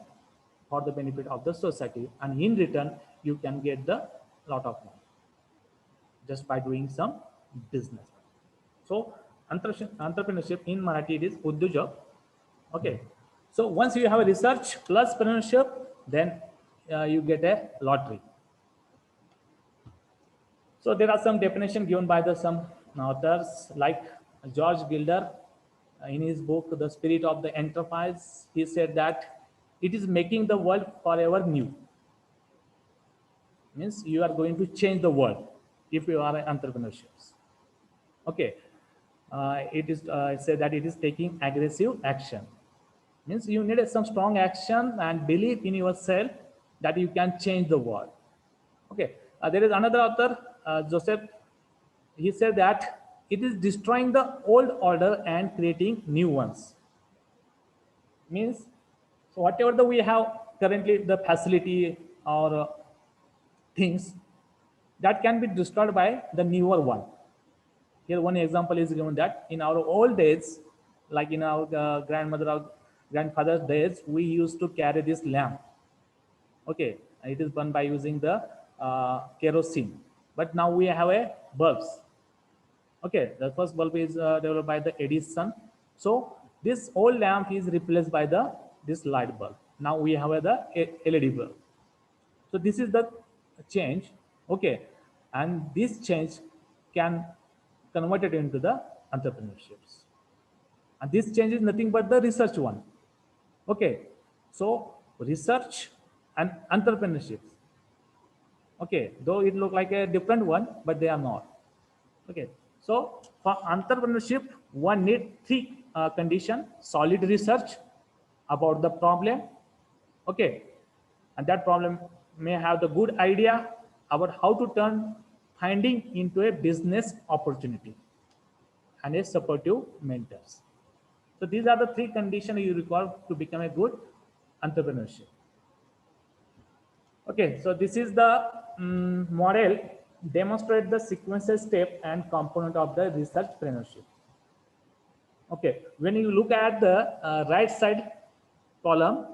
[SPEAKER 3] for the benefit of the society, and in return you can get the lot of money just by doing some business. So entrepreneurship in Marathi it is udyojak. Okay, so once you have a research plus entrepreneurship, then you get a lottery. So there are some definition given by some authors like George Gilder in his book, The Spirit of the Enterprise. He said that it is making the world forever new. Means you are going to change the world if you are an entrepreneurship. Okay, it is said that it is taking aggressive action. Means you need some strong action and belief in yourself that you can change the world. Okay, there is another author, Joseph. He said that it is destroying the old order and creating new ones. Means, so whatever we have currently, the facility or things that can be destroyed by the newer one. Here one example is given that in our old days, like in our grandmother or grandfather's days, we used to carry this lamp. Okay, it is burned by using the kerosene, but now we have a bulbs. Okay, the first bulb is developed by the Edison. So this old lamp is replaced by this light bulb. Now we have the LED bulb. So this is the change. Okay, and this change can convert it into the entrepreneurships. And this change is nothing but the research one. Okay, so research and entrepreneurship. Okay, though it look like a different one, but they are not. Okay, so for entrepreneurship, one need three conditions: solid research about the problem. Okay, and that problem may have the good idea about how to turn finding into a business opportunity, and a supportive mentors. So these are the three conditions you require to become a good entrepreneurship. Okay, so this is the model demonstrate the sequences step and component of the research entrepreneurship. Okay, when you look at the right side column,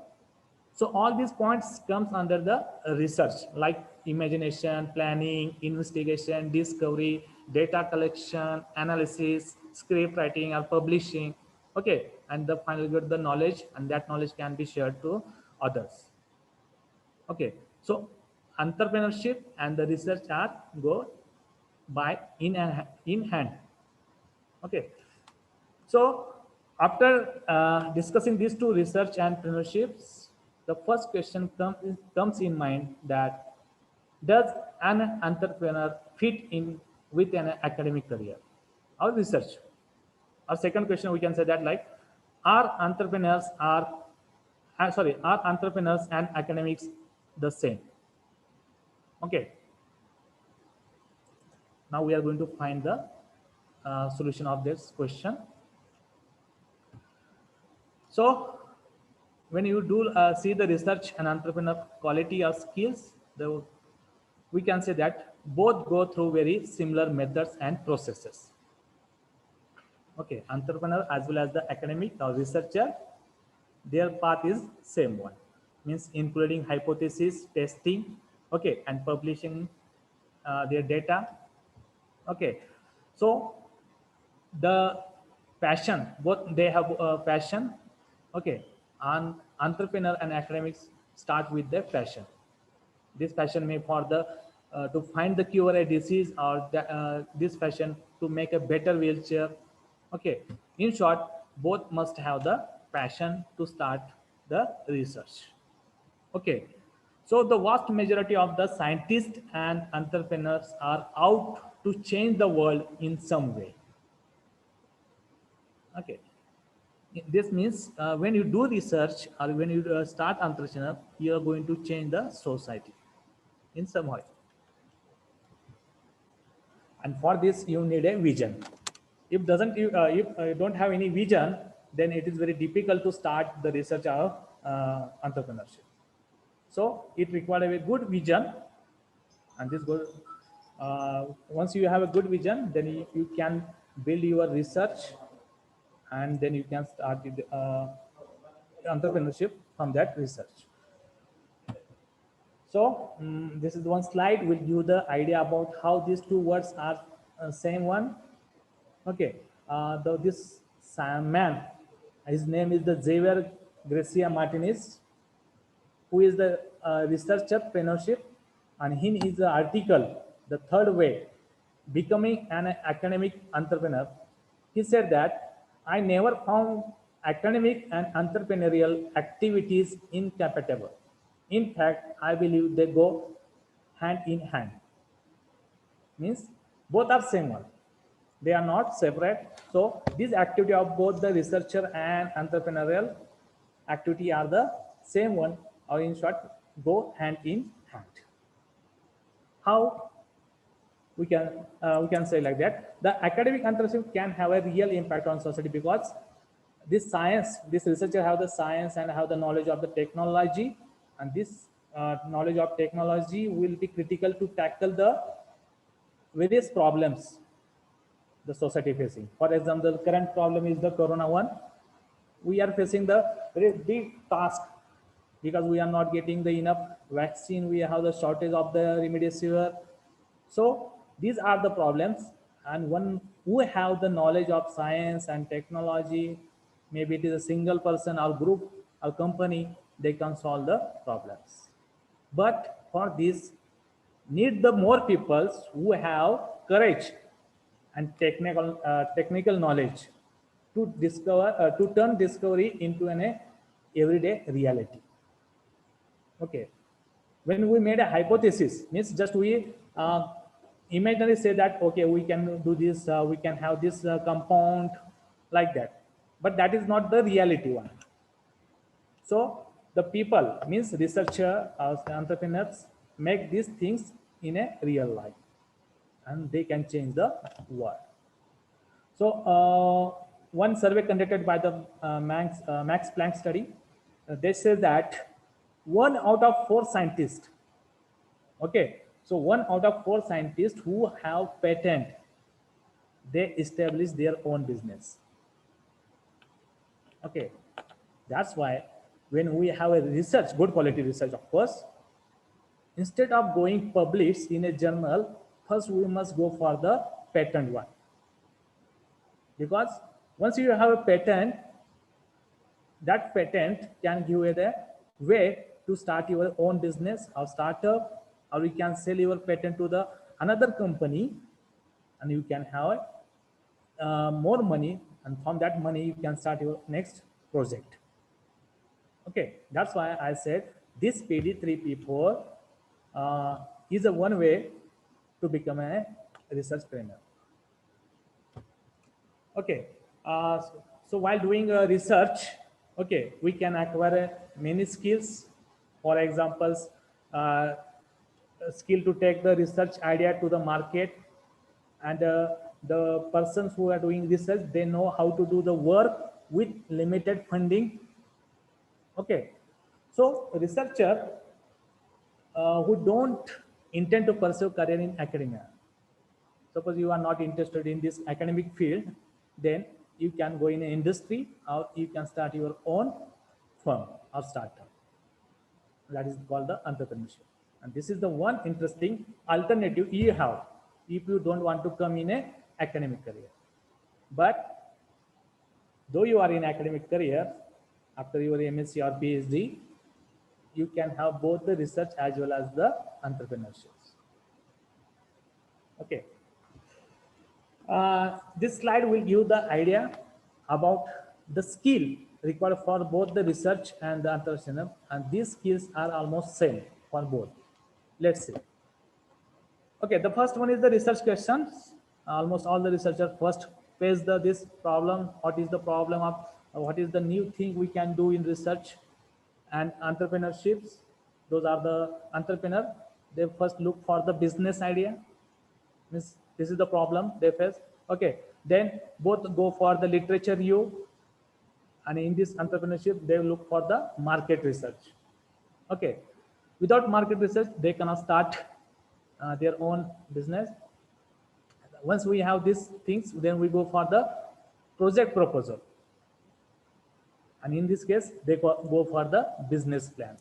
[SPEAKER 3] so all these points comes under the research, like imagination, planning, investigation, discovery, data collection, analysis, script writing or publishing. Okay, and the final get the knowledge, and that knowledge can be shared to others. Okay, so entrepreneurship and the research are go by in hand. Okay, so after discussing these two, research and entrepreneurships, the first question comes in mind that does an entrepreneur fit in with an academic career or research? Our second question we can say that like are entrepreneurs are entrepreneurs and academics the same? Okay, now we are going to find the solution of this question. So when you do see the research and entrepreneur quality or skills, we can say that both go through very similar methods and processes. Okay, entrepreneur as well as the academic or researcher, their path is same one, means including hypothesis testing, okay, and publishing their data. Okay, so the passion, both they have passion. Okay, and entrepreneur and academics start with their passion. This passion may for the to find the cure a disease, or this passion to make a better wheelchair. Okay, in short, both must have the passion to start the research. Okay, so the vast majority of the scientists and entrepreneurs are out to change the world in some way. Okay, this means when you do research or when you start entrepreneur, you are going to change the society in some way. And for this, you need a vision. If you don't have any vision, then it is very difficult to start the research of entrepreneurship. So it requires a good vision, and this good. Once you have a good vision, then you can build your research, and then you can start with entrepreneurship from that research. So this is one slide will give the idea about how these two words are same one. Okay, this man, his name is the Xavier Gracia Martinez, who is the researcher entrepreneurship, and in his article, The Third Way, Becoming an Academic Entrepreneur, he said that I never found academic and entrepreneurial activities incompatible. In fact, I believe they go hand in hand. Means both are same one. They are not separate. So this activity of both the researcher and entrepreneurial activity are the same one, or in short, go hand in hand. How we can say like that? The academic entrepreneurship can have a real impact on society, because this researcher have the science and have the knowledge of the technology, and this knowledge of technology will be critical to tackle the various problems the society facing. For example, the current problem is the corona one. We are facing the very big task because we are not getting the enough vaccine. We have the shortage of the remdesivir. So these are the problems, and one who have the knowledge of science and technology, maybe it is a single person or group or company, they can solve the problems. But for this, need the more people who have courage and technical knowledge to discover to turn discovery into an everyday reality. Okay, when we made a hypothesis, means just we imaginary say that okay, we can do this, we can have this compound like that, but that is not the reality one. So the people, means researcher or entrepreneurs, make these things in a real life, and they can change the world. So one survey conducted by the Max Planck study, they say that 1 out of 4 scientists Okay, so 1 out of 4 scientists who have patent, they establish their own business. Okay, that's why when we have a research, good quality research, of course, instead of going published in a journal, first we must go for the patent one. Because once you have a patent, that patent can give you the way to start your own business or startup, or you can sell your patent to the another company, and you can have more money, and from that money you can start your next project. Okay, that's why I said this PD3P4 is a one way to become a research trainer. Okay, so while doing research, okay, we can acquire many skills. For examples, skill to take the research idea to the market, and the persons who are doing research, they know how to do the work with limited funding. Okay, so researcher who don't intend to pursue career in academia, suppose you are not interested in this academic field, then you can go in an industry, or you can start your own firm or startup. That is called the entrepreneurship. And this is the one interesting alternative you have if you don't want to come in a academic career. But though you are in academic career, after your MSc or PhD, you can have both the research as well as the entrepreneurship. Okay. This slide will give the idea about the skill required for both the research and the entrepreneurship, and these skills are almost same for both. Let's see. Okay, the first one is the research questions. Almost all the researchers first face this problem. What is the problem of what is the new thing we can do in research and entrepreneurships? Those are the entrepreneur. They first look for the business idea. Means this is the problem they face. Okay, then both go for the literature view, and in this entrepreneurship they look for the market research. Okay, without market research they cannot start their own business. Once we have these things, then we go for the project proposal, and in this case they go for the business plan.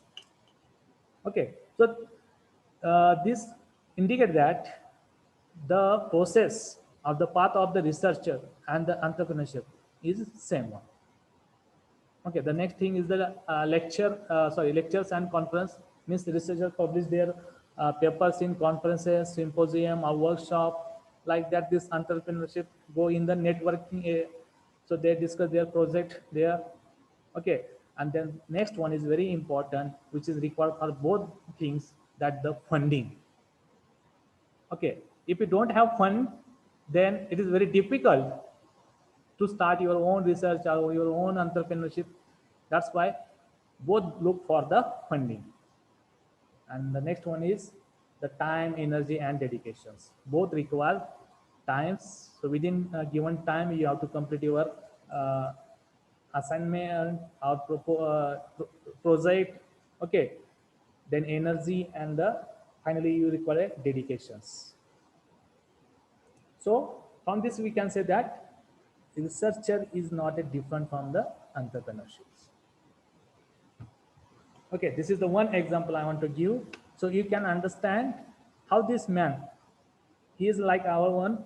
[SPEAKER 3] Okay, so this indicate that the process of the path of the researcher and the entrepreneurship is same one. Okay, the next thing is the lectures and conference. Means the researchers publish their papers in conferences, symposium, or workshop. Like that, this entrepreneurship go in the networking area. So they discuss their project there. Okay, and then next one is very important, which is required for both things, that the funding. Okay, if you don't have fund, then it is very difficult to start your own research or your own entrepreneurship. That's why both look for the funding. And the next one is the time, energy, and dedications. Both require times. So within a given time, you have to complete your assignment or project. Okay, then energy, and finally you require dedications. So from this we can say that researcher is not a different from the entrepreneurship. Okay, this is the one example I want to give. So you can understand how this man, he is like our one.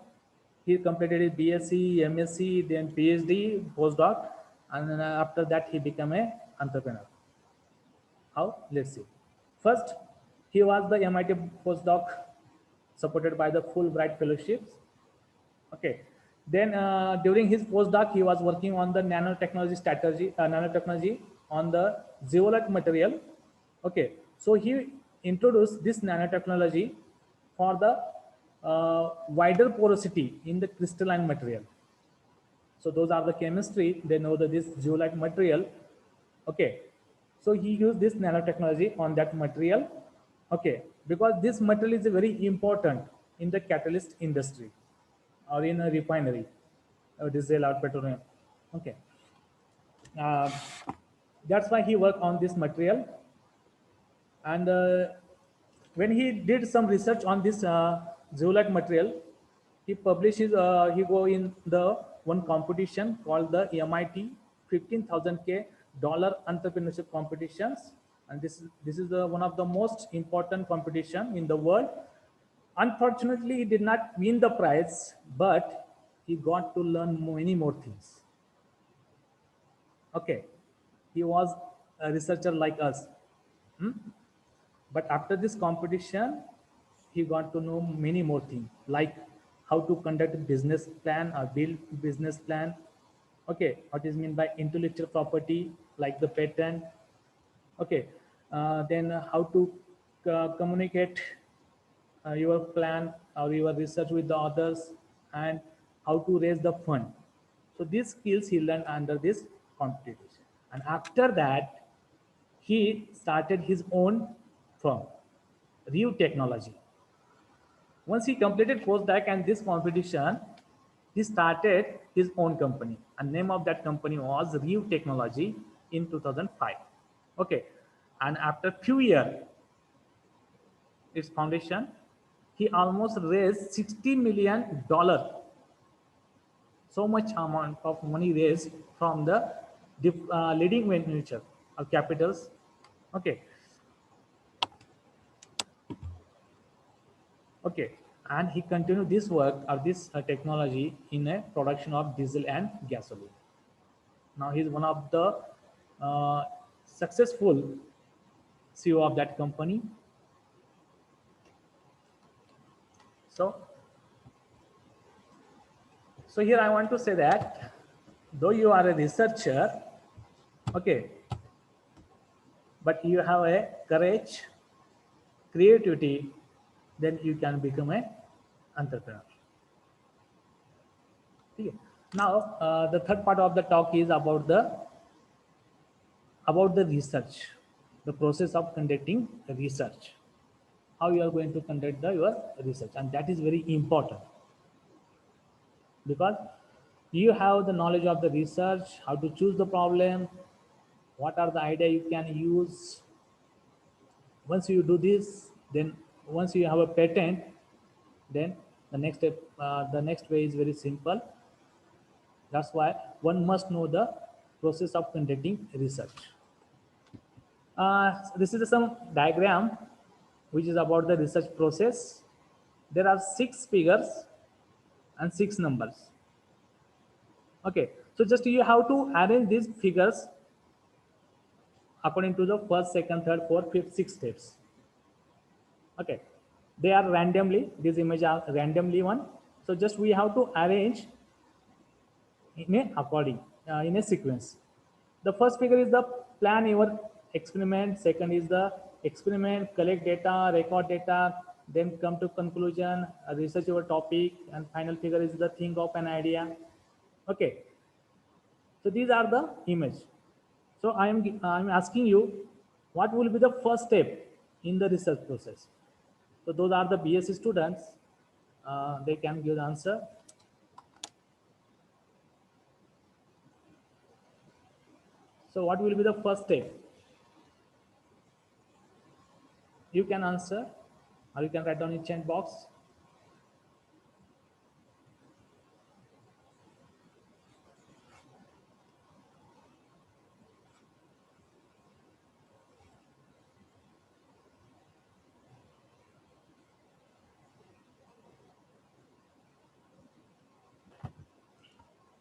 [SPEAKER 3] He completed his BSc, MSc, then PhD, postdoc, and then after that he became an entrepreneur. How? Let's see. First, he was the MIT postdoc supported by the Fulbright fellowships. Okay. Then during his postdoc, he was working on the nanotechnology on the zeolite material. Okay. So he introduced this nanotechnology for the wider porosity in the crystalline material. So those are the chemistry. They know that this zeolite material. Okay. So he used this nanotechnology on that material. Okay. Because this material is very important in the catalyst industry or in a refinery, diesel or petroleum. Okay. That's why he worked on this material. And when he did some research on this zeolite material, he publishes, he go in the one competition called the MIT $15,000 entrepreneurship competitions, and this is the one of the most important competition in the world. Unfortunately, he did not win the prize, but he got to learn many more things. Okay, he was a researcher like us. But after this competition, he got to know many more things, like how to conduct a business plan or build business plan. Okay, what is meant by intellectual property, like the patent. Okay, then how to communicate your plan or your research with the others, and how to raise the fund. So these skills he learned under this competition. And after that, he started his own firm, Ryu Technology. Once he completed postdoc and this competition, he started his own company. And name of that company was Ryu Technology in 2005. Okay, and after few years, its foundation, he almost raised $60 million. So much amount of money raised from the leading venture or capitals. Okay. Okay, and he continued this work or this technology in a production of diesel and gasoline. Now he's one of the successful CEO of that company. So here I want to say that though you are a researcher, okay, but you have a courage, creativity, then you can become an entrepreneur. Okay. Now the third part of the talk is about the research, the process of conducting research, how you are going to conduct your research, and that is very important because you have the knowledge of the research, how to choose the problem, what are the idea you can use. Once you do this, then once you have a patent, then the next step, the next way is very simple. That's why one must know the process of conducting research. This is some diagram which is about the research process. There are 6 figures and 6 numbers. Okay, so just you have to arrange these figures according to the first, second, third, fourth, fifth, 6 steps. Okay, they are randomly, these images are randomly one. So just we have to arrange in a sequence. The first figure is the plan your experiment. Second is the experiment, collect data, record data, then come to conclusion, research your topic, and final figure is the think of an idea. Okay, so these are the image. So I'm asking you, what will be the first step in the research process? So those are the BSc students. They can give the answer. So what will be the first step? You can answer, or you can write down in chat box.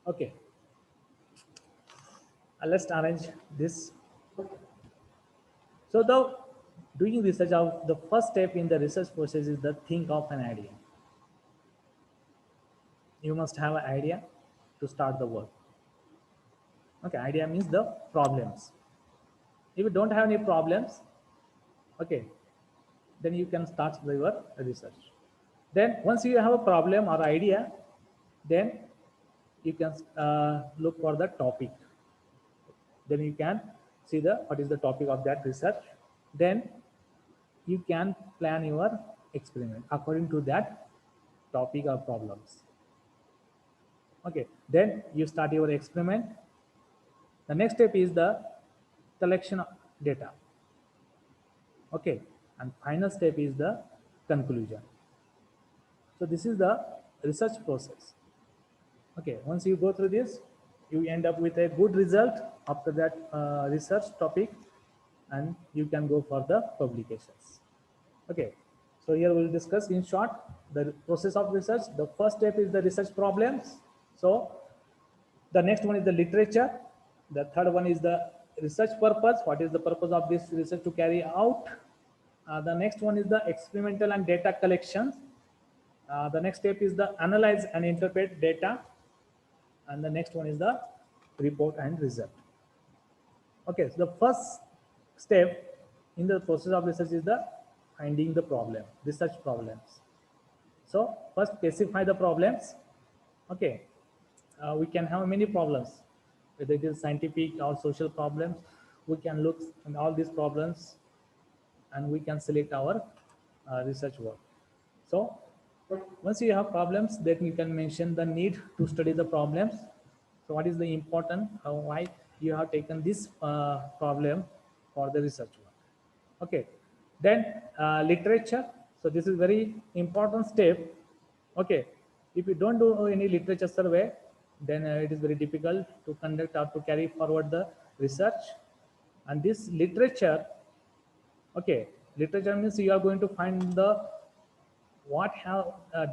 [SPEAKER 3] Okay, let's arrange this. So the doing research of the first step in the research process is the think of an idea. You must have an idea to start the work. Okay, idea means the problems. If you don't have any problems, okay, then you can start your research. Then once you have a problem or idea, then you can look for the topic. Then you can see what is the topic of that research. Then you can plan your experiment according to that topic or problems. Okay, then you start your experiment. The next step is the collection of data. Okay, and final step is the conclusion. So this is the research process. Okay, once you go through this, you end up with a good result after that research topic, and you can go for the publications. Okay, so here we'll discuss in short the process of research. The first step is the research problems. So the next one is the literature. The third one is the research purpose. What is the purpose of this research to carry out? The next one is the experimental and data collections. The next step is the analyze and interpret data. And the next one is the report and result. Okay, so the first step in the process of research is the finding the problem, research problems. So first specify the problems. Okay, we can have many problems, whether it is scientific or social problems. We can look at all these problems and we can select our research work. So once you have problems, then you can mention the need to study the problems. So what is the important, why you have taken this problem for the research work. Okay, then literature. So this is very important step. Okay, if you don't do any literature survey, then it is very difficult to conduct or to carry forward the research. And this literature, okay, literature means you are going to find the what have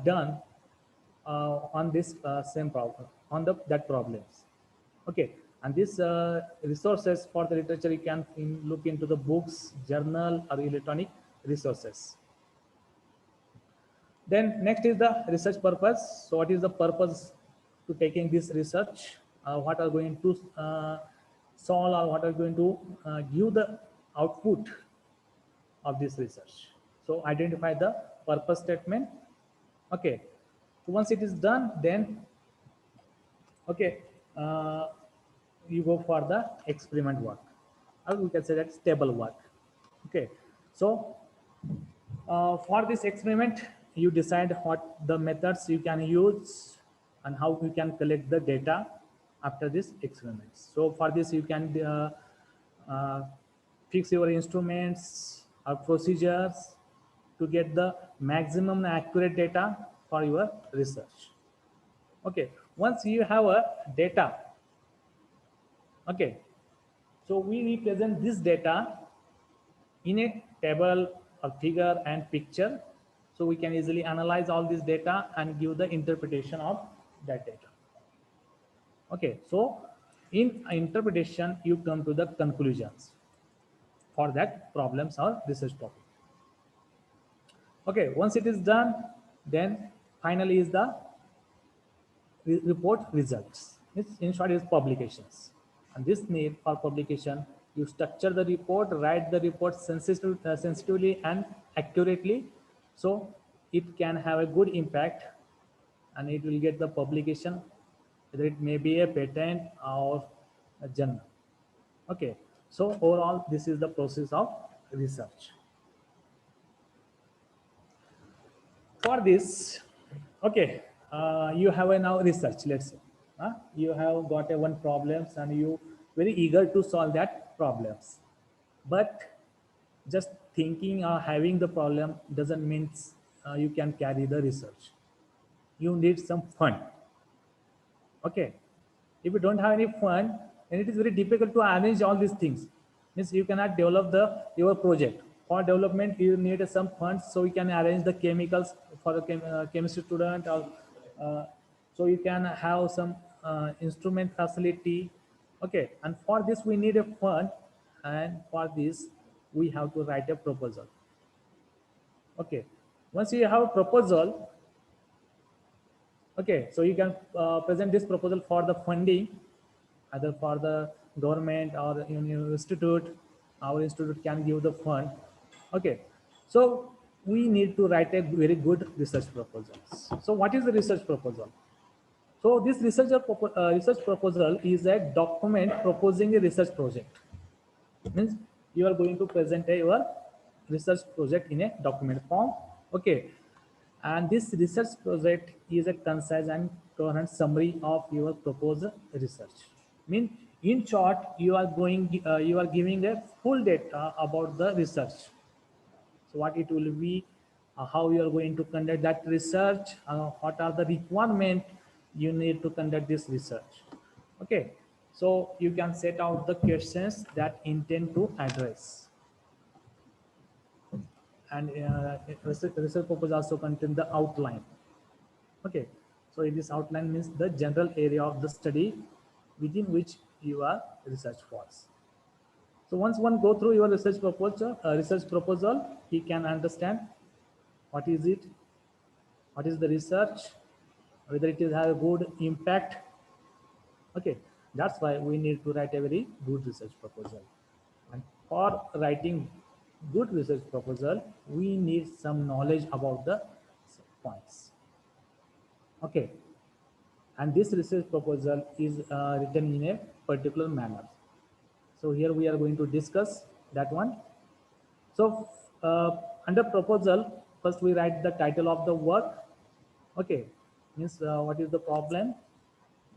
[SPEAKER 3] done on this same problem, on that problems. Okay, and these resources for the literature, you can look into the books, journal, or electronic resources. Then next is the research purpose. So what is the purpose to taking this research? What are going to solve, or what are going to give the output of this research? So identify the purpose statement. Okay, so once it is done, then okay, you go for the experiment work, or we can say that stable work. Okay, so for this experiment, you decide what the methods you can use and how you can collect the data after this experiment. So for this, you can fix your instruments or procedures to get the maximum accurate data for your research. Okay, once you have a data, okay, so we represent this data in a table, a figure, and picture. So we can easily analyze all this data and give the interpretation of that data. Okay, so in interpretation, you come to the conclusions for that problems or research topic. Okay, once it is done, then finally is the report results. In short, is publications. And this need for publication, you structure the report, write the report sensitively and accurately, so it can have a good impact and it will get the publication, whether it may be a patent or a journal. Okay, so overall, this is the process of research. For this, okay, you have a now research, let's say. You have got a one problems and you very eager to solve that problems. But just thinking or having the problem doesn't mean you can carry the research. You need some fund. Okay, if you don't have any fund, then it is very difficult to arrange all these things. Means you cannot develop your project. For development, you need some funds, so you can arrange the chemicals for the chemistry student, or so you can have some instrument facility. Okay, and for this we need a fund, and for this we have to write a proposal. Okay, once you have a proposal, okay, so you can present this proposal for the funding, either for the government or institute. Our institute can give the fund. Okay, so we need to write a very good research proposals. So what is the research proposal? So this research proposal is a document proposing a research project. Means you are going to present your research project in a document form. Okay, and this research project is a concise and coherent summary of your proposed research. Mean in short, you are giving a full data about the research. So what it will be, how you are going to conduct that research, what are the requirement you need to conduct this research. Okay, so you can set out the questions that intend to address. And research purpose also contain the outline. Okay, so in this outline means the general area of the study within which you are research falls. So once one go through your research proposal, he can understand what is it, what is the research, whether it is have a good impact. Okay, that's why we need to write a very good research proposal. And for writing good research proposal, we need some knowledge about the points. Okay, and this research proposal is written in a particular manner. So here we are going to discuss that one. So under proposal, first we write the title of the work. Okay, means what is the problem,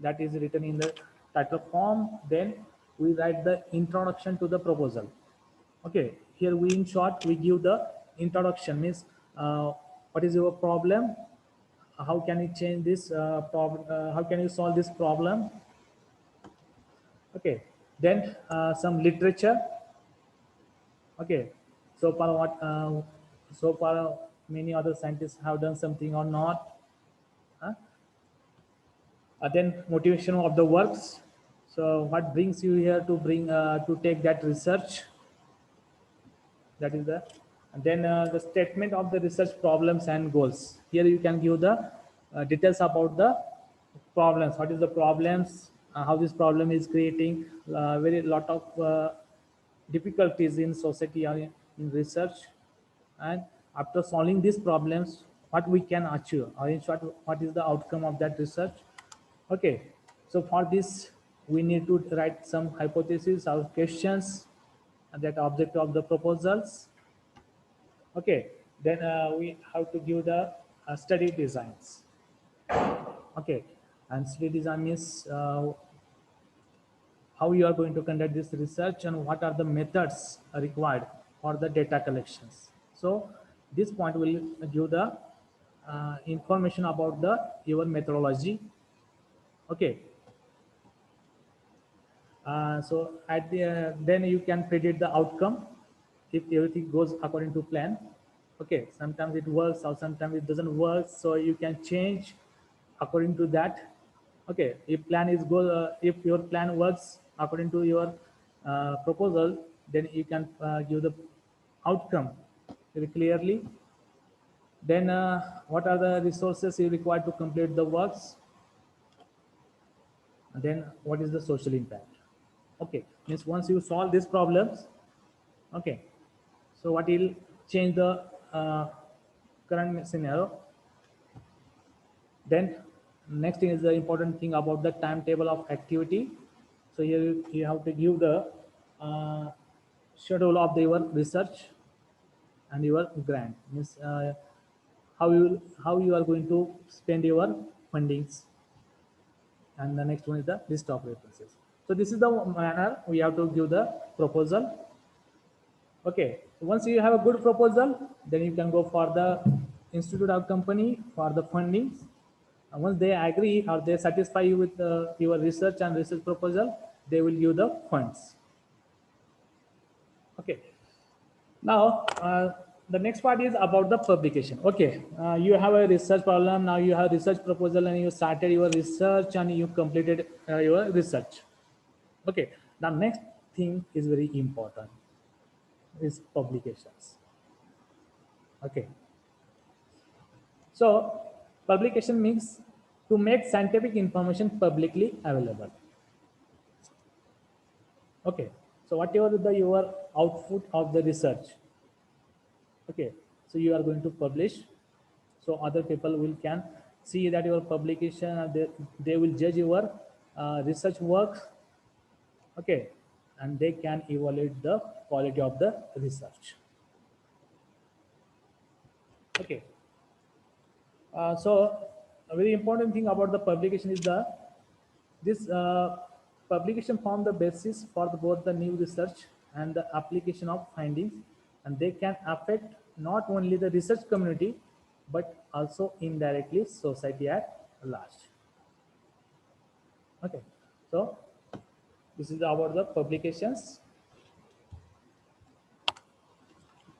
[SPEAKER 3] that is written in the title form. Then we write the introduction to the proposal. Okay, here we in short we give the introduction, means what is your problem, how can you change this problem, how can you solve this problem. Okay, then some literature. Okay, so far what so far many other scientists have done something or not. Huh? Then motivation of the works. So what brings you here to bring to take that research, that is the. And then the statement of the research problems and goals. Here you can give the details about the problems, what is the problems, how this problem is creating very lot of difficulties in society or in research. And after solving these problems, what we can achieve, or in short, what is the outcome of that research. Okay, so for this we need to write some hypotheses or questions that object of the proposals. Okay, then we have to give the study designs. Okay, and study design means how you are going to conduct this research and what are the methods required for the data collections. So this point will give the information about the your methodology. Okay, so at the then you can predict the outcome if everything goes according to plan. Okay, sometimes it works or sometimes it doesn't work, so you can change according to that. Okay, if plan is good, if your plan works according to your proposal, then you can give the outcome very clearly. Then what are the resources you require to complete the works? And then what is the social impact? Okay, means once you solve these problems, okay, so what will change the current scenario. Then next thing is the important thing about the timetable of activity. So here you have to give the schedule of your research and your grant, means how you are going to spend your fundings. And the next one is the list of references. So this is the manner we have to give the proposal. Okay, once you have a good proposal, then you can go for the institute or company for the fundings. And once they agree or they satisfy you with your research and research proposal, they will give the funds. Okay, now the next part is about the publication. Okay, you have a research problem, now you have research proposal and you started your research and you completed your research. Okay, the next thing is very important, is publications. Okay, so publication means to make scientific information publicly available. Okay, so whatever the your output of the research, okay, so you are going to publish, so other people will can see that your publication and they will judge your research work. Okay, and they can evaluate the quality of the research. Okay, so a very important thing about the publication is the this publication form the basis for both the new research and the application of findings, and they can affect not only the research community, but also indirectly society at large. Okay, so this is about the publications.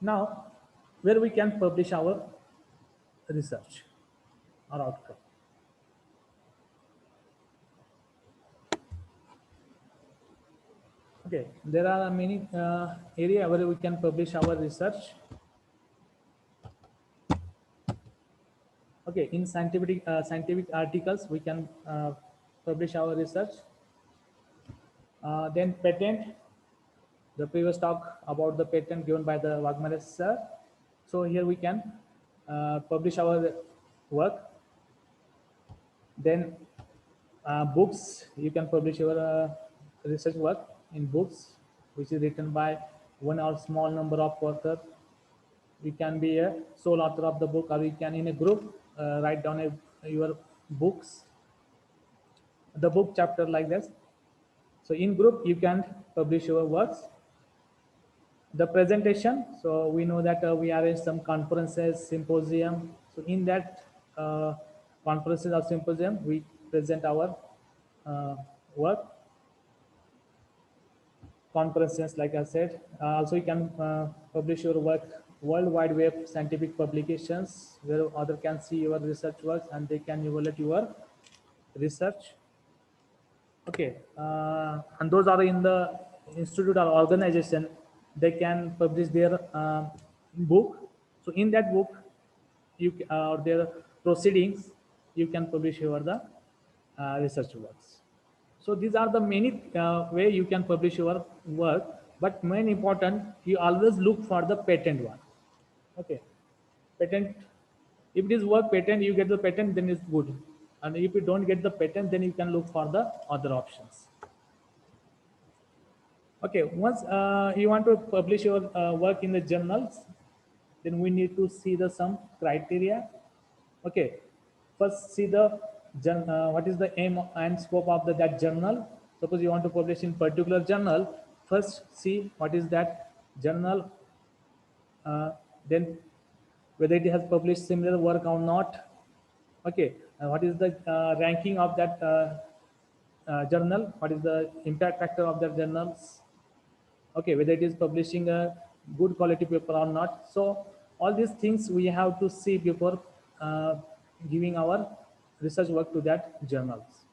[SPEAKER 3] Now, where we can publish our research or outcome. Okay, there are many areas where we can publish our research. Okay, in scientific articles, we can publish our research. Then patent, the previous talk about the patent given by the Wagmare sir. So here we can publish our work. Then books, you can publish your research work in books, which is written by one or small number of authors. You can be a sole author of the book, or you can in a group write down your books, the book chapter like this. So in group, you can publish your works. The presentation, so we know that we arrange some conferences, symposium. So in that conferences or symposium, we present our work. Conferences, like I said. Also, you can publish your work World Wide Web scientific publications, where others can see your research works and they can evaluate your research. Okay, and those are in the institute or organization, they can publish their book. So in that book, you or their proceedings, you can publish your the research works. So these are the many way you can publish your work, but main important, you always look for the patent one. Okay, patent, if it is work patent, you get the patent, then it's good. And if you don't get the patent, then you can look for the other options. Okay, once you want to publish your work in the journals, then we need to see the some criteria. Okay, first see the what is the aim and scope of that journal. Suppose you want to publish in particular journal, first see what is that journal, then whether it has published similar work or not. Okay, what is the ranking of that journal, what is the impact factor of that journals. Okay, whether it is publishing a good quality paper or not. So all these things we have to see before giving our research work to that journals.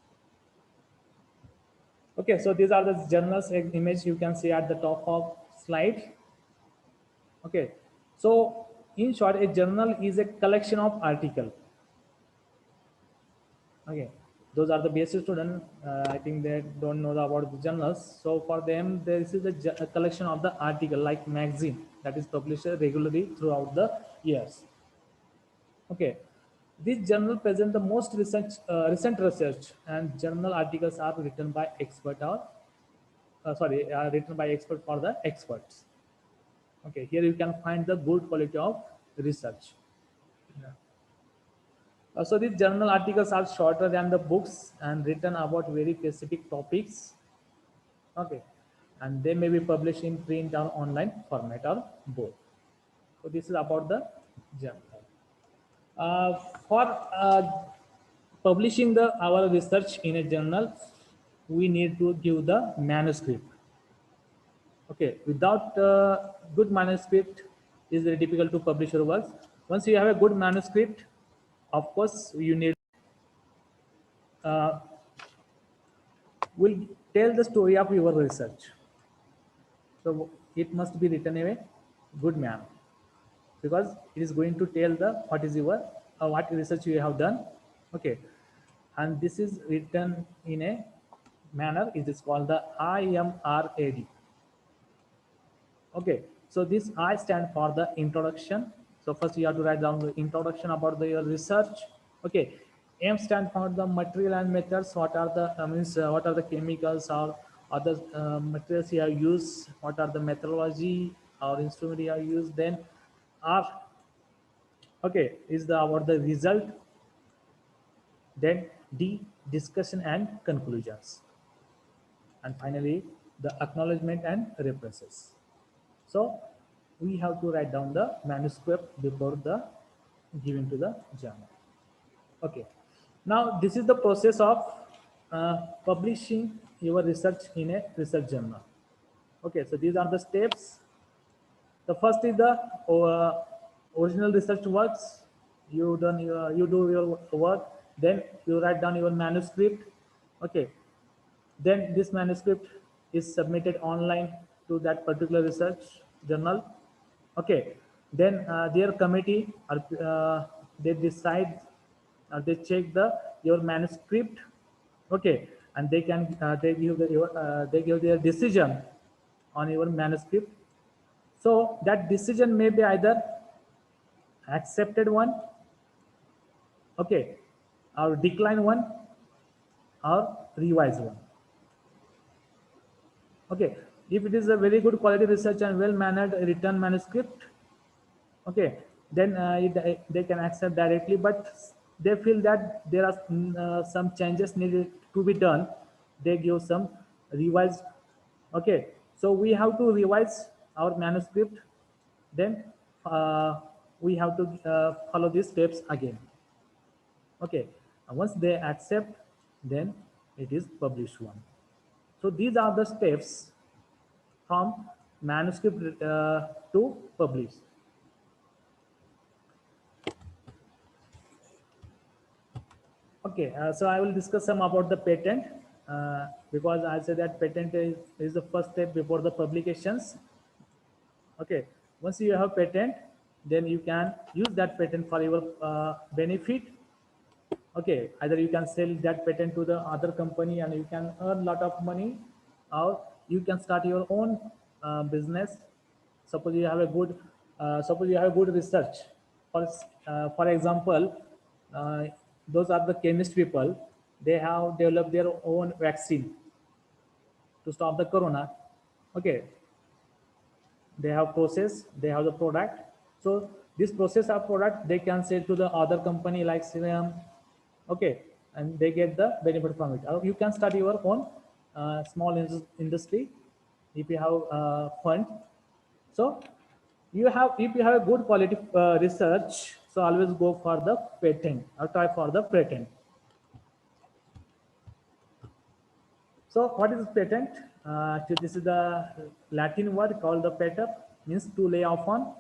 [SPEAKER 3] Okay, so these are the journals image you can see at the top of slide. Okay, so in short, a journal is a collection of articles. Okay, those are the basic students. I think they don't know about the journals. So for them, this is a collection of the article like magazine that is published regularly throughout the years. Okay, this journal present the most recent research, and journal articles are written by expert or written by expert for the experts. Okay, here you can find the good quality of research. Yeah. So these journal articles are shorter than the books and written about very specific topics. Okay, and they may be published in print or online format or both. So this is about the journal. For publishing our research in a journal, we need to give the manuscript. Okay, without good manuscript, it's very difficult to publish your works. Once you have a good manuscript, of course, you need will tell the story of your research. So it must be written in a good manner, because it is going to tell the what is your what research you have done. Okay, and this is written in a manner, it is called the IMRAD. Okay, so this I stand for the introduction. So first you have to write down the introduction about your research. Okay, M stand for the material and methods. What are the what are the chemicals or other materials you have used? What are the methodology or instrument you have used? Then R, okay, is the about the result. Then D, discussion and conclusions. And finally, the acknowledgement and references. So we have to write down the manuscript before the giving to the journal. Okay, now this is the process of publishing your research in a research journal. Okay, so these are the steps. The first is the original research works. You do your work, then you write down your manuscript. Okay, then this manuscript is submitted online to that particular research journal. Okay, then their committee they decide, they check your manuscript. Okay, and they can they give their decision on your manuscript. So that decision may be either accepted one, okay, or decline one, or revise one. Okay, if it is a very good quality research and well mannered written manuscript, okay, then they can accept directly, but they feel that there are some changes needed to be done, they give some revised. Okay, so we have to revise our manuscript, then we have to follow these steps again. Okay, once they accept, then it is published one. So these are the steps from manuscript to publish. Okay, so I will discuss some about the patent because I say that patent is the first step before the publications. Okay, once you have patent, then you can use that patent for your benefit. Okay, either you can sell that patent to the other company and you can earn a lot of money, or you can start your own business. Suppose you have a good research. For example, those are the chemist people. They have developed their own vaccine to stop the corona. Okay, they have process, they have the product. So this process of product they can sell to the other company like serum. Okay, and they get the benefit from it. Or you can start your own small industry if you have fund. So if you have a good quality research, so always go for the patent or try for the patent. So what is patent? This is the Latin word called the pater, means to lay off on.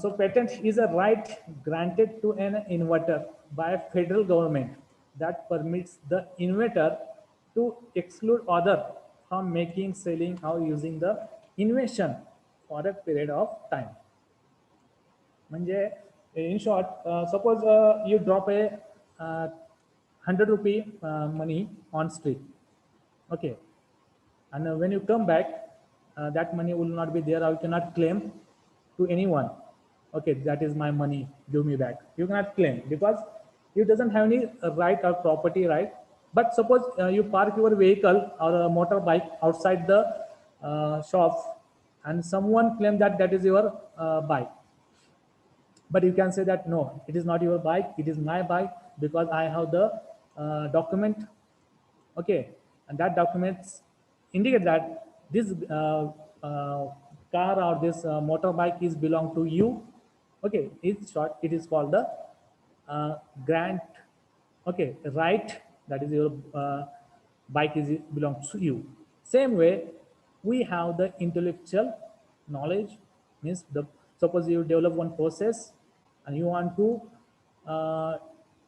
[SPEAKER 3] So patent is a right granted to an inventor by a federal government that permits the inventor to exclude other from making, selling, or using the invention for a period of time. In short, suppose you drop a 100 rupee money on street. Okay, and when you come back, that money will not be there, or you cannot claim to anyone. Okay, that is my money, give me back. You cannot claim because you doesn't have any right or property right. But suppose you park your vehicle or a motorbike outside the shop, and someone claim that that is your bike. But you can say that no, it is not your bike, it is my bike because I have the document. Okay, and that documents indicate that this car or this motorbike is belong to you. Okay, in short, it is called the grant. Okay, right, that is your bike is belongs to you. Same way, we have the intellectual knowledge, means the suppose you develop one process and you want to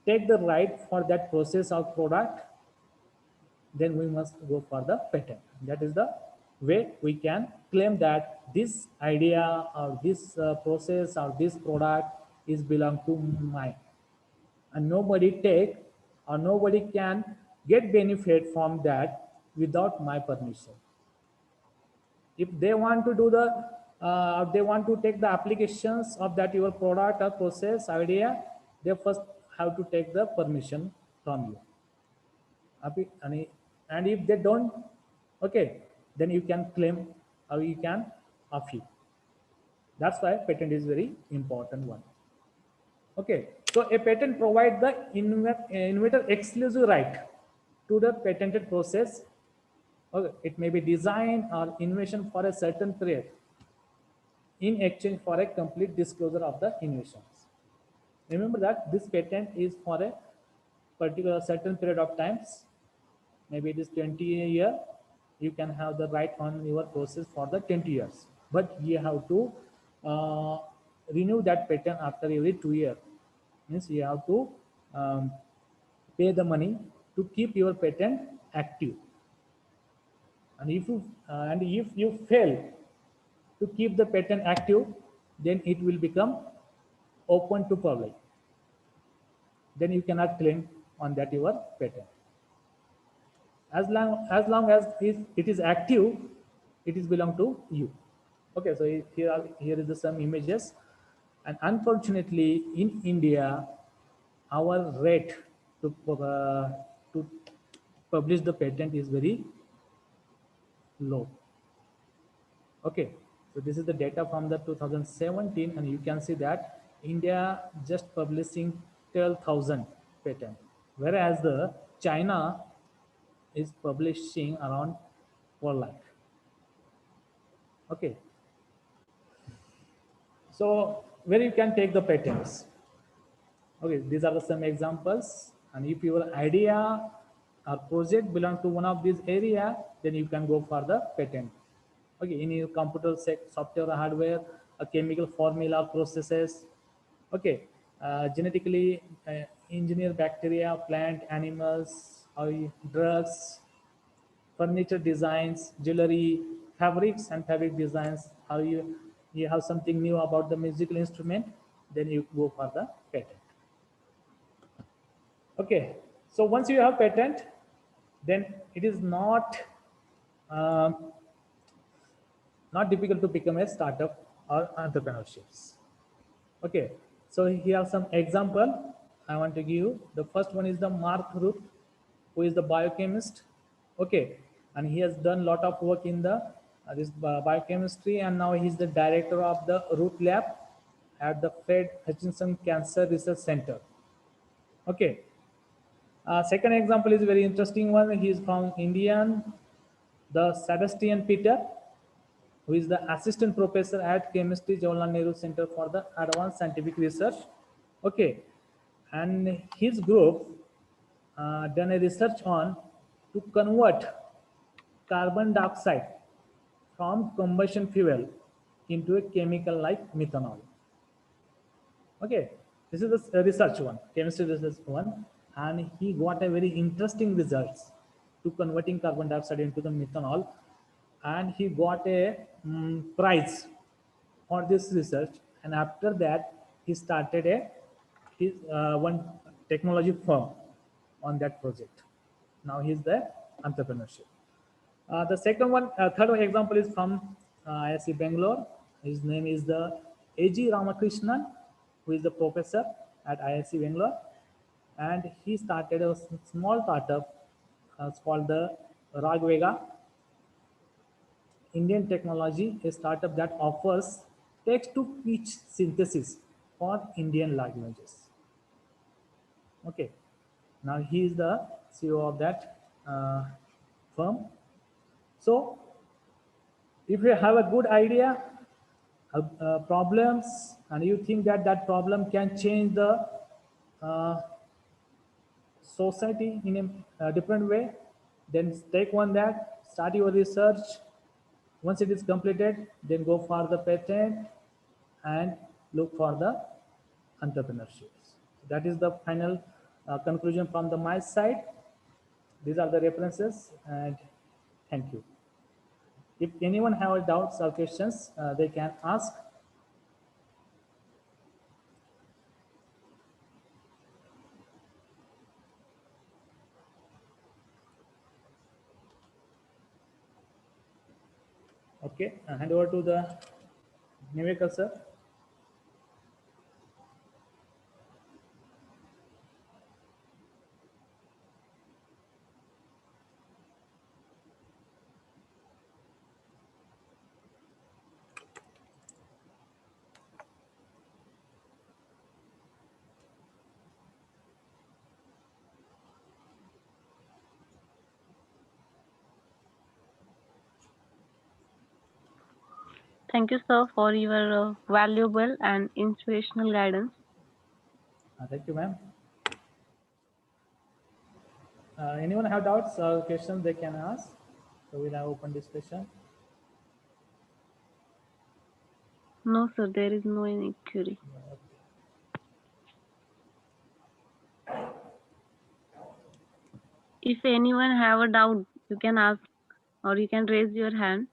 [SPEAKER 3] take the right for that process or product, then we must go for the patent. That is the way we can claim that this idea or this process or this product is belong to mine, and nobody take or nobody can get benefit from that without my permission. If they want to do the they want to take the applications of that your product or process idea, they first have to take the permission from you. And if they don't, okay, then you can claim or you can appeal. That's why patent is very important one. Okay, so a patent provides the inventor exclusive right to the patented process Okay, it may be design or invention for a certain period in exchange for a complete disclosure of the innovations. Remember that this patent is for a particular certain period of times. Maybe it is 20 a year. You can have the right on your process for the 20 years, but you have to uh, renew that patent after every 2 years. Means you have to um, pay the money to keep your patent active. And if you fail to keep the patent active, then it will become open to public. Then you cannot claim on that your patent. As long as it is active, it is belong to you. Okay, so here is the some images, and unfortunately in India, our rate to publish the patent is very low. Okay, so this is the data from the 2017, and you can see that India just publishing 12,000 patent, whereas the China is publishing around 4 lakh. Okay, so where you can take the patents. Okay, these are the some examples, and if your idea or project belong to one of these area, then you can go for the patent. Okay, in your computer software or hardware, a chemical formula processes. Okay, genetically engineer bacteria, plant, animals, drugs, furniture designs, jewelry, fabrics and fabric designs. How you have something new about the musical instrument, then you go for the patent. Okay, so once you have patent, then it is um, not difficult to become a startup or entrepreneurships. Okay, so here are some example I want to give you. The first one is the Mark Ruth, who is the biochemist. Okay, and he has done a lot of work in the this biochemistry, and now he's the director of the Root Lab at the Fred Hutchinson Cancer Research Center. Okay, second example is very interesting one. He is from Indian, the Sebastian Peter, who is the assistant professor at Chemistry Jawaharlal Nehru Center for the Advanced Scientific Research. Okay, and his group done a research on to convert carbon dioxide from combustion fuel into a chemical like methanol. Okay, this is the research one, chemistry research one, and he got a very interesting results to converting carbon dioxide into the methanol, and he got a prize for this research. And after that, he started his one technology firm on that project. Now he's the entrepreneurship. The second one, third example is from ISC Bangalore. His name is the A.G. Ramakrishnan, who is the professor at ISC Bangalore. And he started a small startup. It's called the Ragvega Indian Technology, a startup that offers text-to-speech synthesis for Indian languages. Okay, now he is the CEO of that firm. So if you have a good idea, problems, and you think that that problem can change the uh, society in a different way, then take one that, start your research. Once it is completed, then go for the patent and look for the entrepreneurships. That is the final conclusion from my side. These are the references, and thank you. If anyone have doubts or questions, they can ask. Okay, hand over to the Niveka sir.
[SPEAKER 6] Thank you, sir, for your valuable and inspirational guidance.
[SPEAKER 3] Thank you, ma'am. Anyone have doubts or questions they can ask? So we'll have open discussion.
[SPEAKER 6] No, sir, there is no any query. If anyone have a doubt, you can ask or you can raise your hand.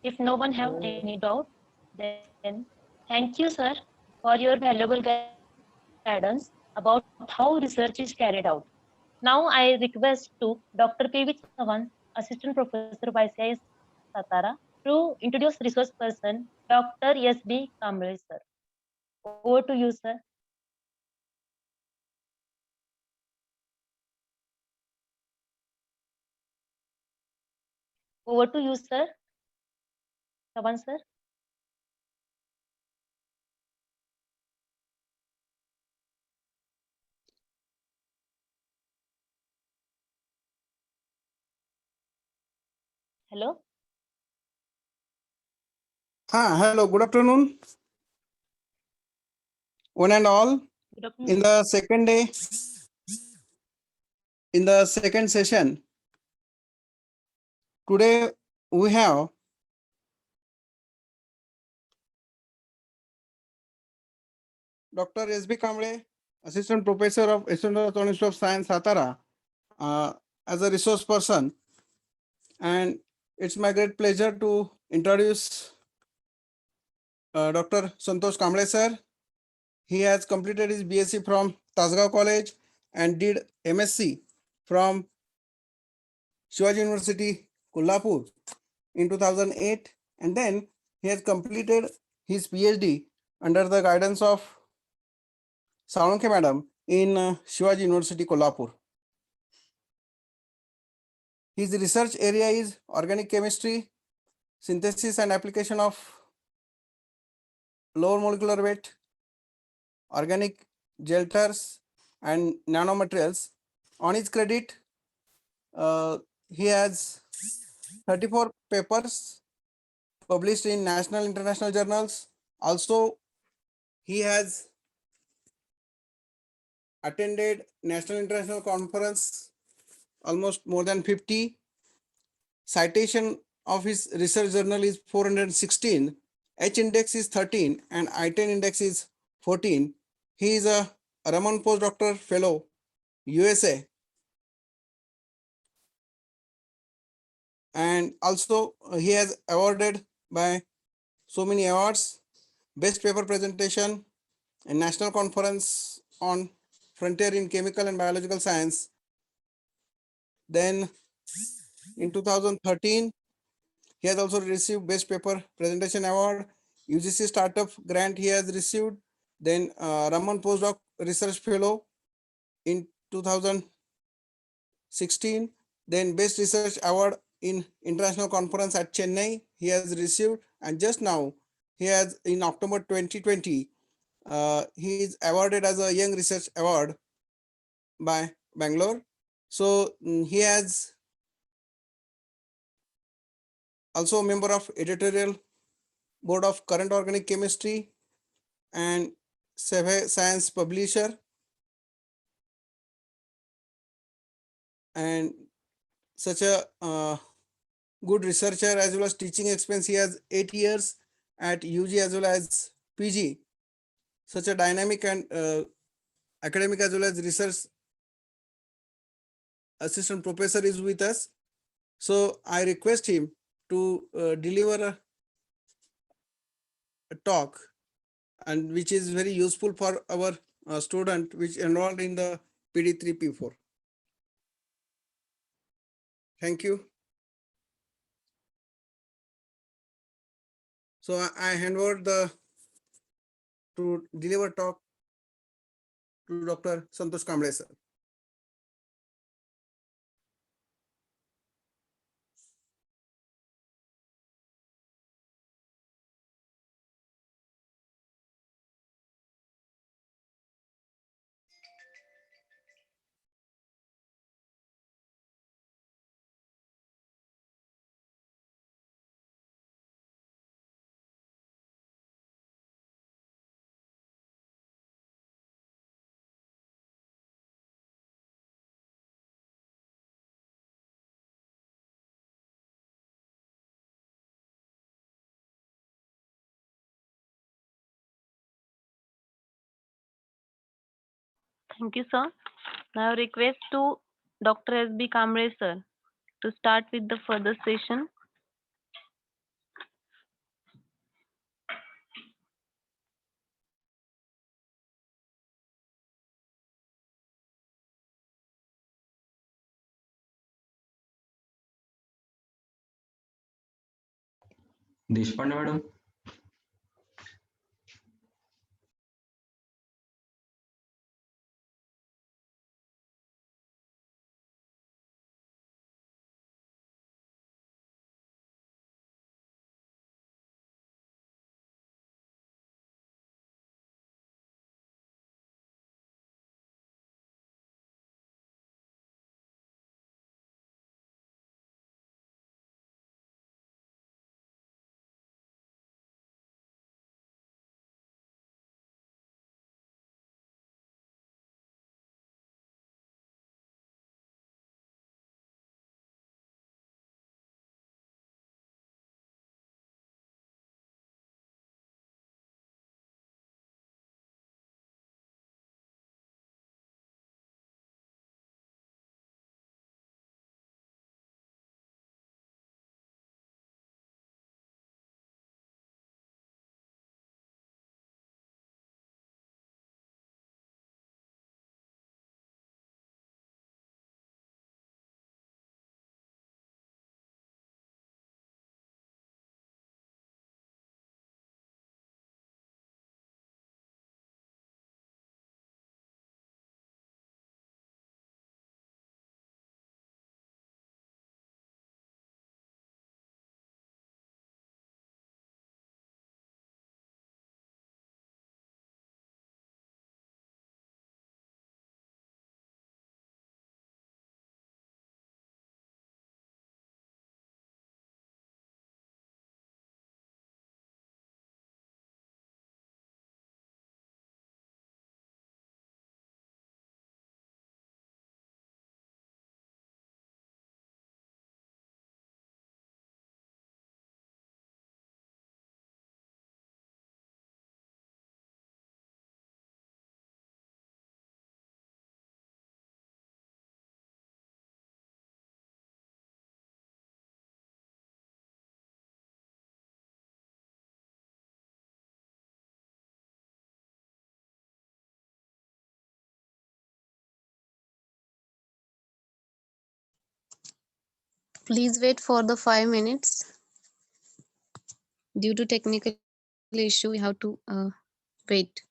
[SPEAKER 10] If no one have any doubt, then thank you, sir, for your valuable guidance about how research is carried out. Now I request to Dr. P.V. Chavan, Assistant Professor, YCIS Satara, to introduce resource person, Dr. S.B. Kamble, sir. Over to you, sir. Over to you, sir. Chavan, sir. Hello.
[SPEAKER 11] Hello, good afternoon, one and all.
[SPEAKER 10] Good afternoon,
[SPEAKER 11] In
[SPEAKER 10] sir.
[SPEAKER 11] the second day, in the second session, today we have Dr. S.B. Kamble, Assistant Professor of Institute of Science, Satara, as a resource person. And it's my great pleasure to introduce Dr. Santosh Kamble, sir. He has completed his BSc from Tasgao College and did MSc from Shivaji University, Kolhapur in 2008, and then he has completed his PhD under the guidance of Salonke Madam in Shivaji University, Kolhapur. His research area is organic chemistry, synthesis and application of lower molecular weight, organic gelters and nanomaterials. On his credit, he has 34 papers published in national international journals. Also, he has attended national international conference, almost more than 50. Citation of his research journal is 416. H index is 13 and I10 index is 14. He is a Raman postdoctoral fellow, USA. And also he has awarded by so many awards, best paper presentation and national conference on frontier in chemical and biological science. Then in 2013, he has also received best paper presentation award, UGC startup grant he has received, then Raman postdoc research fellow in 2016, then best research award in international conference at Chennai he has received, and just now he has in October 2020 he is awarded as a young research award by Bangalore. So he has also a member of editorial board of Current Organic Chemistry and Science publisher, and such a good researcher as well as teaching experience. He has 8 years at UG as well as PG. Such a dynamic and academic as well as research assistant professor is with us. So I request him to deliver a talk, and which is very useful for our student which enrolled in the PD3P4. Thank you. So I hand over to deliver talk to Dr. Santosh Kamble, sir.
[SPEAKER 6] Thank you, sir. Now request to Dr. S.B. Kamble, sir, to start with the further session.
[SPEAKER 1] Deshpande madam.
[SPEAKER 2] Please wait for the 5 minutes. Due to technical issue, we have to wait.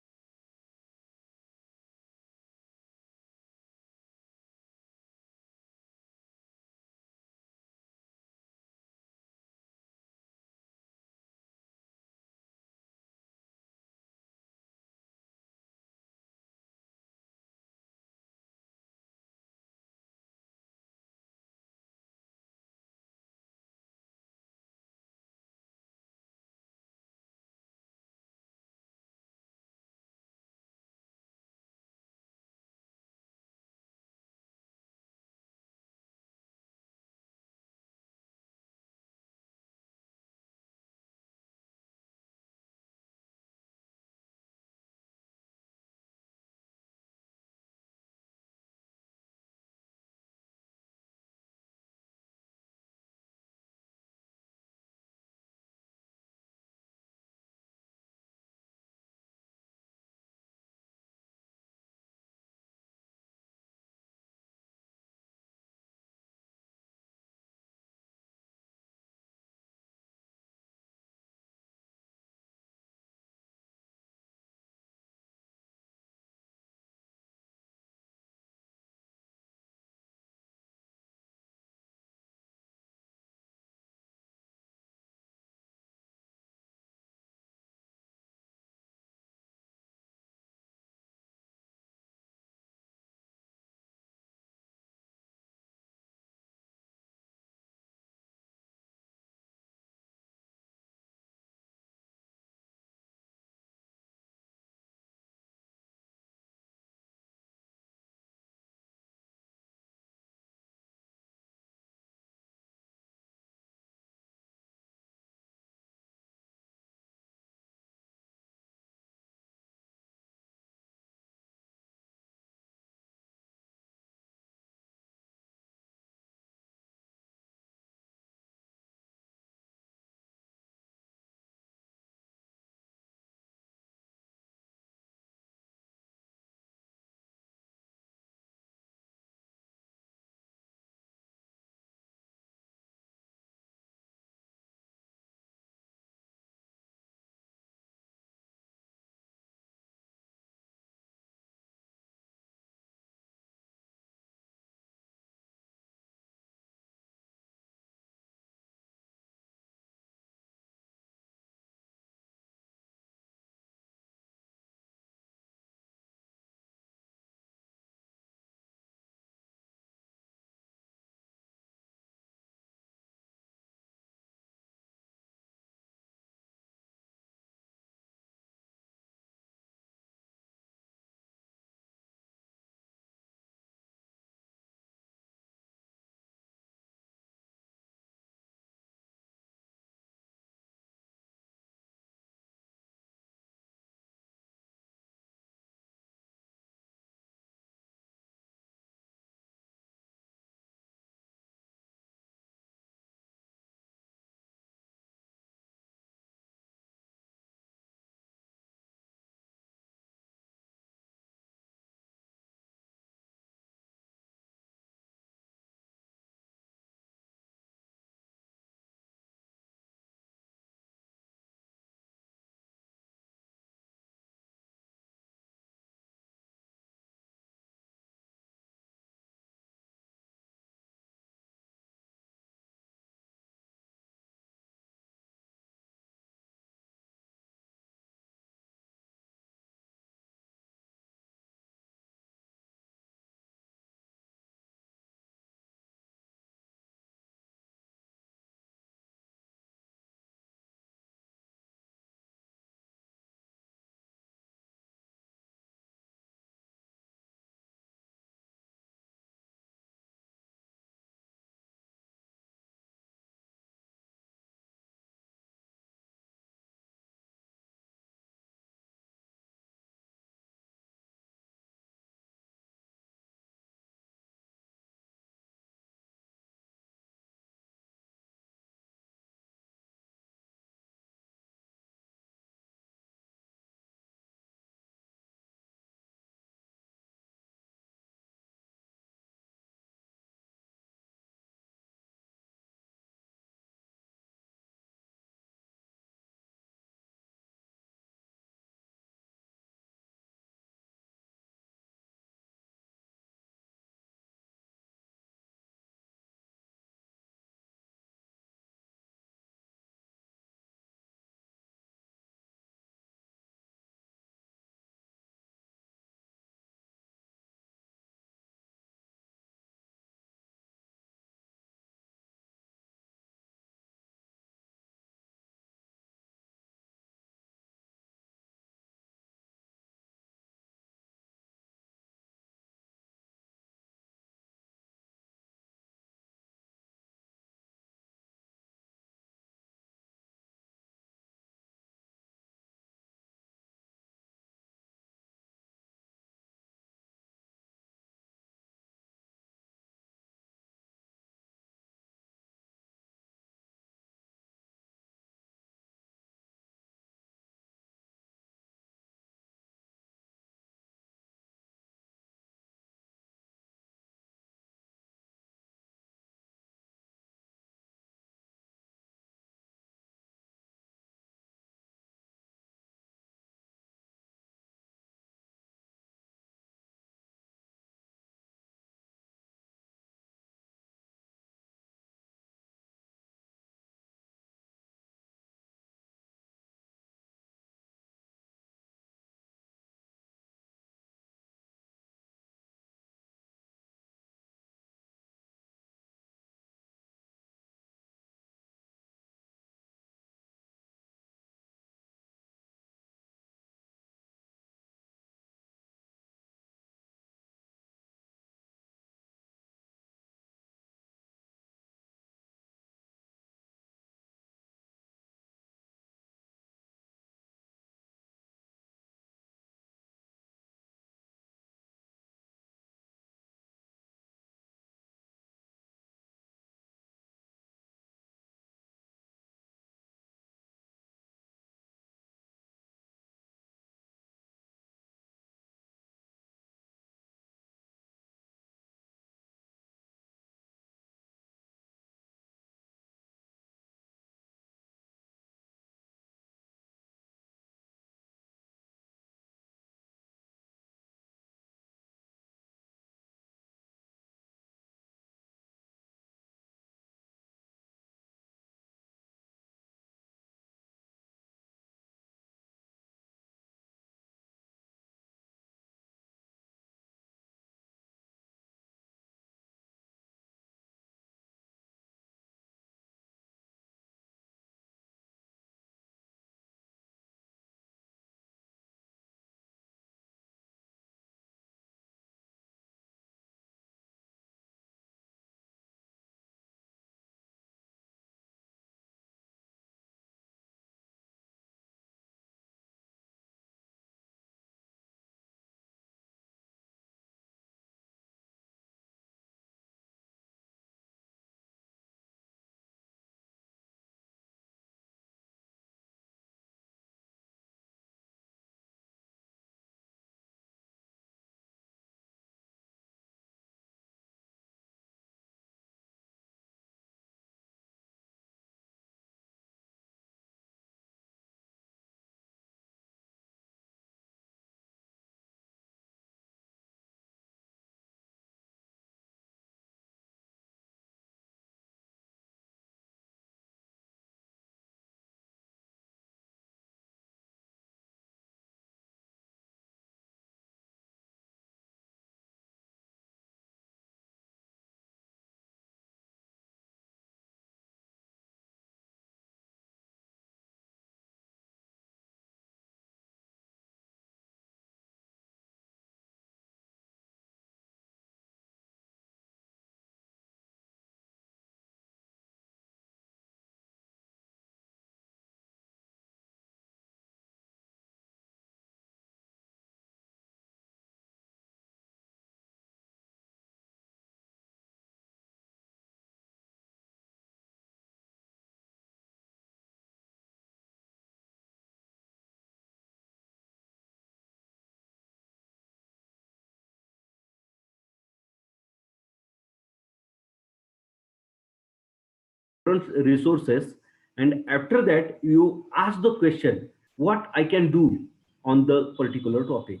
[SPEAKER 12] different resources, and after that you ask the question what I can do on the particular topic.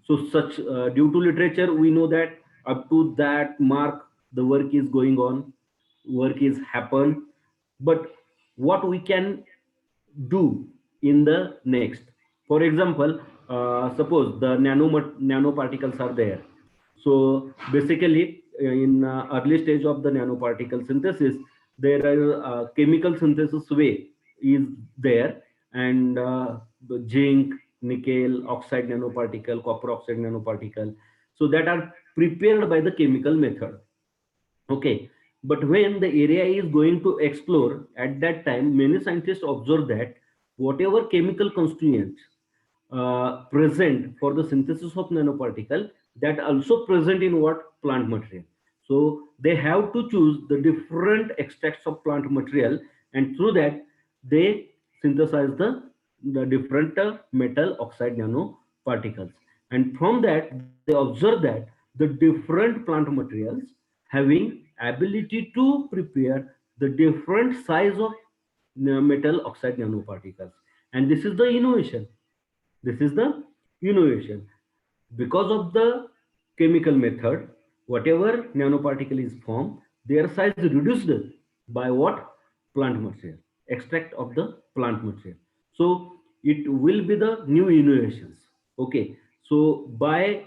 [SPEAKER 12] So such due to literature we know that up to that mark the work is going on, work is happen, but what we can do in the next. For example, suppose the nanoparticles are there. So basically, in early stage of the nanoparticle synthesis, there are chemical synthesis way is there, and the zinc, nickel, oxide nanoparticle, copper oxide nanoparticle. So that are prepared by the chemical method. Okay, but when the area is going to explore, at that time, many scientists observe that whatever chemical constituents present for the synthesis of nanoparticle, that also present in what plant material. So they have to choose the different extracts of plant material, and through that they synthesize the different metal oxide nanoparticles. And from that they observe that the different plant materials having ability to prepare the different size of metal oxide nanoparticles. And this is the innovation. This is the innovation. Because of the chemical method, whatever nanoparticle is formed, their size is reduced by what? Plant material, extract of the plant material. So it will be the new innovations. Okay. So by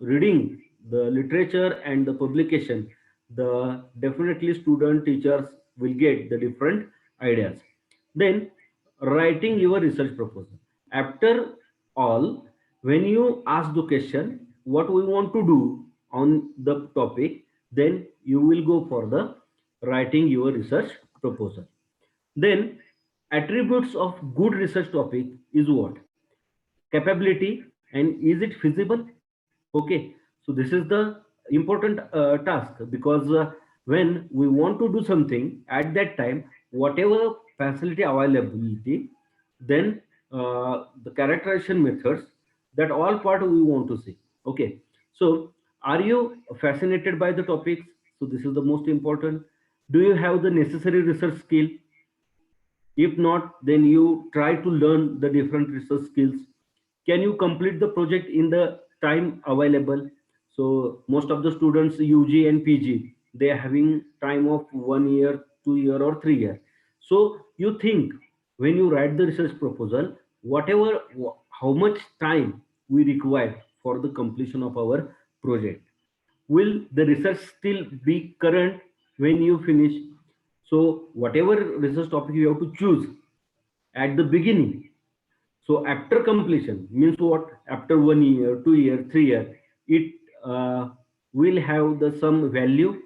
[SPEAKER 12] reading the literature and the publication, the definitely student teachers will get the different ideas. Then writing your research proposal. After all, when you ask the question what we want to do on the topic, then you will go for the writing your research proposal. Then attributes of good research topic is what? Capability, and is it feasible? Okay, so this is the important task, because when we want to do something at that time, whatever facility availability, then the characterization methods, that all part we want to see. Okay, so are you fascinated by the topics? So this is the most important. Do you have the necessary research skill? If not, then you try to learn the different research skills. Can you complete the project in the time available? So most of the students UG and PG, they are having time of 1 year, 2 year or 3 year. So you think when you write the research proposal, whatever, how much time we require for the completion of our project, will the research still be current when you finish? So whatever research topic you have to choose at the beginning, so after completion means what? After 1 year, 2 year, 3 year, it will have the some value.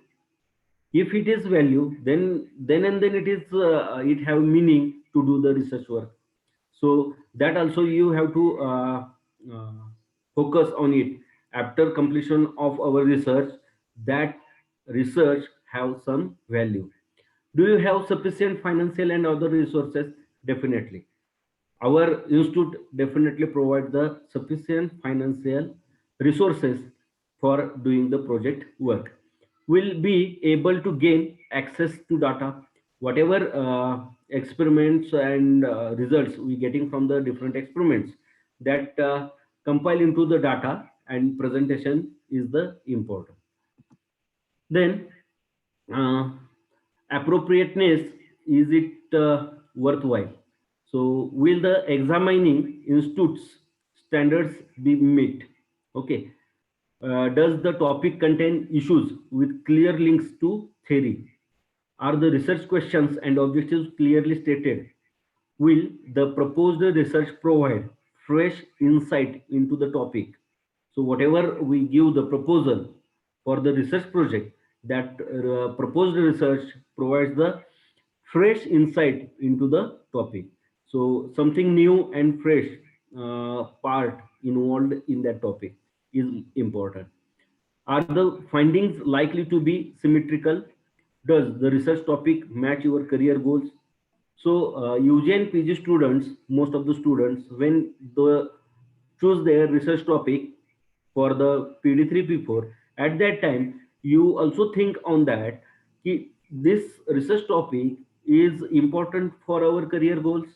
[SPEAKER 12] If it is value, then and then it is it have meaning to do the research work. So that also you have to uh, focus on it. After completion of our research, that research have some value. Do you have sufficient financial and other resources? Definitely. Our institute definitely provide the sufficient financial resources for doing the project work. Will be able to gain access to data, whatever experiments and results we getting from the different experiments, that compile into the data, and presentation is the important. Then uh, appropriateness, is it worthwhile? So will the examining institutes standards be met? Okay. Does the topic contain issues with clear links to theory? Are the research questions and objectives clearly stated? Will the proposed research provide fresh insight into the topic? So whatever we give the proposal for the research project, that proposed research provides the fresh insight into the topic. So something new and fresh part involved in that topic is important. Are the findings likely to be symmetrical? Does the research topic match your career goals? So UG and PG students, most of the students, when they choose their research topic for the PD3P4, at that time, you also think on that, this research topic is important for our career goals?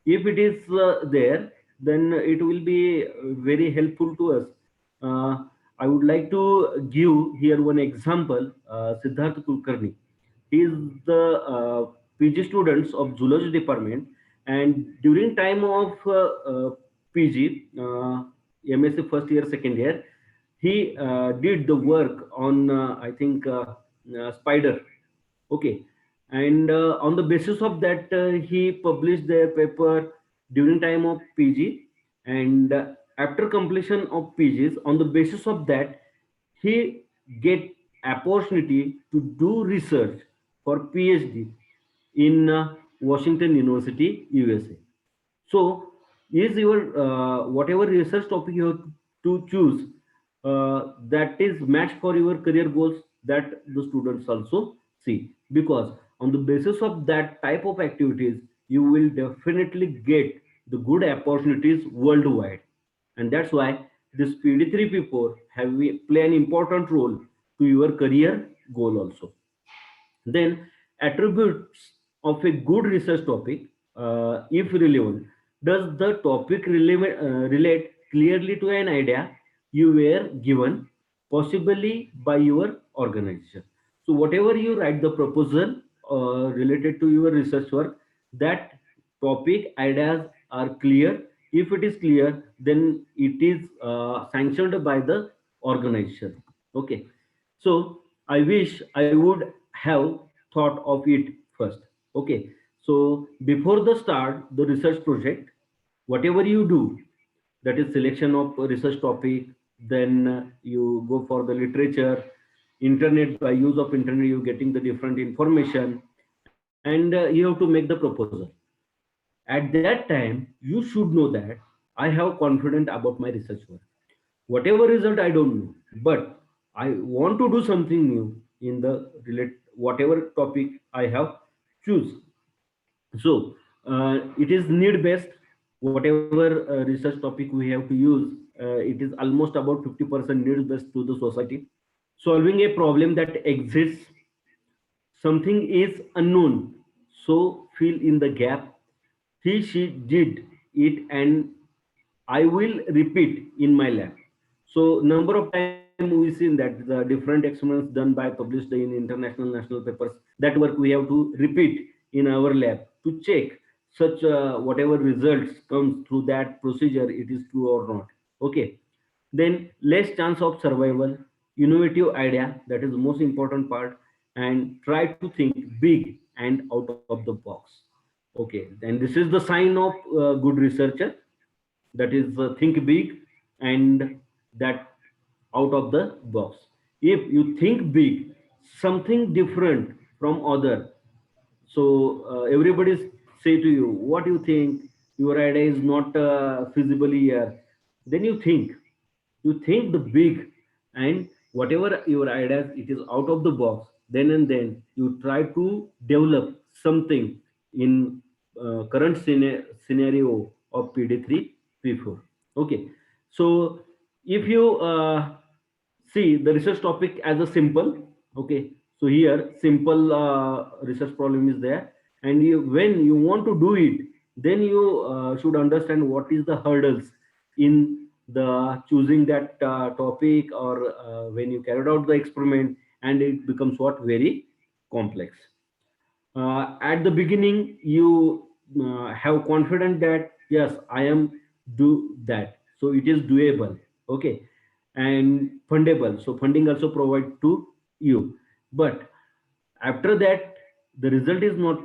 [SPEAKER 12] If it is there, then it will be very helpful to us. Uh, I would like to give here one example. Siddharth Kulkarni. He is the PG students of zoology department, and during time of PG, MSc first year, second year, he did the work on I think spider. Okay, and on the basis of that, he published their paper during time of PG, and after completion of PGs, on the basis of that, he get opportunity to do research for PhD in Washington University, USA. So, is your whatever research topic you have to choose that is match for your career goals, that the students also see, because on the basis of that type of activities you will definitely get the good opportunities worldwide, and that's why this PD3P4 play an important role to your career goal also. Then attributes of a good research topic, if relevant, does the topic relate clearly to an idea you were given, possibly by your organization? So whatever you write the proposal related to your research work, that topic ideas are clear. If it is clear, then it is sanctioned by the organization. Okay, so I wish I would have thought of it first. Okay, so before the start the research project, whatever you do, that is selection of a research topic, then you go for the literature, internet. By use of internet you getting the different information, and you have to make the proposal. At that time you should know that I have confidence about my research work. Whatever result I don't know, but I want to do something new in the relate whatever topic I have choose. So it is need based. Whatever research topic we have to use, it is almost about 50% need based to the society. Solving a problem that exists, something is unknown, so fill in the gap. He she did it and I will repeat in my lab. So number of time we've seen that the different experiments done by published in international national papers, that work we have to repeat in our lab to check such whatever results comes through that procedure, it is true or not. Okay, then less chance of survival, innovative idea, that is the most important part, and try to think big and out of the box. Okay, then this is the sign of good researcher, that is think big and that out of the box. If you think big, something different from other, so everybody say to you what you think, your idea is not feasible here, then you think the big, and whatever your ideas, it is out of the box, then and then you try to develop something in current scenario of PD3 P4. Okay, so if you see the research topic as a simple. Okay, so here simple research problem is there, and when you want to do it, then you should understand what is the hurdles in the choosing that topic, or when you carried out the experiment, and it becomes what very complex. At the beginning you have confidence that yes, I am do that, so it is doable. Okay, and fundable, so funding also provide to you. But after that the result is not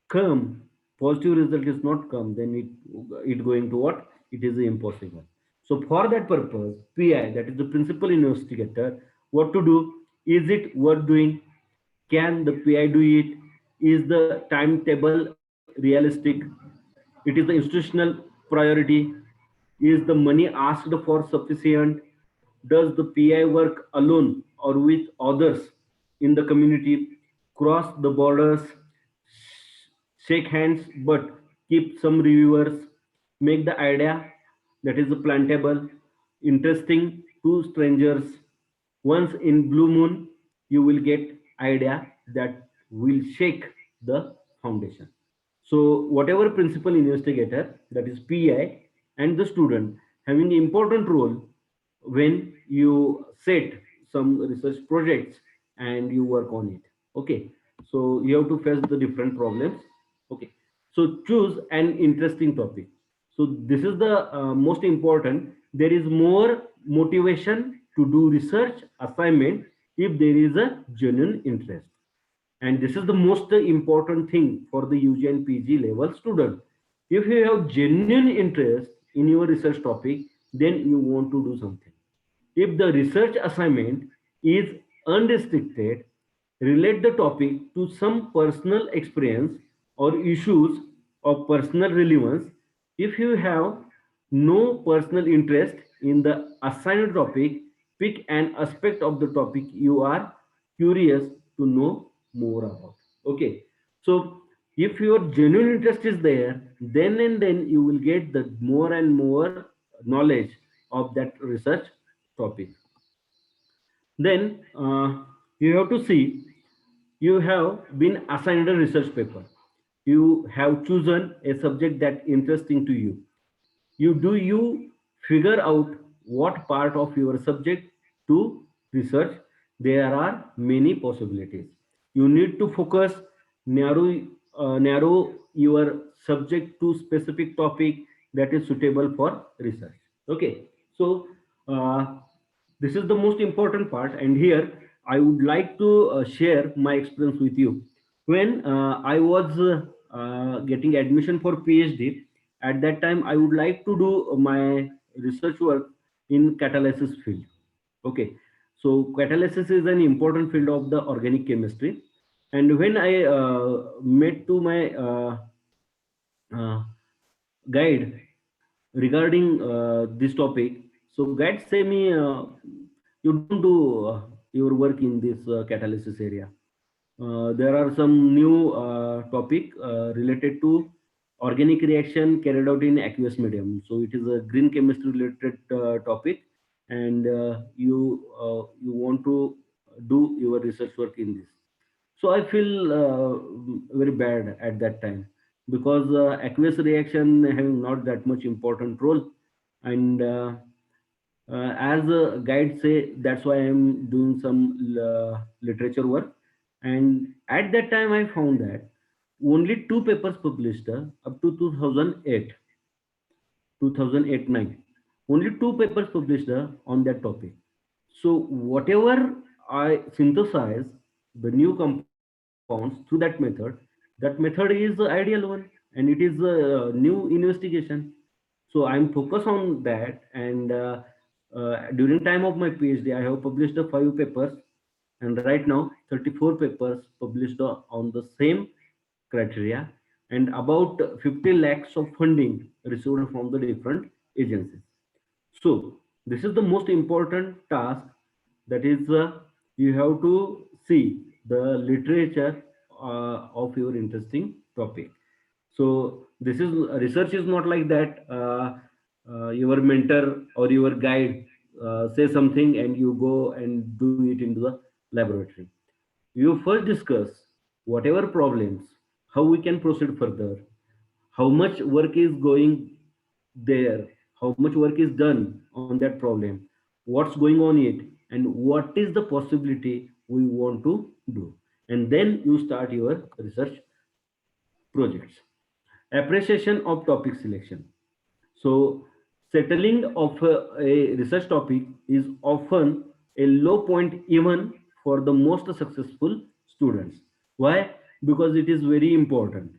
[SPEAKER 12] come, positive result is not come, then it going to what, it is impossible. So for that purpose, PI, that is the principal investigator, what to do, is it worth doing, can the PI do it, is the timetable realistic, it is the institutional priority, is the money asked for sufficient, does the PI work alone or with others in the community, cross the borders, shake hands but keep some reviewers, make the idea, that is the plantable, interesting to strangers. Once in blue moon, you will get idea that will shake the foundation. So whatever principal investigator, that is PI, and the student having important role when you set some research projects and you work on it. Okay, so you have to face the different problems. Okay, so choose an interesting topic. So this is the most important. There is more motivation to do research assignment if there is a genuine interest, and this is the most important thing for the UG and PG level student. If you have genuine interest in your research topic, then you want to do something. If the research assignment is unrestricted, relate the topic to some personal experience or issues of personal relevance. If you have no personal interest in the assigned topic, pick an aspect of the topic you are curious to know more about. Okay, so if your genuine interest is there, then and then you will get the more and more knowledge of that research topic. Then you have to see, you have been assigned a research paper, you have chosen a subject that interesting to you. You figure out what part of your subject to research. There are many possibilities. You need to focus, narrow your subject to specific topic that is suitable for research. Okay, so uh, this is the most important part, and here I would like to share my experience with you. When I was getting admission for PhD, at that time I would like to do my research work in catalysis field. Okay, so catalysis is an important field of the organic chemistry, and when I met to my uh, guide regarding this topic, so guide say me, you don't do your work in this catalysis area. There are some new topic related to organic reaction carried out in aqueous medium. So it is a green chemistry related topic, and you want to do your research work in this. So I feel very bad at that time, because aqueous reaction having not that much important role, and as a guide say, that's why I'm doing some literature work. And at that time I found that only two papers published up to 2008 9, only two papers published on that topic. So whatever I synthesize the new compounds through that method is the ideal one, and it is a new investigation. So I'm focused on that, and during time of my PhD I have published 5 papers, and right now 34 papers published on the same criteria, and about 50 lakhs of funding received from the different agencies. So this is the most important task, that is you have to see the literature of your interesting topic. So this is research is not like that your mentor or your guide say something and you go and do it into the laboratory. You first discuss whatever problems, how we can proceed further, how much work is going there, how much work is done on that problem, what's going on it, and what is the possibility we want to do. And then you start your research projects. Appreciation of topic selection. So settling of a research topic is often a low point even for the most successful students. Why? Because it is very important.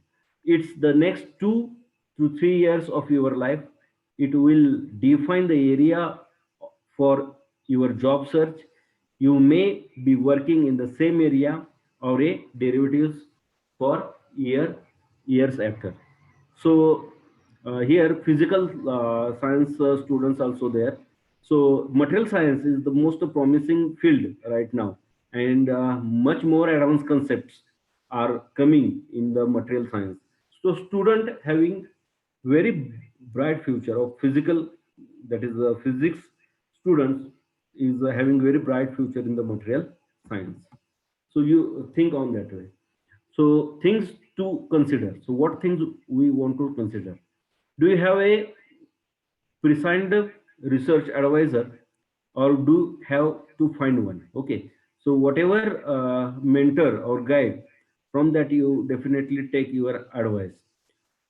[SPEAKER 12] It's the next 2 to 3 years of your life. It will define the area for your job search. You may be working in the same area or a derivatives for years after. So here physical science students also there. So material science is the most promising field right now, and much more advanced concepts are coming in the material science. So student having very bright future of physical, that is physics students is having very bright future in the material science. So you think on that way. So things to consider. So what things we want to consider? Do you have a pre-signed research advisor, or do have to find one? Okay, so whatever mentor or guide, from that you definitely take your advice.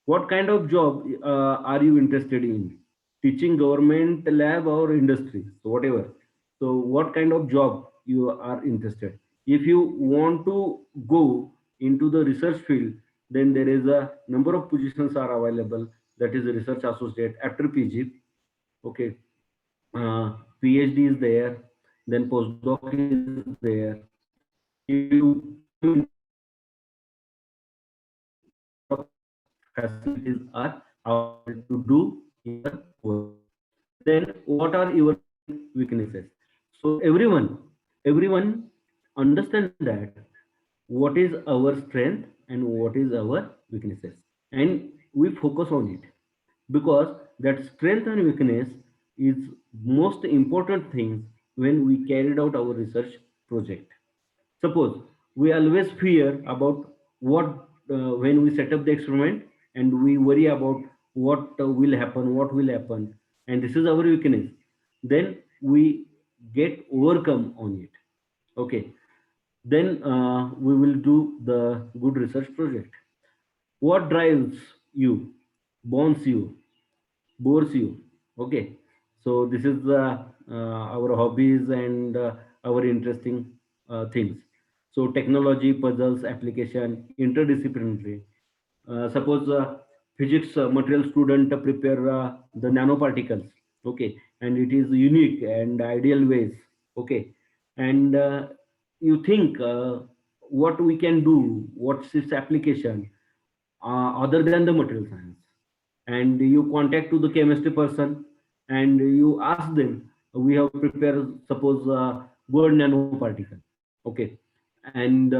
[SPEAKER 12] What kind of job are you interested in? Teaching, government, lab, or industry? So whatever. So what kind of job you are interested? If you want to go into the research field, then there is a number of positions are available. That is a research associate after PG. Okay, PhD is there, then postdoc is there. If you come into the research field, lot of facilities are available to do your work. Then what are your weaknesses? So everyone understand that what is our strength and what is our weaknesses, and we focus on it, because that strength and weakness is most important things when we carried out our research project. Suppose we always fear about what when we set up the experiment, and we worry about what what will happen, and this is our weakness. Then we get overcome on it. Okay, then we will do the good research project. What drives you, bonds you, bores you? Okay, so this is our hobbies and our interesting things. So technology, puzzles, application, interdisciplinary. Suppose physics material student prepare the nanoparticles. Okay, and it is unique and ideal ways. Okay, and you think what we can do, what's its application other than the material science, and you contact to the chemistry person and you ask them, we have prepared suppose gold nanoparticle. Okay, and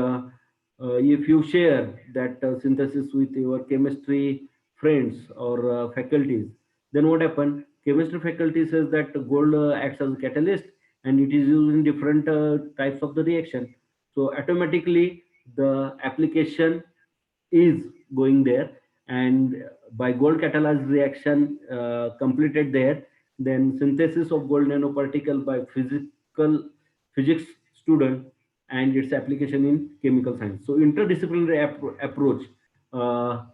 [SPEAKER 12] if you share that synthesis with your chemistry friends or faculties, then what happen? Chemistry faculty says that gold acts as a catalyst and it is used in different types of the reaction. So automatically the application is going there, and by gold catalyzed reaction completed there, then synthesis of gold nanoparticle by physics student and its application in chemical science. So interdisciplinary approach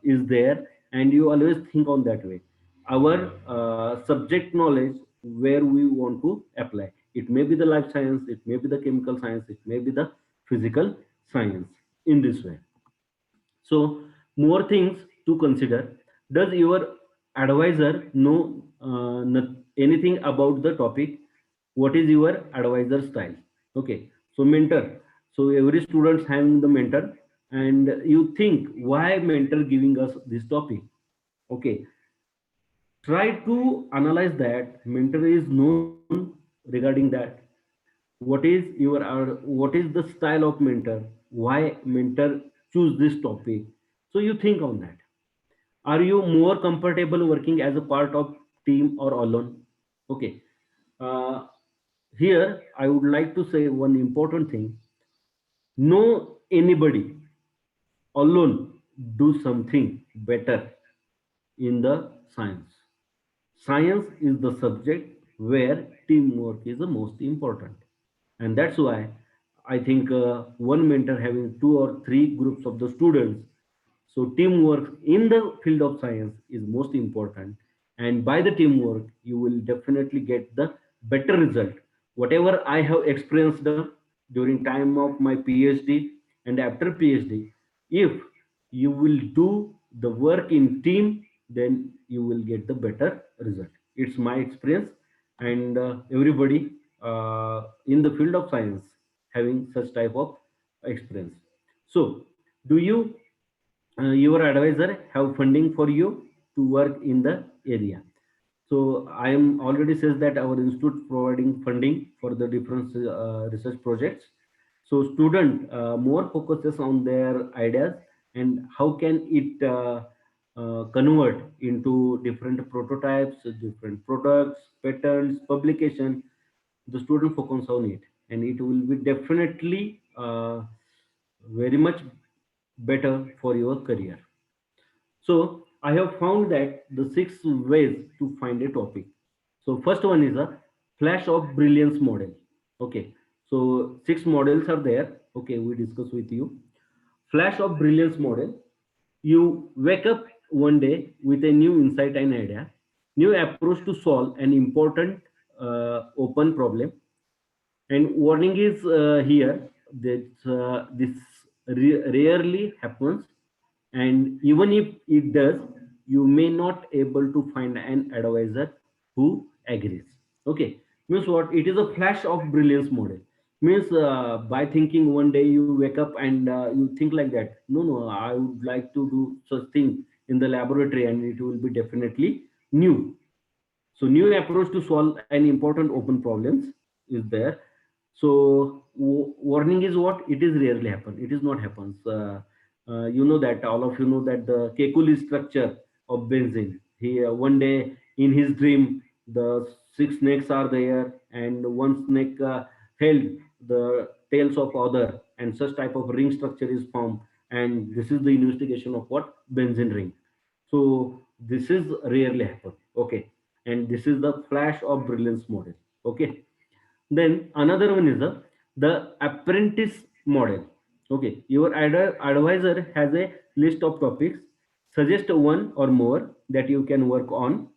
[SPEAKER 12] is there, and you always think on that way. Our subject knowledge, where we want to apply, it may be the life science, it may be the chemical science, it may be the physical science, in this way. So more things to consider. Does your advisor know anything about the topic? What is your advisor style? Okay, so mentor. So every student's having the mentor, and you think why mentor giving us this topic? Okay, try to analyze that mentor is known regarding that. What is the style of mentor? Why mentor choose this topic? So you think on that. Are you more comfortable working as a part of team or alone? Okay, uh, here I would like to say one important thing. Know anybody alone do something better in the science. Science is the subject where teamwork is the most important, and that's why I think one mentor having two or three groups of the students. So teamwork in the field of science is most important, and by the teamwork you will definitely get the better result. Whatever I have experienced during time of my PhD and after PhD, if you will do the work in team, then you will get the better result. It's my experience, and everybody in the field of science having such type of experience. So do you your advisor have funding for you to work in the area? So I am already says that our institute providing funding for the different research projects. So student more focuses on their ideas and how can it convert into different prototypes, different products, patterns, publication. The student focus on it, and it will be definitely very much better for your career. So I have found that the 6 ways to find a topic. So first one is a flash of brilliance model. Okay. So 6 models are there. Okay, we discuss with you. Flash of brilliance model. You wake up one day with a new insight and idea, new approach to solve an important open problem. And warning is here that this rarely happens, and even if it does, you may not able to find an advisor who agrees. Okay, means what? It is a flash of brilliance model. Means by thinking one day you wake up and you think like that. No, no, I would like to do such thing in the laboratory, and it will be definitely new. So new approach to solve an important open problems is there. So warning is what? It is rarely happen. It is not happens. You know that all of you know that the Kekuli structure of benzene. He one day in his dream the 6 snakes are there, and one snake held the tails of other, and such type of ring structure is formed. And this is the investigation of what? Benzene ring. So this is rarely happen. Okay, and this is the flash of brilliance model. Okay, then another one is the apprentice model. Okay, your advisor has a list of topics, suggest one or more that you can work on,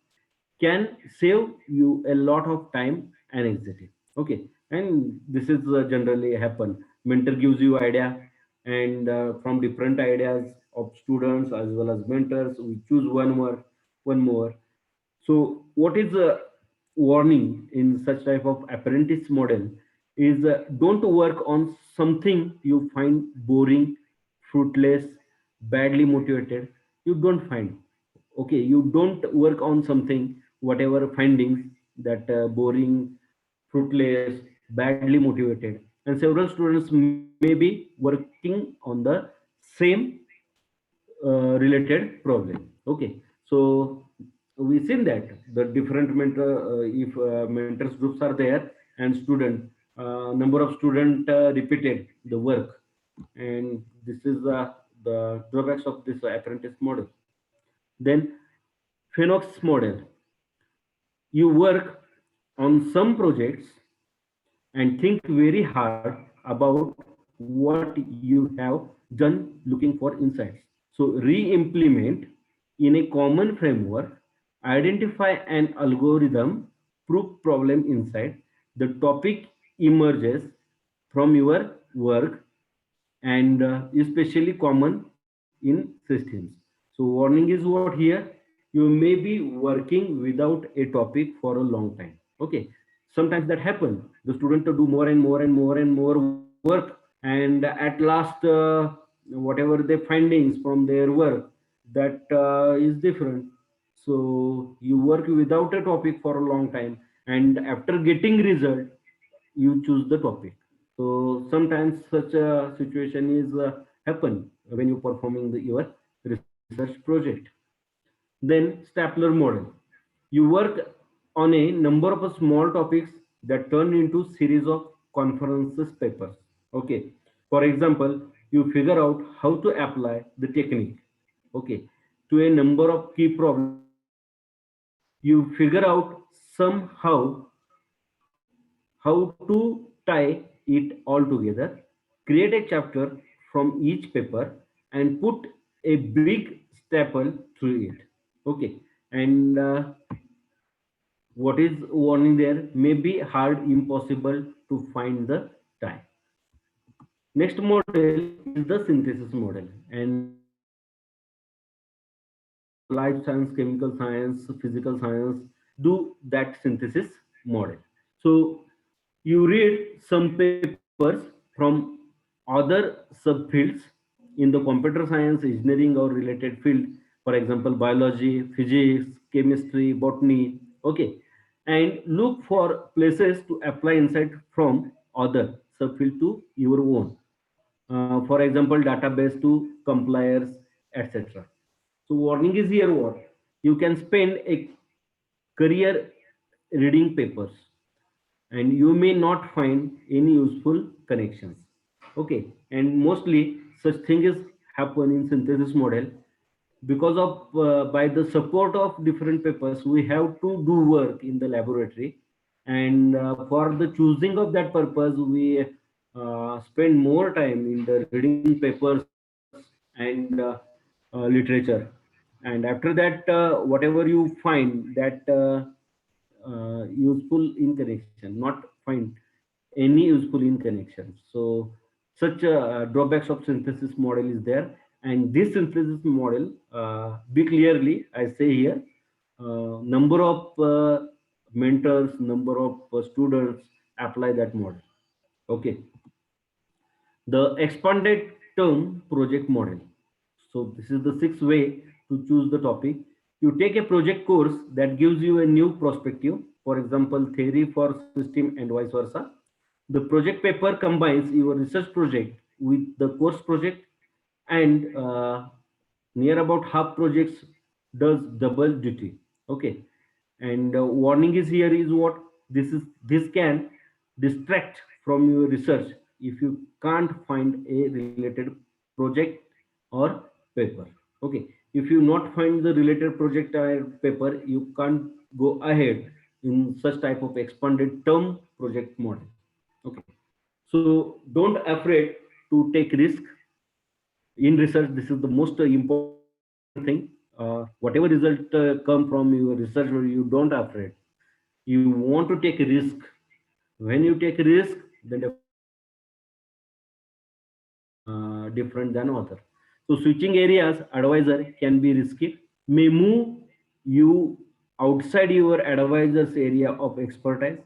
[SPEAKER 12] can save you a lot of time and anxiety. Okay, and this is generally happen. Mentor gives you idea, and from different ideas of students as well as mentors, we choose one more. So what is a warning in such type of apprentice model is don't work on something you find boring, fruitless, badly motivated. You don't find. Okay, you don't work on something, whatever findings that boring, fruitless, badly motivated. And several students may be working on the same related problem. Okay, so we seen that the different mentor if mentors groups are there and student number of student repeated the work, and this is the drawbacks of this apprentice model. Then Phoenix model, you work on some projects and think very hard about what you have done, looking for insights. So re-implement in a common framework, identify an algorithm, prove problem inside, the topic emerges from your work, and especially common in systems. So warning is what here? You may be working without a topic for a long time. Okay, sometimes that happen. The student to do more and more and more and more work, and at last whatever the findings from their work, that is different. So you work without a topic for a long time, and after getting result, you choose the topic. So sometimes such a situation is happen when you performing your research project. Then Stapler model. You work on a number of small topics that turn into series of conferences papers. Okay. For example, you figure out how to apply the technique. Okay. To a number of key problems. You figure out somehow how to tie it all together, create a chapter from each paper, and put a big staple through it. Okay, and what is warning there? May be hard, impossible to find the tie. Next model is the synthesis model, and life science, chemical science, physical science do that synthesis model. So you read some papers from other subfields in the computer science, engineering, or related field, for example, biology, physics, chemistry, botany. Okay, and look for places to apply insight from other subfield to your own. For example, database to compliers, etc. So warning is here what? You can spend a career reading papers and you may not find any useful connections. Okay, and mostly such thing is happen in synthesis model, because of by the support of different papers, we have to do work in the laboratory, and for the choosing of that purpose, we spend more time in the reading papers and literature. And after that, whatever you find that useful in connection, not find any useful in connection. So such drawbacks of synthesis model is there, and this synthesis model, be clearly I say here, number of mentors, number of students apply that model. Okay. The expanded term project model. So this is the sixth way to choose the topic. You take a project course that gives you a new perspective, for example, theory for system and vice versa. The project paper combines your research project with the course project, and near about half projects does double duty. Okay. And warning is here is what this can distract from your research if you can't find a related project or paper. Okay, if you not find the related project or paper, you can't go ahead in such type of expanded term project model. Okay, so don't afraid to take risk in research. This is the most important thing. Whatever result come from your research, you don't afraid, you want to take a risk. When you take a risk, then definitely your result will be different than other. So switching areas advisor can be risky, may move you outside your advisor's area of expertise.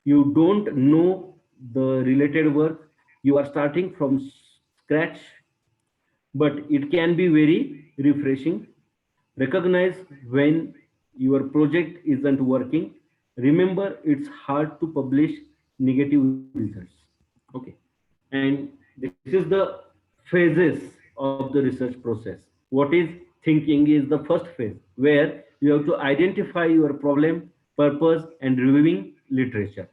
[SPEAKER 12] You don't know the related work, you are starting from scratch, but it can be very refreshing. Recognize when your project isn't working. Remember, it's hard to publish negative results. Okay. And this is the phases of the research process. What is thinking is the first phase, where you have to identify your problem, purpose, and reviewing literature.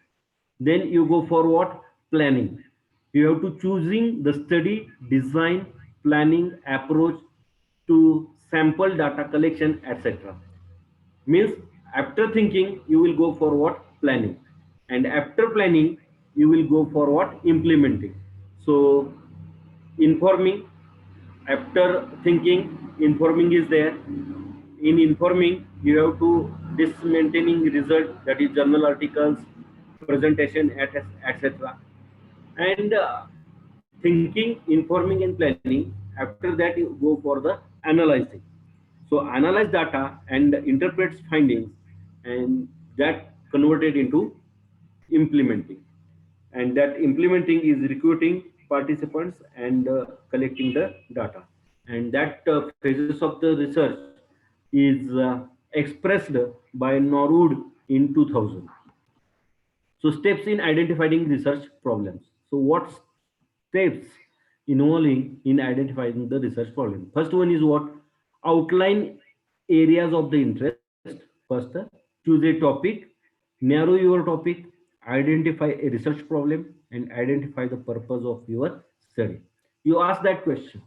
[SPEAKER 12] Then you go for what? Planning. You have to choosing the study, design, planning, approach to sample data collection, etc. Means after thinking, you will go for what? Planning. And after planning, you will go for what? Implementing. So informing, after thinking, informing is there. In informing, you have to this maintaining result, that is journal articles, presentation, etc. And thinking, informing, and planning. After that, you go for the analyzing. So analyze data and interprets findings, and that converted into implementing. And that implementing is recruiting participants and collecting the data. And that phases of the research is expressed by Norwood in 2000. So steps in identifying research problems. So what steps involving in identifying the research problem? First one is what? Outline areas of the interest. First, choose a topic, narrow your topic, identify a research problem, and identify the purpose of your study. You ask that question.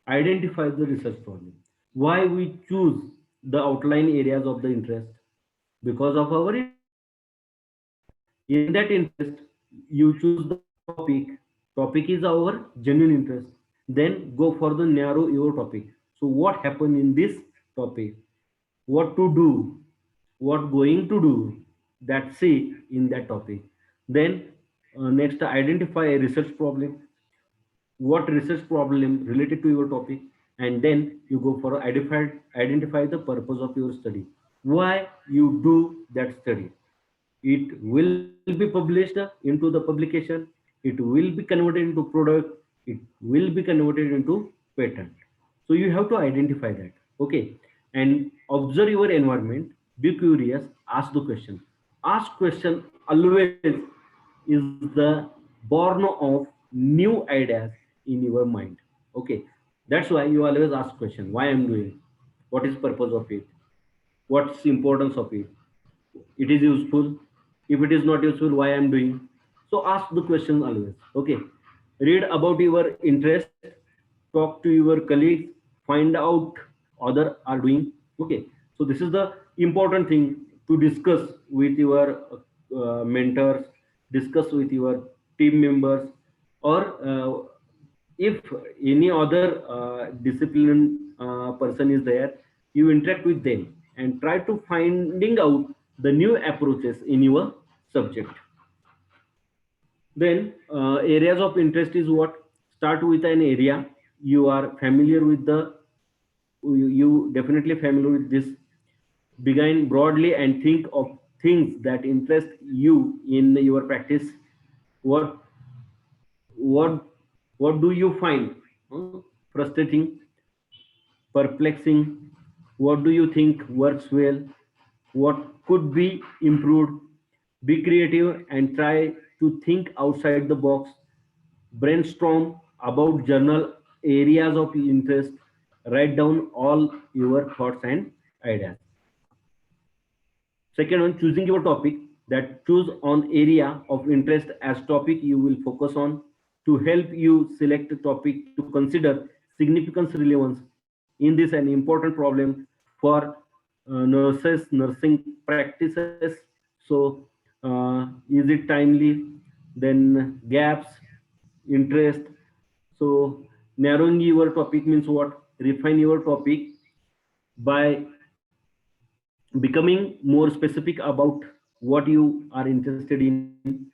[SPEAKER 12] Identify the research problem. Why we choose the outline areas of the interest? Because of our interest. In that interest, you choose the topic. Topic is our genuine interest. Then go for the narrow your topic. So what happened in this topic? What to do? What going to do? That see in that topic. Then next, identify a research problem. What research problem related to your topic, and then you go for identify the purpose of your study. Why you do that study? It will be published into the publication, it will be converted into product, it will be converted into patent. So you have to identify that. Okay. And observe your environment, be curious, ask the question. Ask question always is the born of new ideas in your mind. Okay, that's why you always ask question, why I'm doing, what is purpose of it, what's importance of it, it is useful, if it is not useful, why I'm doing. So ask the question always. Okay, read about your interest, talk to your colleagues, find out other are doing. Okay, so this is the important thing to discuss with your mentors, discuss with your team members, or if any other discipline person is there, you interact with them and try to finding out the new approaches in your subject. Then areas of interest is what? Start with an area you are familiar with, you definitely familiar with this. Begin broadly and think of things that interest you in your practice. What what what do you find frustrating, perplexing? What do you think works well? What could be improved? Be creative and try to think outside the box. Brainstorm about journal areas of interest. Write down all your thoughts and ideas. Second one, choosing your topic. That choose on area of interest as topic you will focus on to help you select a topic to consider significance relevance. In this, an important problem for nurses, nursing practices. So, is it timely? Then gaps, interest. So, narrowing your topic means what? Refine your topic by becoming more specific about what you are interested in.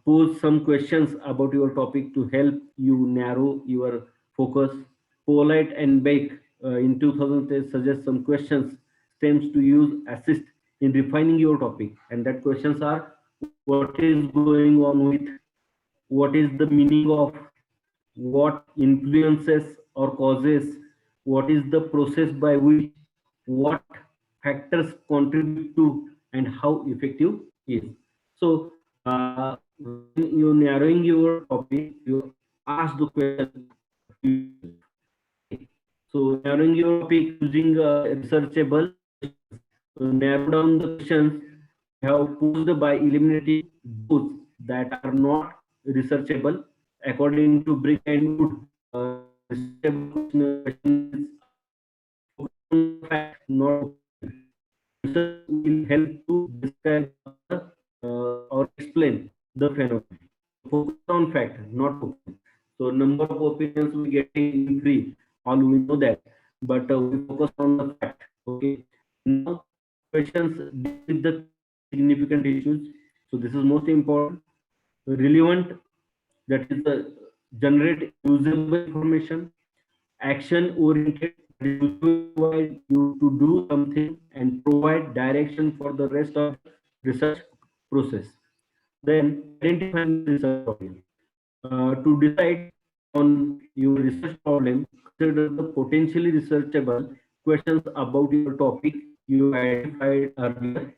[SPEAKER 12] Pose some questions about your topic to help you narrow your focus. Polite and Bake in 2010 suggests some questions stems to use assist in refining your topic, and that questions are: what is going on with, what is the meaning of, what influences or causes, what is the process by which, what factors contribute to, and how effective is. So when you narrowing your topic, you ask the question to yourself. Okay. So narrowing your topic using researchable questions. So narrow down the questions you have posed by eliminating those that are not researchable. According to Brick and Wood, researchable questions focus on fact, not opinion. Answers will help to describe or explain the phenomenon. Focus on fact, not opinion. So number of opinions we getting in free, all we know that, but we focus on the fact. Okay. Now questions deal with the significant issues. So this is most important. Relevant, that is the generate usable information. Action oriented, require you to do something and provide direction for the rest of the research process. Then identifying the research problem. To decide on your research problem, consider the potentially researchable questions about your topic you identified earlier.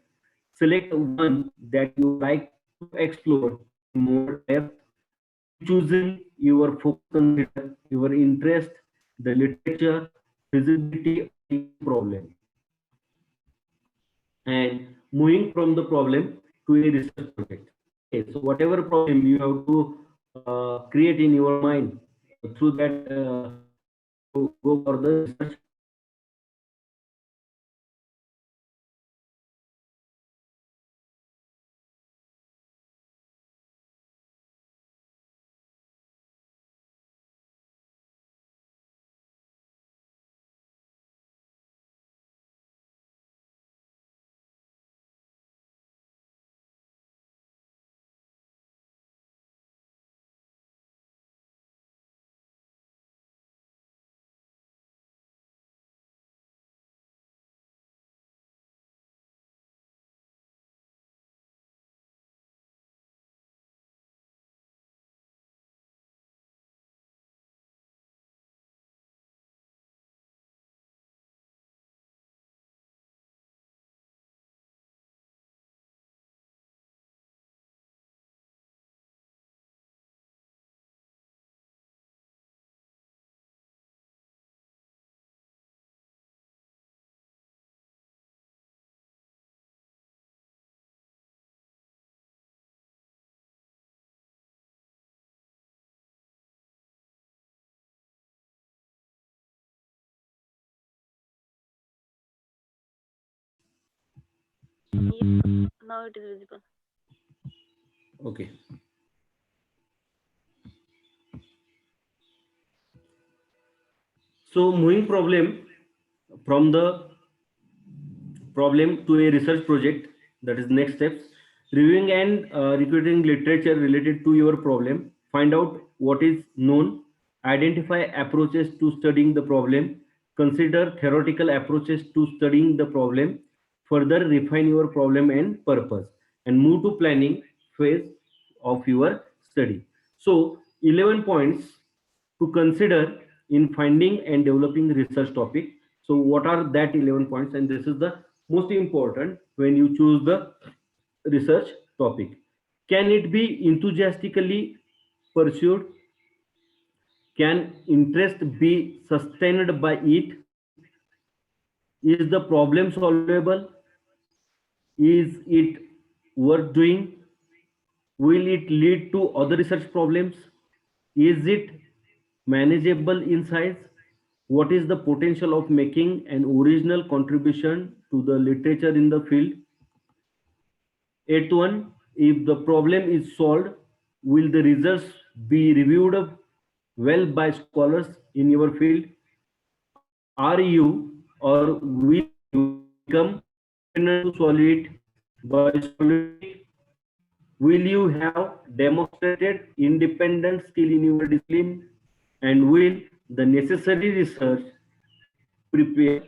[SPEAKER 12] Select one that you like to explore in more depth. Choosing your focus, consider your interest, the literature, feasibility of the problem, and moving from the problem to a research project. Okay, so whatever problem you have to create in your mind, through that to go for the research
[SPEAKER 6] Yes, now it is visible.
[SPEAKER 12] Okay. So moving from the problem to a research project, that is next steps. Reviewing and recruiting literature related to your problem. Find out what is known. Identify approaches to studying the problem. Consider theoretical approaches to studying the problem. Further refine your problem and purpose, and move to planning phase of your study. So 11 points to consider in finding and developing research topic. So what are that 11 points? And this is the most important when you choose the research topic. Can it be enthusiastically pursued? Can interest be sustained by it? Is the problem solvable? Is it worth doing? Will it lead to other research problems? Is it manageable in size? What is the potential of making an original contribution to the literature in the field? 8.1. If the problem is solved, will the results be reviewed well by scholars in your field? Are you or will you become independent to solve it? By solving it, will you have demonstrated independent skill in your discipline? And will the necessary research prepare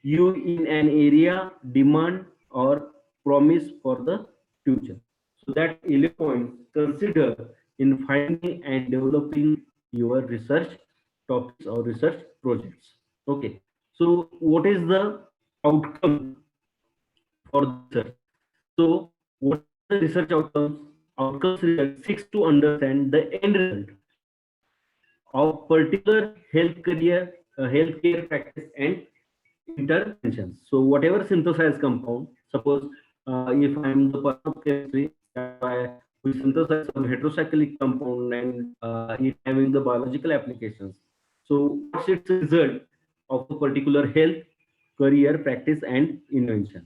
[SPEAKER 12] you in an area demand or promise for the future? So that 11 points consider in finding and developing your research topics or research projects. Okay. So what is the outcome for the research? So what are the research outcomes? Outcomes research seeks to understand the end result of particular healthcare practice and interventions. So whatever synthesized compound, suppose if I am the person of chemistry, we synthesize some heterocyclic compound and it having the biological applications. So what's its result of a particular health, career, practice, and invention?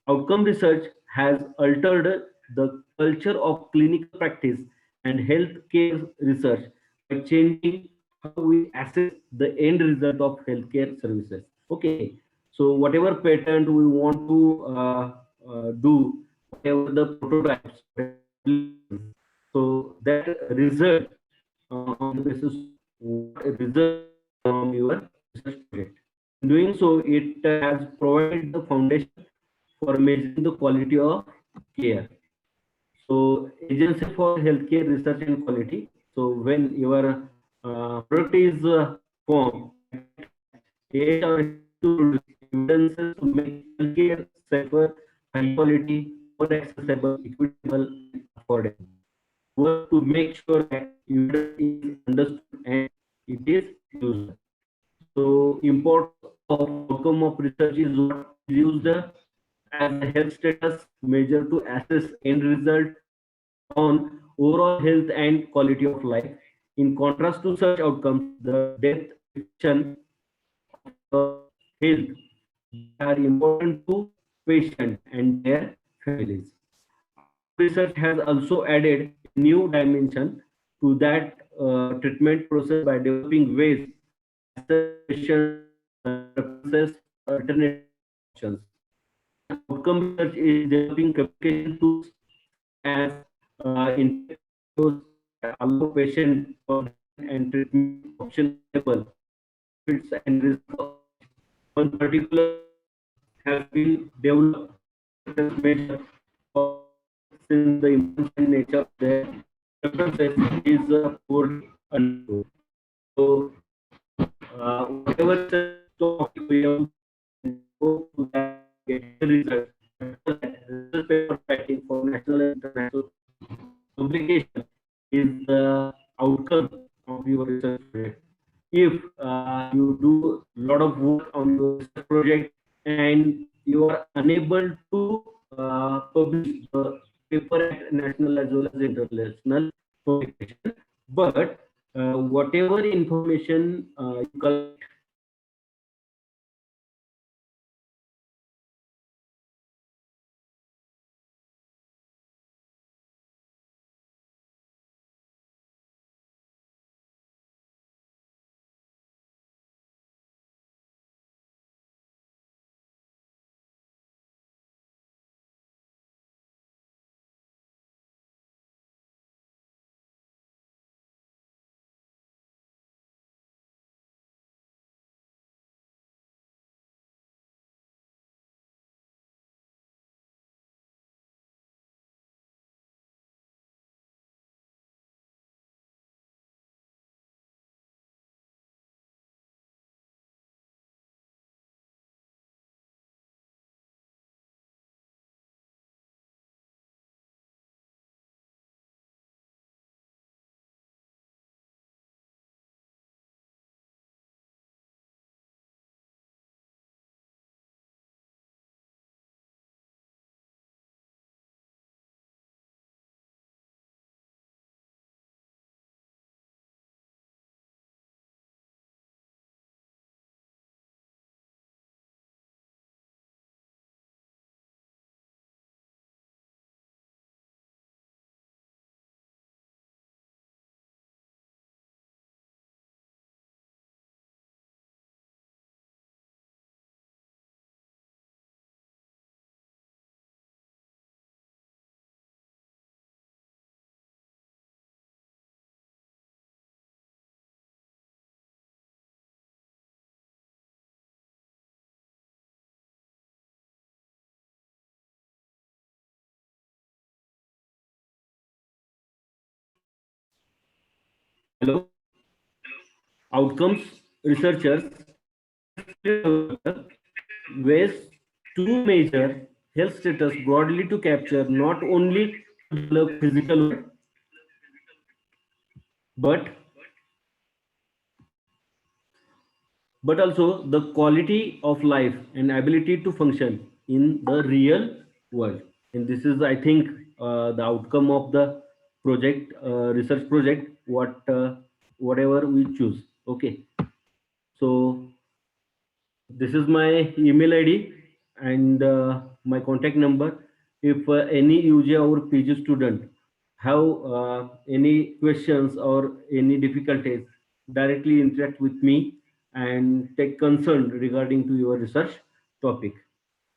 [SPEAKER 12] Outcome research has altered the culture of clinical practice and healthcare research by changing how we assess the end result of healthcare services. Okay, so whatever patent we want to do, whatever the prototypes, so that result on the basis of what result from your research project. In doing so, it has provided the foundation for measuring the quality of care. So Agency for Healthcare Research and Quality. So when your product is formed, AHR to evidences to make healthcare safer, high quality, more accessible, equitable, and affordable. Work to make sure that evidence is understood and it is used. So importance of outcome of research is what is used as a health status measure to assess end result on overall health and quality of life. In contrast to such outcomes, the death prediction health are important to patients and their families. Research has also added a new dimension to that treatment process by developing ways to assess patients' preferences for alternative options. Outcome research is developing communication tools as interviews that allow patients and treatment options available, benefits and risks. One particular has been developed as measure for since the importance and nature of their preferences is poorly understood. So whatever topic we have go to that get the result. Research paper writing for national and international publication is the outcome of your research project. If you do a lot of work on your research project and you are unable to publish the paper at national as well as international publication, but whatever information you collect Hello. Outcomes researchers ways to measure health status broadly to capture not only the physical but but also the quality of life and ability to function in the real world. And this is, I think, the outcome of the project, research project, whatever we choose. Okay. So this is my email ID and my contact number. If any UJ or PG student have any questions or any difficulties, directly interact with me and take concern regarding to your research topic.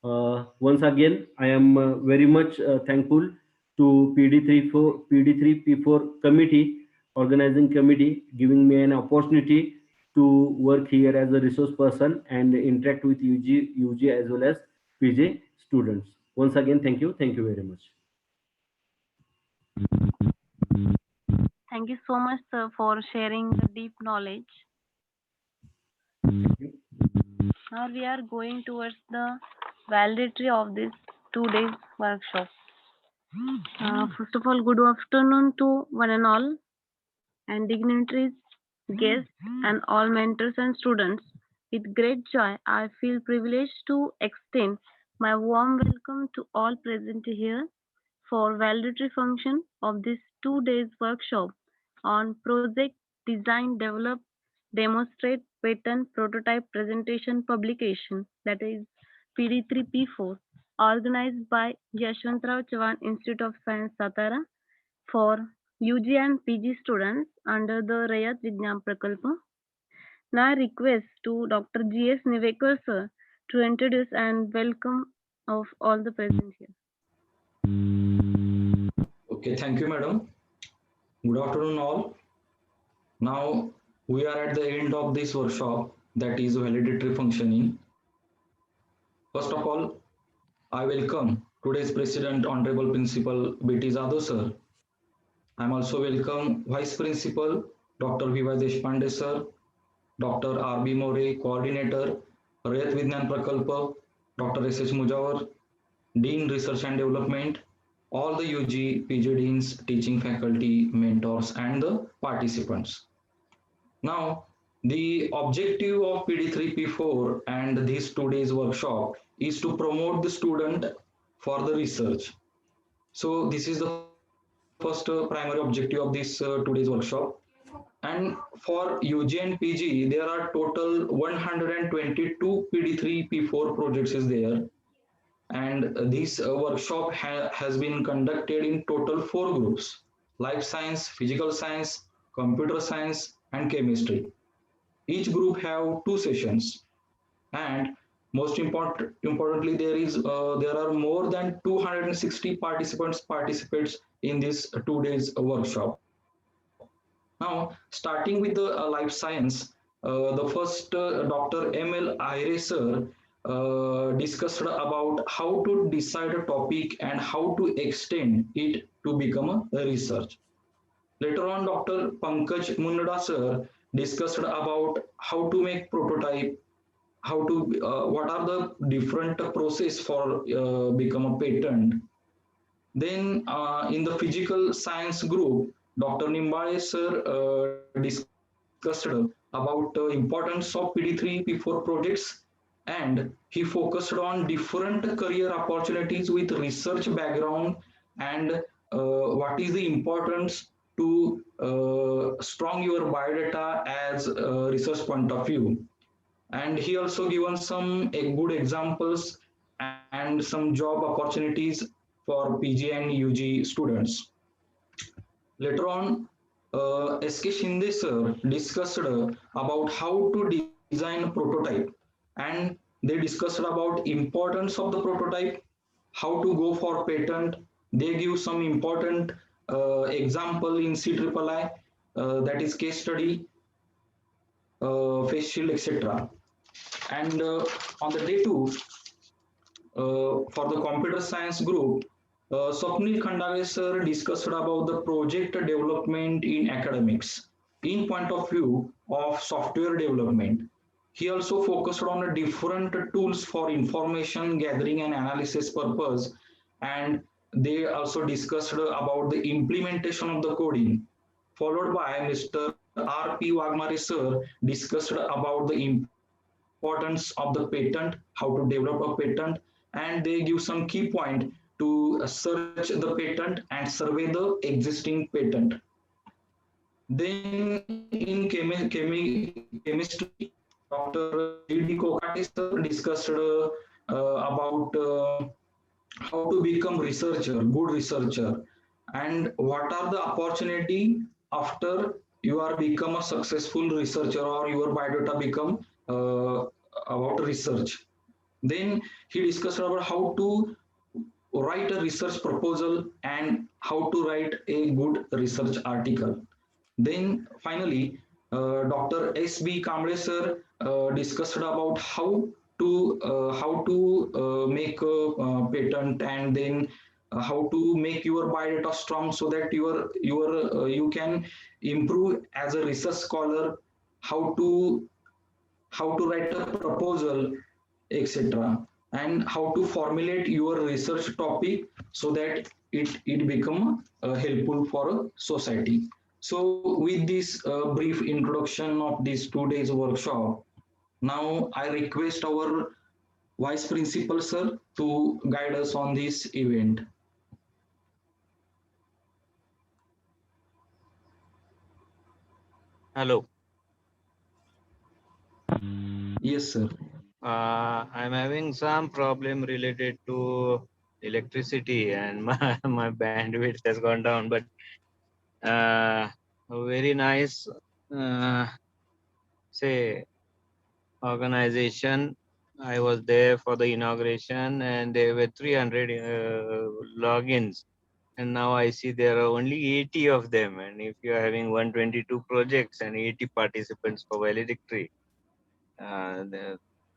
[SPEAKER 12] Once again, I am very much thankful to PD3P4 committee, organizing committee, giving me an opportunity to work here as a resource person and interact with UG as well as PJ students. Once again, thank you. Thank you very much.
[SPEAKER 6] Thank you so much, sir, for sharing the deep knowledge. Now we are going towards the validity of this 2 days workshop. First of all, good afternoon to one and all, and dignitaries, guests, and all mentors and students. With great joy, I feel privileged to extend my warm welcome to all present here for validatory function of this 2 days workshop on project design, develop, demonstrate, patent, prototype, presentation, publication, that is PD3P4, organized by Yashwantrao Chavan Institute of Science, Satara, for UG and PG students under the Rayat Vignan Prakalpa. Now I request to Dr. G.S. Nivekar sir to introduce and welcome of all the present here.
[SPEAKER 1] Okay, thank you, madam. Good afternoon, all. Now we are at the end of this workshop, that is validatory functioning. First of all, I welcome today's President, Honorable Principal B.T. Jadhav sir. I am also welcome Vice Principal Dr. V.Y. Deshpande sir, Dr. R.B. More, Coordinator, Rayat Vignan Prakalpa, Dr. S.H. Mujawar, Dean Research and Development, all the UG, PG Deans, teaching faculty, mentors, and the participants. Now, the objective of PD3P4 and this 2 days workshop is to promote the student for the research. So this is the first primary objective of this 2 days workshop. And for UG and PG, there are total 122 PD3P4 projects is there. And this workshop has been conducted in total 4 groups: life science, physical science, computer science, and chemistry. Each group have 2 sessions, and most importantly, there are more than 260 participates in this 2 days workshop. Now, starting with the life science, the first Dr. M.L. Ahire sir discussed about how to decide a topic and how to extend it to become a research. Later on, Dr. Pankaj Mundra sir discussed about how to make prototype, how to what are the different process for become a patent. Then in the physical science group, Dr. Nimbale sir discussed about importance of PD3P4 projects, and he focused on different career opportunities with research background, and what is the importance to strong your biodata as a research point of view. And he also given some good examples and some job opportunities for PG and UG students. Later on, S.K. Shinde sir discussed about how to design a prototype, and they discussed about importance of the prototype, how to go for patent. They give some important example in CIII, that is case study, face shield, etc. And on the day 2, for the computer science group, Swapnil Khandale sir discussed about the project development in academics. in point of view of software development. He also focused on a different tools for information gathering and analysis purpose, and they also discussed about the implementation of the coding. Followed by Mr. R.P. Wagmare sir discussed about the importance of the patent, how to develop a patent, and they give some key point to search the patent and survey the existing patent. Then in chemistry, Dr. G.D. Kokate sir discussed about how to become researcher, good researcher, and what are the opportunity after you are become a successful researcher or your biodata become about research. Then he discussed about how to write a research proposal and how to write a good research article. Then finally, Dr. S.B. Kamble sir discussed about how to make a patent, and then how to make your biodata strong so that you can improve as a research scholar, how to write a proposal, etc., and how to formulate your research topic so that it become helpful for a society. So with this brief introduction of this 2 days workshop, now I request our vice principal sir to guide us on this event.
[SPEAKER 13] Hello.
[SPEAKER 1] Yes sir.
[SPEAKER 13] I'm having some problem related to electricity and my bandwidth has gone down, but a very nice say organization. I was there for the inauguration and there were 300 logins, and now I see there are only 80 of them. And if you are having 122 projects and 80 participants for valedictory,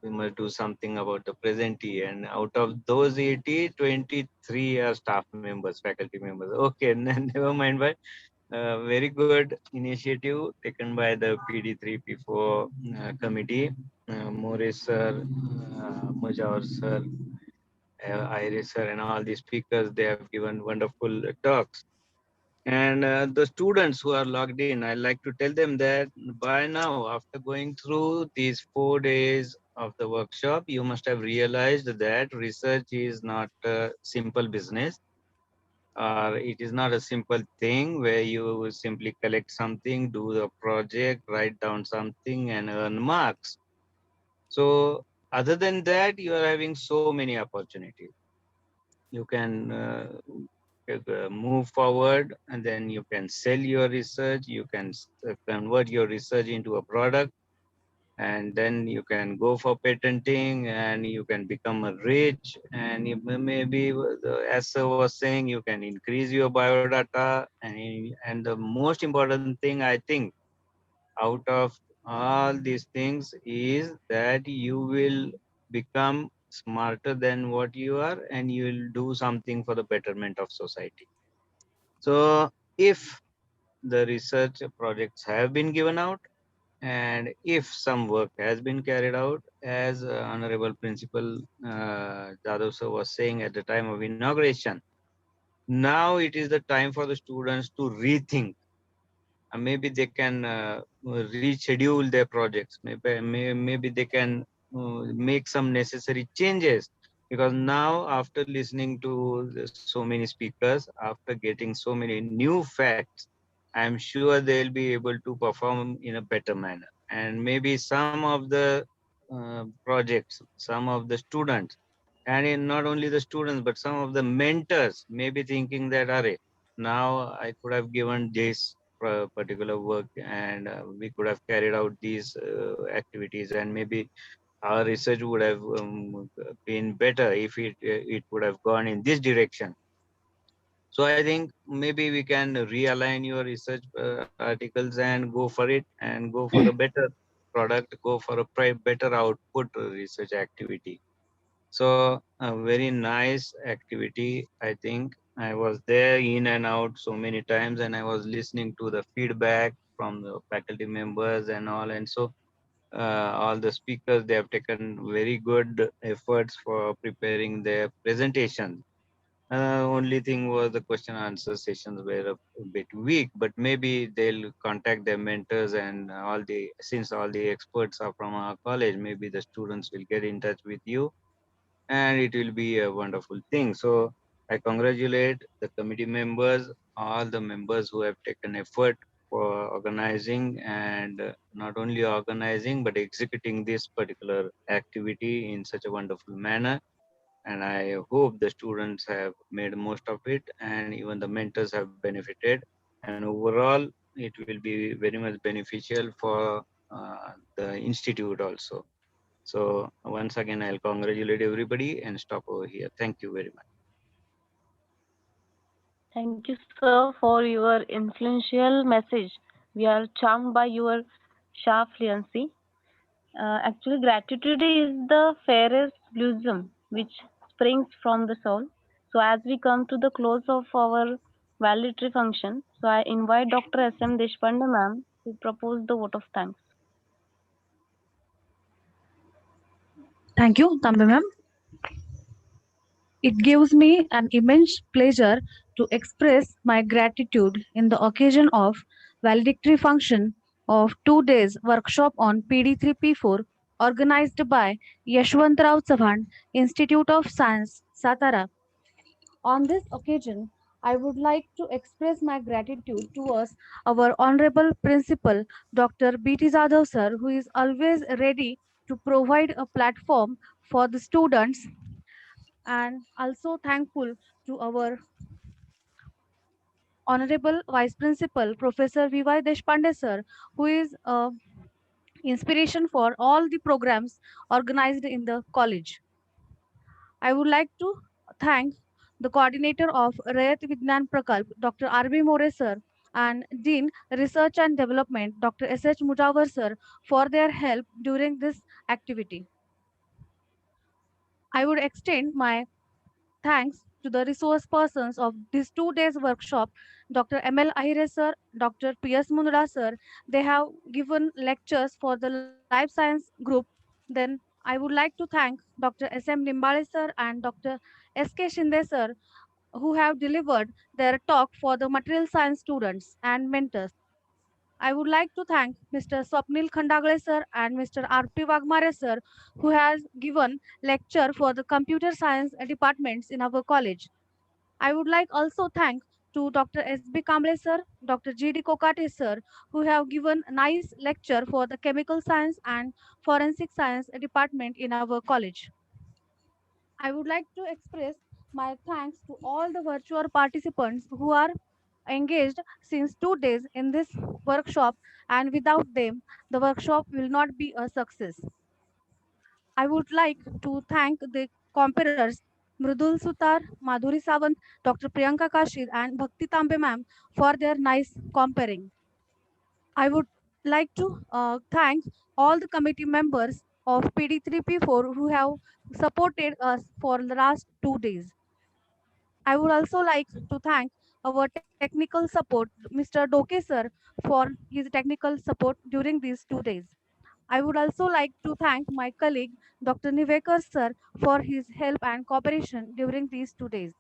[SPEAKER 13] we must do something about the presentee. And out of those 80, 23 are staff members, faculty members. Okay, never mind. But very good initiative taken by the PD3P4 committee. Maurice sir, Mujawar sir, Iris sir, and all the speakers, they have given wonderful talks. And the students who are logged in, I like to tell them that by now, after going through these 4 days of the workshop, you must have realized that research is not a simple business, or it is not a simple thing where you simply collect something, do the project, write down something, and earn marks. So, other than that, you are having so many opportunities. You can move forward, and then you can sell your research, you can convert your research into a product, and then you can go for patenting, and you can become a rich, and you maybe as sir was saying, you can increase your biodata, and the most important thing I think out of all these things is that you will become smarter than what you are, and you will do something for the betterment of society. So if the research projects have been given out, and if some work has been carried out, as Honorable Principal Jadhav sir was saying at the time of inauguration, now it is the time for the students to rethink. Maybe they can reschedule their projects. Maybe they can make some necessary changes, because now after listening to so many speakers, after getting so many new facts, I'm sure they'll be able to perform in a better manner. And maybe some of the projects, some of the students, and not only the students, but some of the mentors may be thinking that, Are, now I could have given this particular work, and we could have carried out these activities, and maybe our research would have been better if it would have gone in this direction. So I think maybe we can realign your research articles and go for it, and go for a better product, go for a better output research activity. So a very nice activity. I think I was there in and out so many times, and I was listening to the feedback. from the faculty members and all. And so all the speakers, they have taken very good efforts for preparing their presentation. Only thing was the question answer sessions were a bit weak, but maybe they'll contact their mentors, and since all the experts are from our college, maybe the students will get in touch with you, and it will be a wonderful thing. So I congratulate the committee members, all the members who have taken effort for organizing, and not only organizing but executing this particular activity in such a wonderful manner. And I hope the students have made most of it, and even the mentors have benefited. And overall, it will be very much beneficial for the institute also. So once again, I'll congratulate everybody and stop over here. Thank you very much.
[SPEAKER 6] Thank you, sir, for your influential message. We are charmed by your sharp fluency. Actually, gratitude is the fairest blossom which springs from the soul. So, as we come to the close of our valedictory function, so I invite Dr. S.M. Deshpande ma'am to propose the vote of thanks.
[SPEAKER 14] Thank you, Tambe ma'am. It gives me an immense pleasure to express my gratitude in the occasion of valedictory function of 2 days workshop on PD3P4 organized by Yashwantrao Chavan Institute of Science, Satara. On this occasion, I would like to express my gratitude towards our Honorable Principal, Dr. B.T. Jadhav sir, who is always ready to provide a platform for the students, and also thankful to our Honorable Vice Principal, Professor V.Y. Deshpande sir, who is inspiration for all the programs organized in the college. I would like to thank the coordinator of Rayat Vignan Prakalp, Dr. R.B. More sir, and Dean Research and Development, Dr. S.H. Mujawar sir, for their help during this activity. I would extend my thanks to the resource persons of this 2 days workshop, Dr. M.L. Ahire sir, Dr. P.S. Mundra sir. They have given lectures for the life science group. Then I would like to thank Dr. S.M. Limbale sir and Dr. S.K. Shinde sir, who have delivered their talk for the material science students and mentors. I would like to thank Mr. Swapnil Khandagale sir and Mr. R.P. Wagmare sir, who has given lecture for the computer science departments in our college. I would like also thank to Dr. S.B. Kamble sir, Dr. G.D. Kokate sir, who have given nice lecture for the chemical science and forensic science department in our college. I would like to express my thanks to all the virtual participants who are engaged since 2 days in this workshop, and without them, the workshop will not be a success. I would like to thank the comparers Mridul Sutar, Madhuri Sawant, Dr. Priyanka Kashid, and Bhakti Tambe ma'am for their nice comparing. I would like to thank all the committee members of PD3P4 who have supported us for the last 2 days. I would also like to thank our technical support, Mr. Doke sir, for his technical support during these 2 days. I would also like to thank my colleague, Dr. Nivekar sir, for his help and cooperation during these 2 days.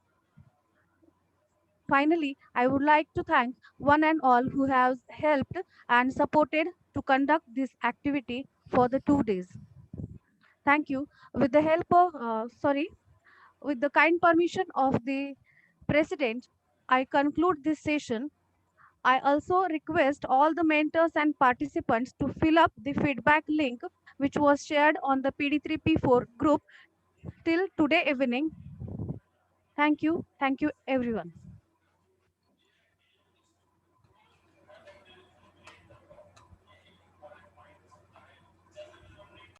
[SPEAKER 14] Finally, I would like to thank one and all who have helped and supported to conduct this activity for the 2 days. Thank you. With the help of, with the kind permission of the President, I conclude this session. I also request all the mentors and participants to fill up the feedback link which was shared on the PD3P4 group till today evening. Thank you. Thank you, everyone.